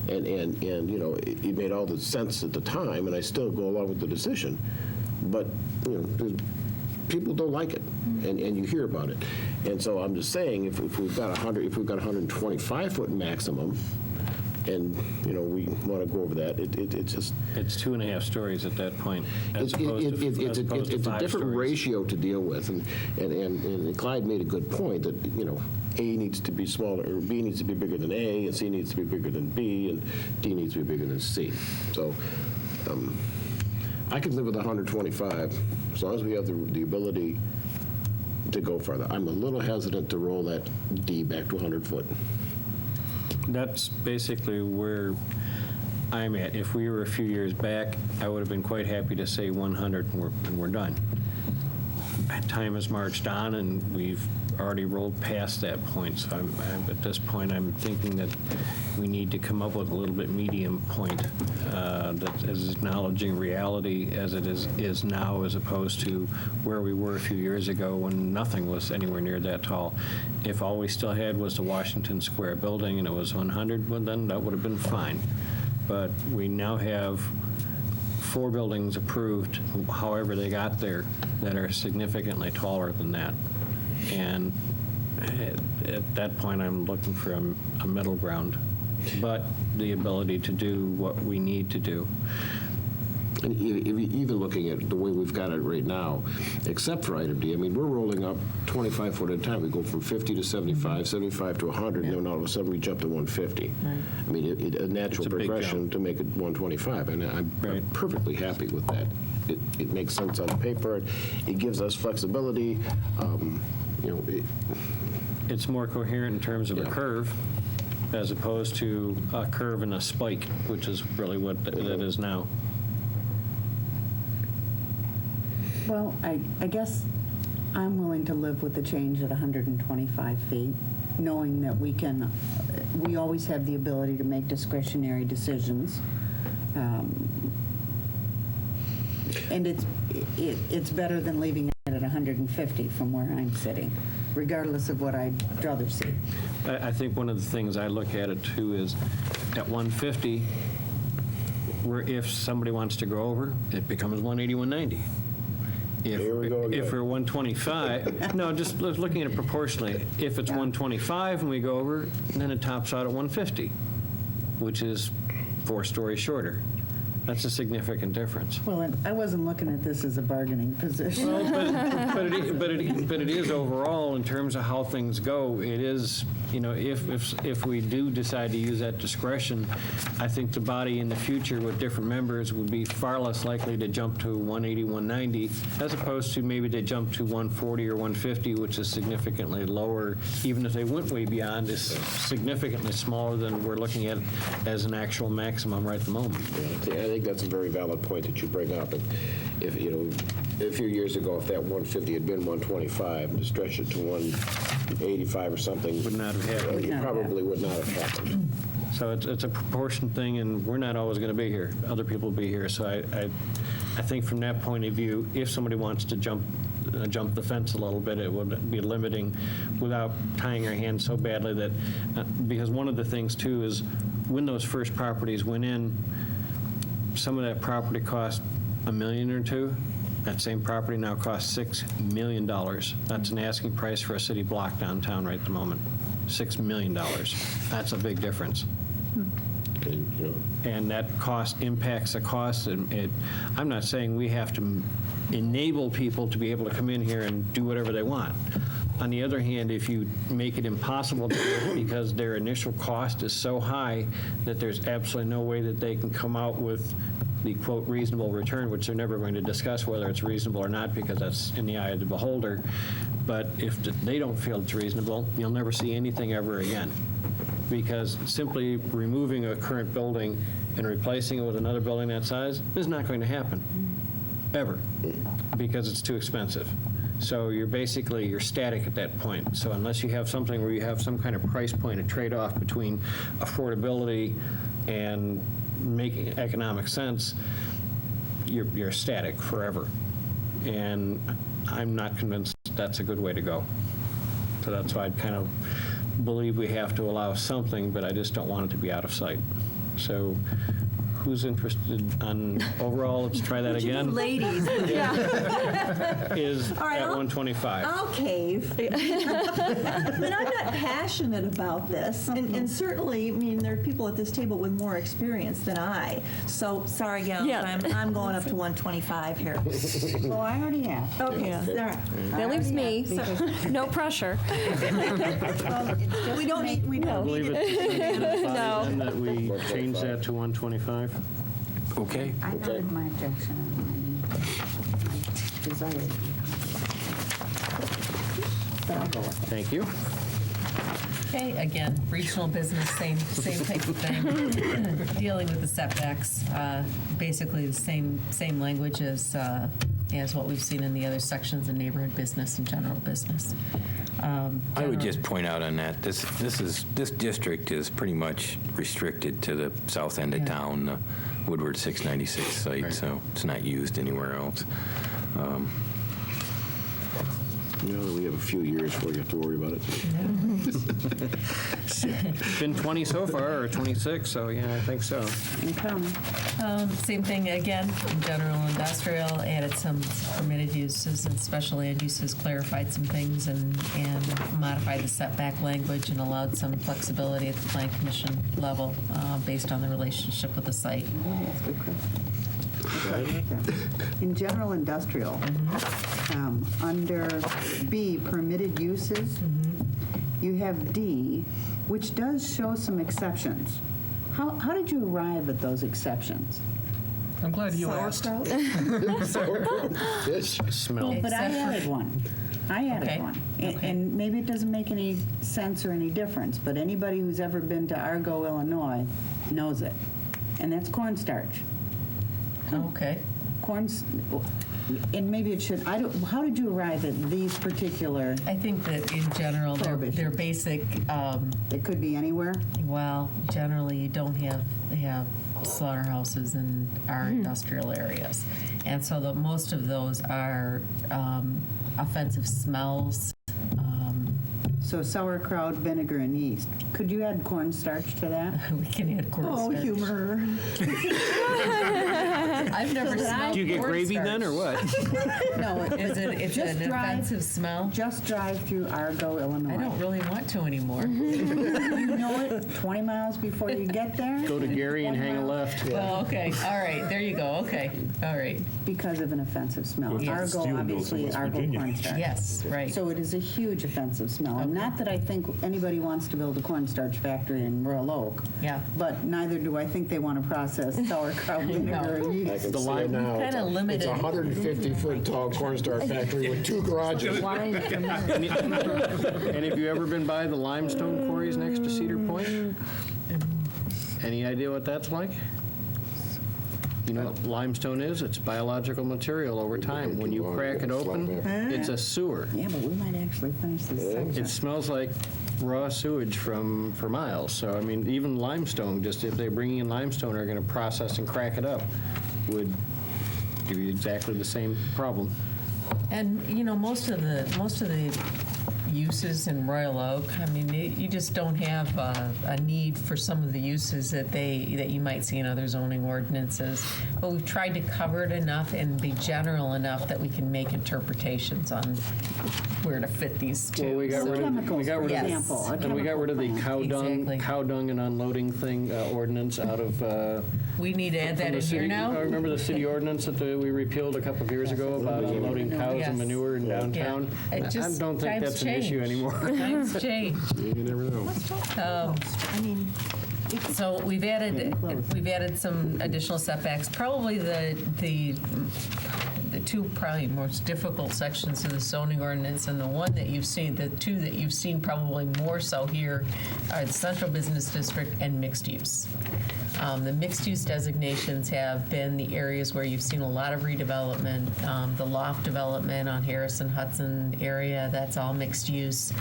And you know, it made all the sense at the time, and I still go along with the decision. But, you know, people don't like it, and you hear about it. And so I'm just saying, if we've got 125 foot maximum, and you know we want to go over that, it's just It's 2.5 stories at that point, as it's opposed to it's a 5 different stories. ratio to deal with, and Clyde made a good point that you know A needs to be smaller, or B needs to be bigger than A, and C needs to be bigger than B, and D needs to be bigger than C. So I could live with 125 as long as we have the ability to go further. I'm a little hesitant to roll that D back to 100 foot. That's basically where I'm at. If we were a few years back, I would have been quite happy to say 100 and we're done. Time has marched on, and we've already rolled past that point. So at this point, I'm thinking that we need to come up with a little bit medium point that is acknowledging reality as it is now, as opposed to where we were a few years ago when nothing was anywhere near that tall. If all we still had was the Washington Square building and it was 100, well, then that would have been fine. But we now have 4 buildings approved, however they got there, that are significantly taller than that. And at that point, I'm looking for a middle ground, but the ability to do what we need to do. And even looking at the way we've got it right now, except for item D, I mean, we're rolling up 25 foot at a time. We go from 50 to 75, 75 to 100, and then all of a sudden we jump to 150. I mean, a natural It's a big progression jump. to make it 125, and I'm perfectly happy with that. It makes sense on paper. It gives us flexibility. You know, It's more coherent in terms of a curve, as opposed to a curve and a spike, which is really what that is now. Well, I guess I'm willing to live with the change at 125 feet, knowing that we always have the ability to make discretionary decisions. And it's better than leaving it at 150 from where I'm sitting, regardless of what I'd rather see. I think one of the things I look at it too is at 150, where if somebody wants to go over, it becomes 180, 190. Here we go again. If we're 125, no, just looking at it proportionally, if it's 125 and we go over, then it tops out at 150, which is 4 stories shorter. That's a significant difference. Well, and I wasn't looking at this as a bargaining position. But it is overall, in terms of how things go, it is, if we do decide to use that discretion, I think the body in the future with different members would be far less likely to jump to 180, 190, as opposed to maybe they jump to 140 or 150, which is significantly lower, even if they went way beyond, is significantly smaller than we're looking at as an actual maximum right at the moment. I think that's a very valid point that you bring up. And if, a few years ago, if that 150 had been 125, to stretch it to 185 or something, Would not have happened. It probably would not have happened. So it's a proportion thing, and we're not always going to be here. Other people will be here. So I think from that point of view, if somebody wants to jump the fence a little bit, it would be limiting without tying our hands so badly that, because one of the things too is when those first properties went in, some of that property cost $1 million or $2 million. That same property now costs $6 million. That's an asking price for a city block downtown right at the moment. $6 million. That's a big difference. And that cost impacts the cost. And I'm not saying we have to enable people to be able to come in here and do whatever they want. On the other hand, if you make it impossible to do it because their initial cost is so high that there's absolutely no way that they can come out with the, quote, reasonable return, which they're never going to discuss whether it's reasonable or not because that's in the eye of the beholder. But if they don't feel it's reasonable, you'll never see anything ever again. Because simply removing a current building and replacing it with another building that size is not going to happen, ever, because it's too expensive. So you're static at that point. So unless you have something where you have some kind of price point, a trade-off between affordability and making economic sense, you're static forever. And I'm not convinced that's a good way to go. So that's why I kind of believe we have to allow something, but I just don't want it to be out of sight. So who's interested on overall, let's try that again, Ladies. is All right, at 125. I'll cave. I mean, I'm not passionate about this, and certainly, there are people at this table with more experience than I. So, sorry, gals, Yeah. I'm going up to 125 here. Well, I already have. Okay, Yeah. all right. That leaves me. No pressure. We don't need, I believe it. it's No. then that we change that to 125. Okay. I noted my objection on my desire. But I'll go with it. Thank you. Okay, again, regional business, same type of thing. Dealing with the setbacks, basically the same language as what we've seen in the other sections in neighborhood business and general business. I would just point out on that, this district is pretty much restricted to the south end of town, the Woodward 696 site, so it's not used anywhere else. We have a few years before you have to worry about it. It's been 20 so far, or 26, so yeah, I think so. Same thing again, general industrial, added some permitted uses and special land uses, clarified some things and modified the setback language and allowed some flexibility at the plan commission level based on the relationship with the site. In general industrial, under B, permitted uses, you have D, which does show some exceptions. How did you arrive at those exceptions? I'm glad you asked. Fish. Smell. But I Except for- added one. I added Okay. one. Okay. And maybe it doesn't make any sense or any difference, but anybody who's ever been to Argo, Illinois knows it. And that's cornstarch. Okay. And maybe it should, how did you arrive at these particular, I think that in general, they're Prohibitions. basic, it could be anywhere? well, generally you don't have slaughterhouses in our industrial areas. And so most of those are offensive smells, So sauerkraut, vinegar, and yeast. Could you add cornstarch to that? We can add cornstarch. Oh, humor. I've never smelled Do you get gravy then, or what? No, Is it just an drive- offensive smell? Just drive through Argo, Illinois. I don't really want to anymore. You know it 20 miles before you get there? Go to Gary and hang a left. Oh, okay, all right, there you go, okay, all right. Because of an offensive smell. Well, Argo, steel mills in obviously, West Argo Virginia. cornstarch. Yes, right. So it is a huge offensive smell. And not that I think anybody wants to build a cornstarch factory in Royal Oak. Yeah. But neither do I think they want to process sauerkraut, vinegar, and I yeast. can see it now. Kinda It's a- limited. It's a 150-foot tall cornstarch factory with 2 garages. And have you ever been by the limestone quarries next to Cedar Point? Any idea what that's like? You know what limestone is? It's biological material over time. When you crack it open, it's a sewer. Yeah, but we might actually finish this section. It smells like raw sewage for miles. So, I mean, even limestone, just if they're bringing in limestone, are going to process and crack it up, would give you exactly the same problem. And, you know, most of the uses in Royal Oak, I mean, you just don't have a need for some of the uses that you might see in other zoning ordinances. But we've tried to cover it enough and be general enough that we can make interpretations on where to fit these two. Well, we got rid of, Chemicals, for Yes. example. a and we got rid of the chemical plant. cow dung and unloading thing ordinance out of. We need to add that from the in here city. now? Remember the city ordinance that we repealed a couple of years ago about unloading cows Yes. and manure in downtown? Yeah. It I just- don't think times that's an issue change. anymore. Times change. You never know. I mean, So we've added some additional setbacks. Probably the two probably most difficult sections of the zoning ordinance, and the one that you've seen, the two that you've seen probably more so here are the central business district and mixed use. The mixed-use designations have been the areas where you've seen a lot of redevelopment. The loft development on Harrison-Hudson area, that's all mixed use.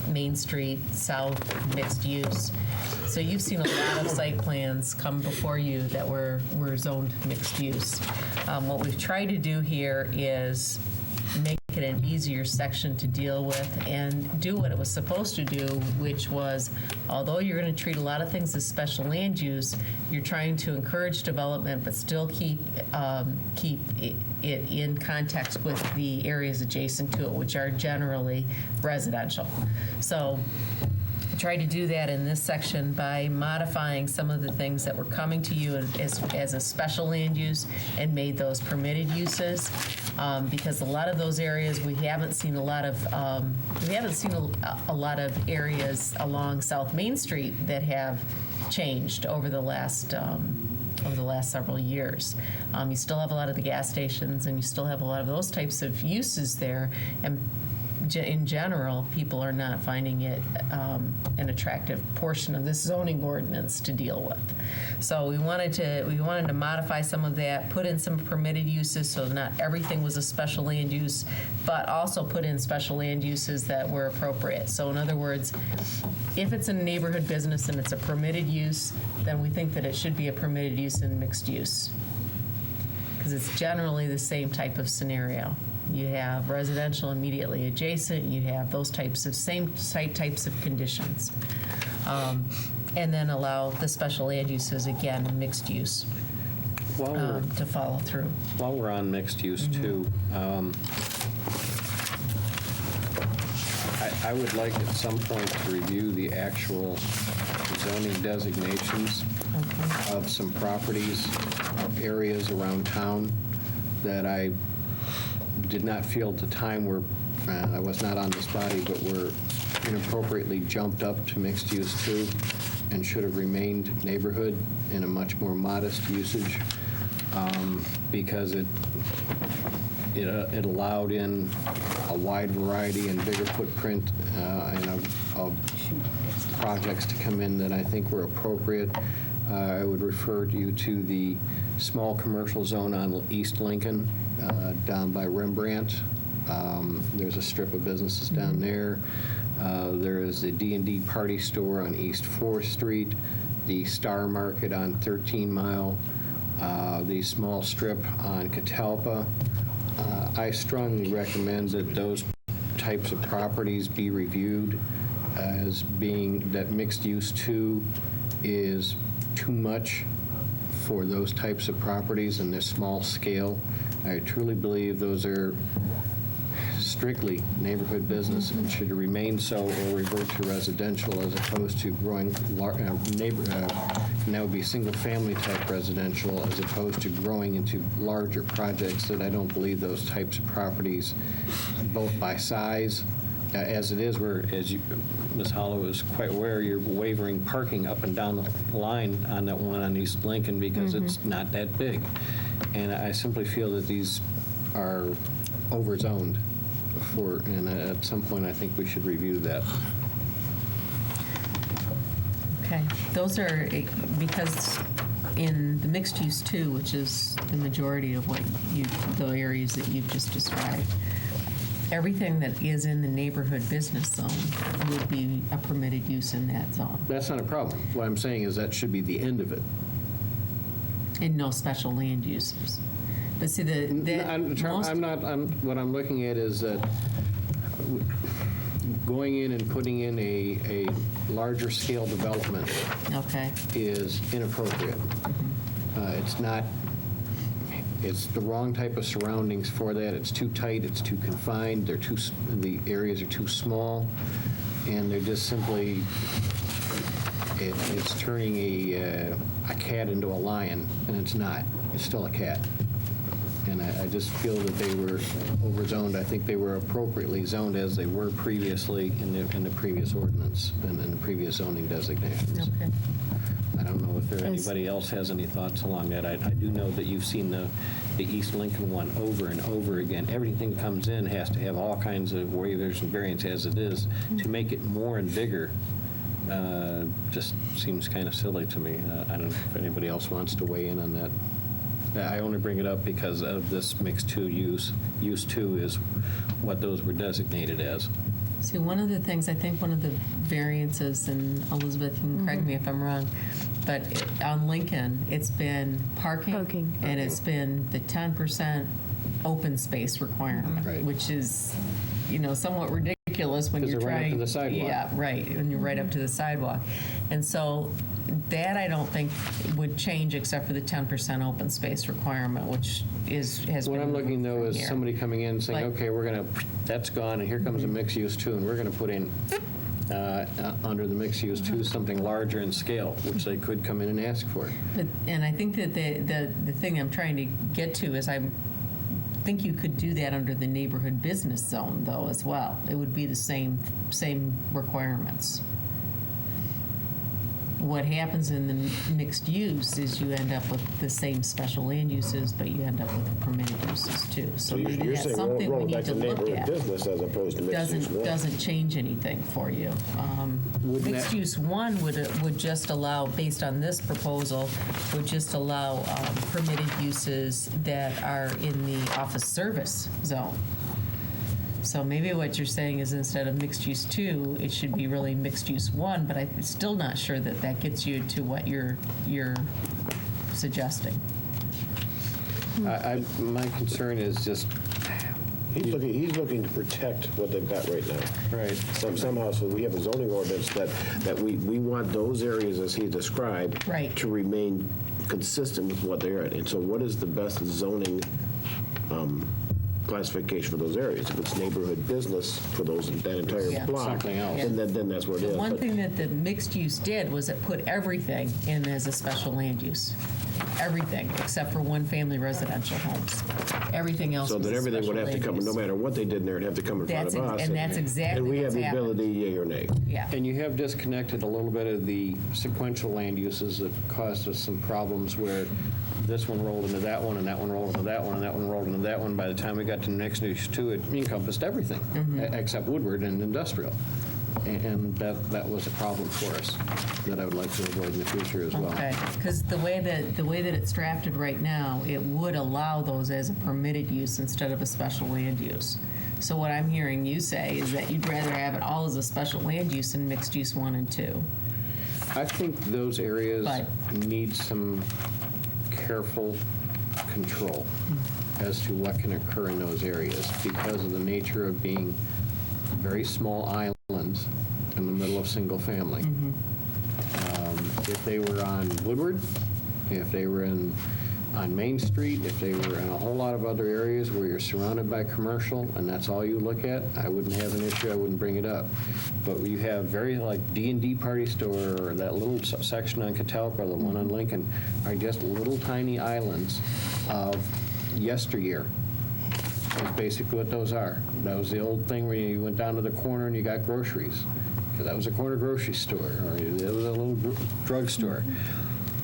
Main Street, South, mixed use. So you've seen a lot of site plans come before you that were zoned mixed use. What we've tried to do here is make it an easier section to deal with and do what it was supposed to do, which was, although you're going to treat a lot of things as special land use, you're trying to encourage development but still keep it in context with the areas adjacent to it, which are generally residential. So tried to do that in this section by modifying some of the things that were coming to you as a special land use and made those permitted uses. Because a lot of those areas, we haven't seen a lot of areas along South Main Street that have changed over the last several years. You still have a lot of the gas stations, and you still have a lot of those types of uses there, and in general, people are not finding it an attractive portion of this zoning ordinance to deal with. So we wanted to modify some of that, put in some permitted uses, so not everything was a special land use, but also put in special land uses that were appropriate. So in other words, if it's a neighborhood business and it's a permitted use, then we think that it should be a permitted use in mixed use, because it's generally the same type of scenario. You have residential immediately adjacent, you have those types of same site types of conditions. And then allow the special land uses, again, mixed use, to follow through. While we're on mixed use too, I would like at some point to review the actual zoning designations of some properties, areas around town that I did not feel at the time were, I was not on this body, but were inappropriately jumped up to mixed use too, and should have remained neighborhood in a much more modest usage, because it allowed in a wide variety and bigger footprint of projects to come in that I think were appropriate. I would refer you to the small commercial zone on East Lincoln, down by Rembrandt. There's a strip of businesses down there. There is the D&D Party Store on East 4th Street, the Star Market on 13 Mile, the small strip on Catalpa. I strongly recommend that those types of properties be reviewed as being that mixed use 2 is too much for those types of properties and their small scale. I truly believe those are strictly neighborhood business and should remain so or revert to residential as opposed to growing and that would be single-family type residential as opposed to growing into larger projects that I don't believe those types of properties, both by size, as it is, where, as you, Ms. Hollow is quite aware, you're wavering parking up and down the line on that one on East Lincoln because it's not that big. And I simply feel that these are overzoned and at some point, I think we should review that. Okay, those are, because in the mixed use 2, which is the majority of what the areas that you've just described, everything that is in the neighborhood business zone would be a permitted use in that zone, That's not a problem. What I'm saying is that should be the end of it. and no special land uses. But see, What I'm looking at is that going in and putting in a larger scale development okay, is inappropriate. It's not, it's the wrong type of surroundings for that. It's too tight, it's too confined, the areas are too small, and they're just simply, it's turning a cat into a lion, and it's not. It's still a cat. And I just feel that they were overzoned. I think they were appropriately zoned as they were previously in the previous ordinance and in the previous zoning designations. okay. I don't know if anybody else has any thoughts along that. I do know that you've seen the East Lincoln one over and over again. Everything comes in has to have all kinds of waivers and variants as it is. To make it more and bigger just seems kind of silly to me. I don't know if anybody else wants to weigh in on that. I only bring it up because of this mixed 2 use. Use 2 is what those were designated as. See, one of the things, I think one of the variances, and Elizabeth, you can correct me if I'm wrong, but on Lincoln, it's been parking. And it's been the 10% open space requirement, Right. which is, somewhat ridiculous when 'Cause you're they're right up trying. to the sidewalk. Yeah, right, when you're right up to the sidewalk. And so that I don't think would change except for the 10% open space requirement, which has been. What I'm looking, though, from is here. somebody coming in and saying, Like- okay, that's gone, and here comes a mixed use 2, and we're going to put in, under the mixed use 2, something larger in scale, which they could come in and ask for. And I think that the thing I'm trying to get to is I think you could do that under the neighborhood business zone, though, as well. It would be the same requirements. What happens in the mixed use is you end up with the same special land uses, but you end up with permitted uses too. So maybe you're that's saying something we roll need back to to look neighborhood at. business as opposed to mixed use 1. Doesn't change anything for you. Wouldn't Mixed that- use 1 would just allow, based on this proposal, would just allow permitted uses that are in the office service zone. So maybe what you're saying is instead of mixed use 2, it should be really mixed use 1, but I'm still not sure that that gets you to what you're suggesting. My concern is just, He's looking to protect what they've got right now. right, Somehow, so we have a zoning ordinance that we want those areas, as he described, Right. to remain consistent with what they're at. And so what is the best zoning classification for those areas? If it's neighborhood business for that entire Yeah. block, Something else. then that's what it is. One But- thing that the mixed use did was it put everything in as a special land use. Everything, except for one-family residential homes. Everything else So was that a everything would special have to land come, no use. matter what they did in there, it'd have to come in front of That's us. and that's exactly And we have what's the happened. ability, yea or nay. Yeah. and you have disconnected a little bit of the sequential land uses that caused us some problems where this one rolled into that one, and that one rolled into that one, and that one rolled into that one. By the time we got to the next use 2, it encompassed everything, except Woodward and industrial. And that was a problem for us that I would like to avoid in the future as well. Okay, because the way that it's drafted right now, it would allow those as a permitted use instead of a special land use. So what I'm hearing you say is that you'd rather have it all as a special land use than mixed use 1 and 2. I think those areas But- need some careful control as to what can occur in those areas because of the nature of being very small islands in the middle of single family. If they were on Woodward, if they were on Main Street, if they were in a whole lot of other areas where you're surrounded by commercial and that's all you look at, I wouldn't have an issue, I wouldn't bring it up. But you have very like D&D Party Store or that little section on Catalpa or the one on Lincoln are just little tiny islands of yesteryear. That's basically what those are. That was the old thing where you went down to the corner and you got groceries. Because that was a corner grocery store, or it was a little drugstore.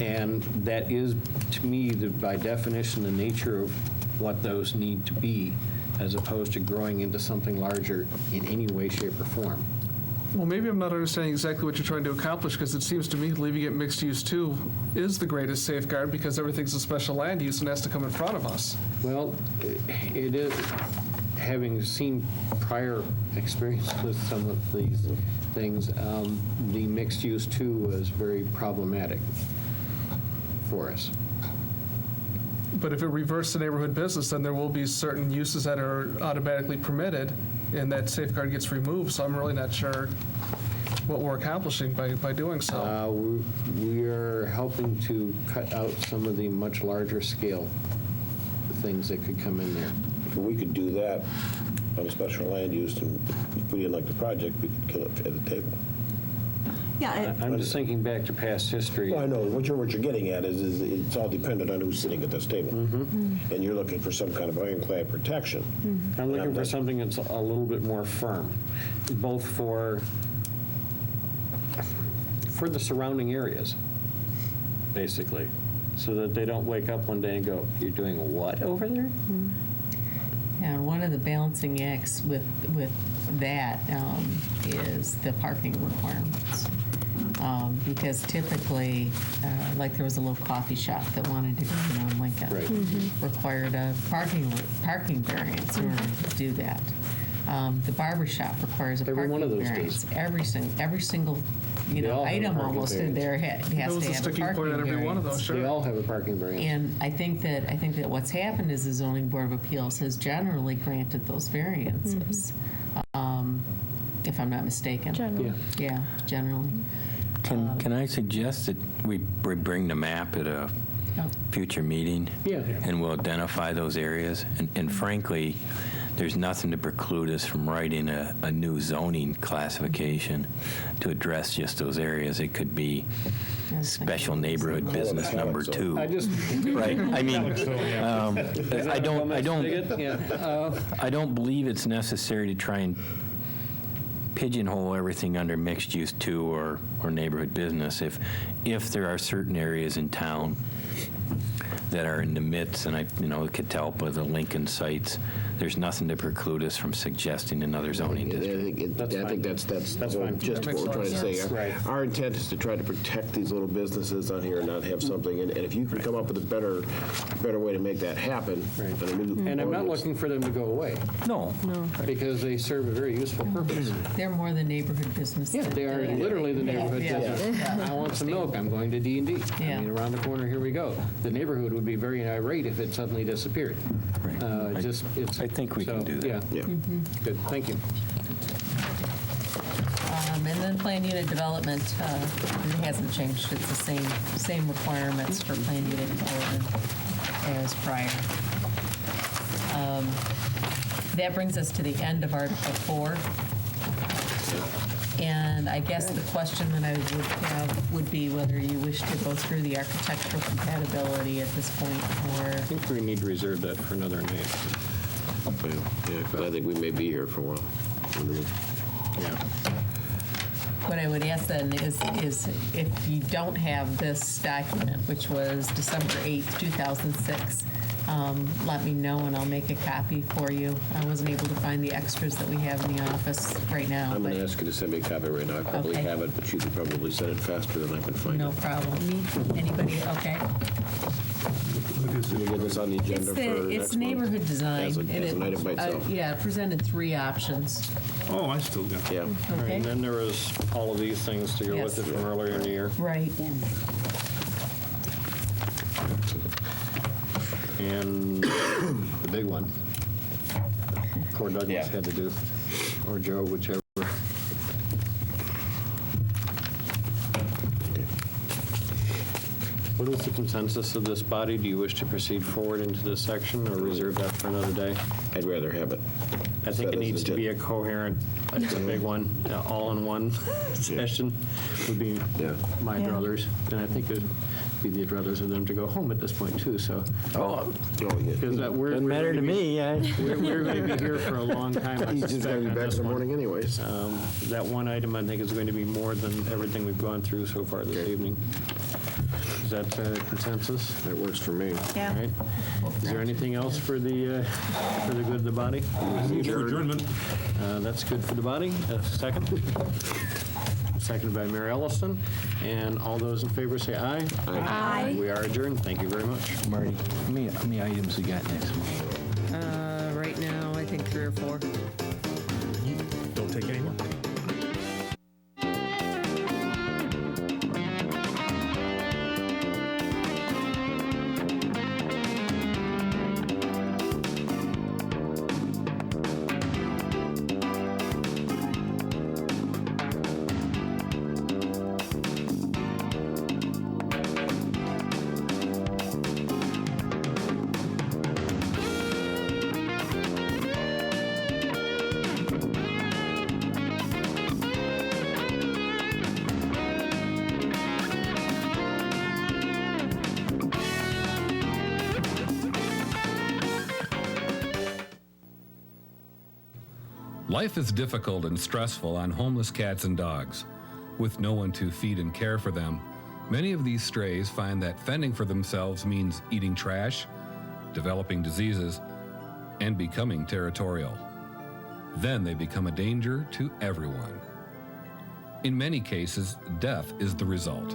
And that is, to me, by definition, the nature of what those need to be, as opposed to growing into something larger in any way, shape, or form. Well, maybe I'm not understanding exactly what you're trying to accomplish, because it seems to me leaving it mixed use too is the greatest safeguard, because everything's a special land use and has to come in front of us. Well, it is, having seen prior experience with some of these things, the mixed use too was very problematic for us. But if it reverts to neighborhood business, then there will be certain uses that are automatically permitted, and that safeguard gets removed, so I'm really not sure what we're accomplishing by doing so. We are helping to cut out some of the much larger scale things that could come in there. If we could do that on a special land use, and if we didn't like the project, we could kill it at the table. Yeah, I'm just thinking back to past history. Well, I know, what you're getting at is it's all dependent on who's sitting at this table. And you're looking for some kind of ironclad protection. I'm looking for something that's a little bit more firm, both for the surrounding areas, basically, so that they don't wake up one day and go, "You're doing what over there?" Yeah, and one of the balancing acts with that is the parking requirements. Because typically, like there was a little coffee shop that wanted to go on Lincoln. Right. Required a parking variance in order to do that. The barber shop requires a Every one of parking those variance. Every single They all have a item parking almost in there has There to was a have a sticking parking point on every one of those, variance. sure. They all have a parking variance. And I think that what's happened is the Zoning Board of Appeals has generally granted those variances, if I'm not mistaken. Generally. Yeah, generally. Can I suggest that we bring the map at a future meeting? Yeah. And we'll identify those areas. And frankly, there's nothing to preclude us from writing a new zoning classification to address just those areas. It could be special neighborhood business number 2. I just, Right. I mean, I don't believe it's necessary to try and pigeonhole everything under mixed use 2 or neighborhood business. If there are certain areas in town that are in the midst, and Catalpa, the Lincoln sites, there's nothing to preclude us from suggesting another zoning district. I think that's fine. just what we're trying to say. Right. Our intent is to try to protect these little businesses on here and not have something, and if you can come up with a better way to make that happen. Right. then a new and I'm not ordinance- looking for them to go away, No. because they serve a very useful purpose. They're more than neighborhood business. Yeah, they are literally the neighborhood business. I want some milk, I'm going to D&D. Yeah. I mean, around the corner, here we go. The neighborhood would be very irate if it suddenly disappeared. I think we can do that. Yeah, Yeah. good, thank you. And then planned unit development, it hasn't changed. It's the same requirements for planned unit development as prior. That brings us to the end of Article 4. And I guess the question that I would have would be whether you wish to go through the architectural compatibility at this point, or I think we need to reserve that for another night. Yeah, because I think we may be here for a while. Yeah. what I would ask then is if you don't have this document, which was December 8th, 2006, let me know and I'll make a copy for you. I wasn't able to find the extras that we have in the office right now. I'm going to but ask you to send me a copy right now. I probably Okay. have it, but you could probably send it faster than I can find No it. problem. Anybody? Okay. Can we get this on the agenda for next It's month? neighborhood design. As and an item by itself? Yeah, it presented 3 options. Oh, I still got Yeah. All right, Okay. and then there was all of these things to go Yes. with it from earlier in the year. Right. And the big one, Core Douglas had to do, or Joe, whichever. What is the consensus of this body? Do you wish to proceed forward into this section or reserve that for another day? I'd rather have it. I think set it as needs to be a agenda. coherent, it's a big one, all in one session would be my Yeah. druthers. And I think it'd be the druthers of them to go home at this point too, so. Oh, yeah. Because we're Doesn't matter to me. We're going to be here for a long time. I He's just suspect, going to on be back this in the one. morning anyways. That one item, I think, is going to be more than everything we've gone through so far this evening. Is that consensus? That works for me. Yeah. All right. Is there anything else for the good of the body? Move for adjournment. That's good for the body. Second? Seconded by Mary Ellison. And all those in favor say aye. Aye. We are adjourned. Thank you very much. Marty, how many items we got next week? Right now, I think 3 or 4. Don't take any more. Life is difficult and stressful on homeless cats and dogs. With no one to feed and care for them, many of these strays find that fending for themselves means eating trash, developing diseases, and becoming territorial. Then they become a danger to everyone. In many cases, death is the result.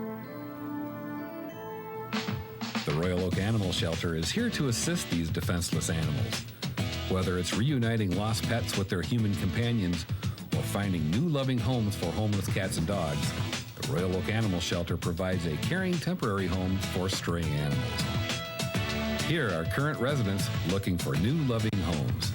The Royal Oak Animal Shelter is here to assist these defenseless animals. Whether it's reuniting lost pets with their human companions or finding new loving homes for homeless cats and dogs, the Royal Oak Animal Shelter provides a caring temporary home for stray animals. Here are current residents looking for new loving homes.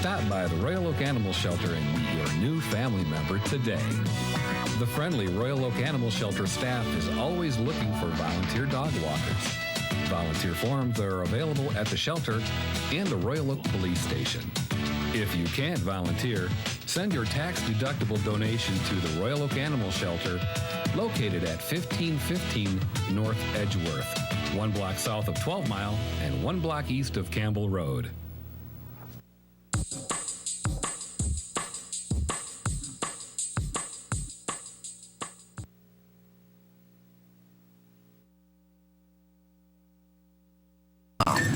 Stop by the Royal Oak Animal Shelter and meet your new family member today. The friendly Royal Oak Animal Shelter staff is always looking for volunteer dog walkers. Volunteer forms are available at the shelter and the Royal Oak Police Station. If you can't volunteer, send your tax-deductible donation to the Royal Oak Animal Shelter, located at 1515 North Edgeworth, 1 block south of 12 Mile and 1 block east of Campbell Road.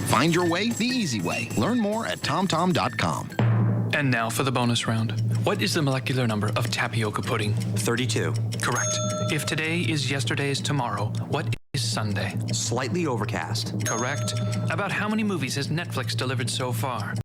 Find your way the easy way. Learn more at TomTom.com. And now for the bonus round. What is the molecular number of tapioca pudding? 32. Correct. If today is yesterday's tomorrow, what is Sunday? Slightly overcast. Correct. About how many movies has Netflix delivered so far?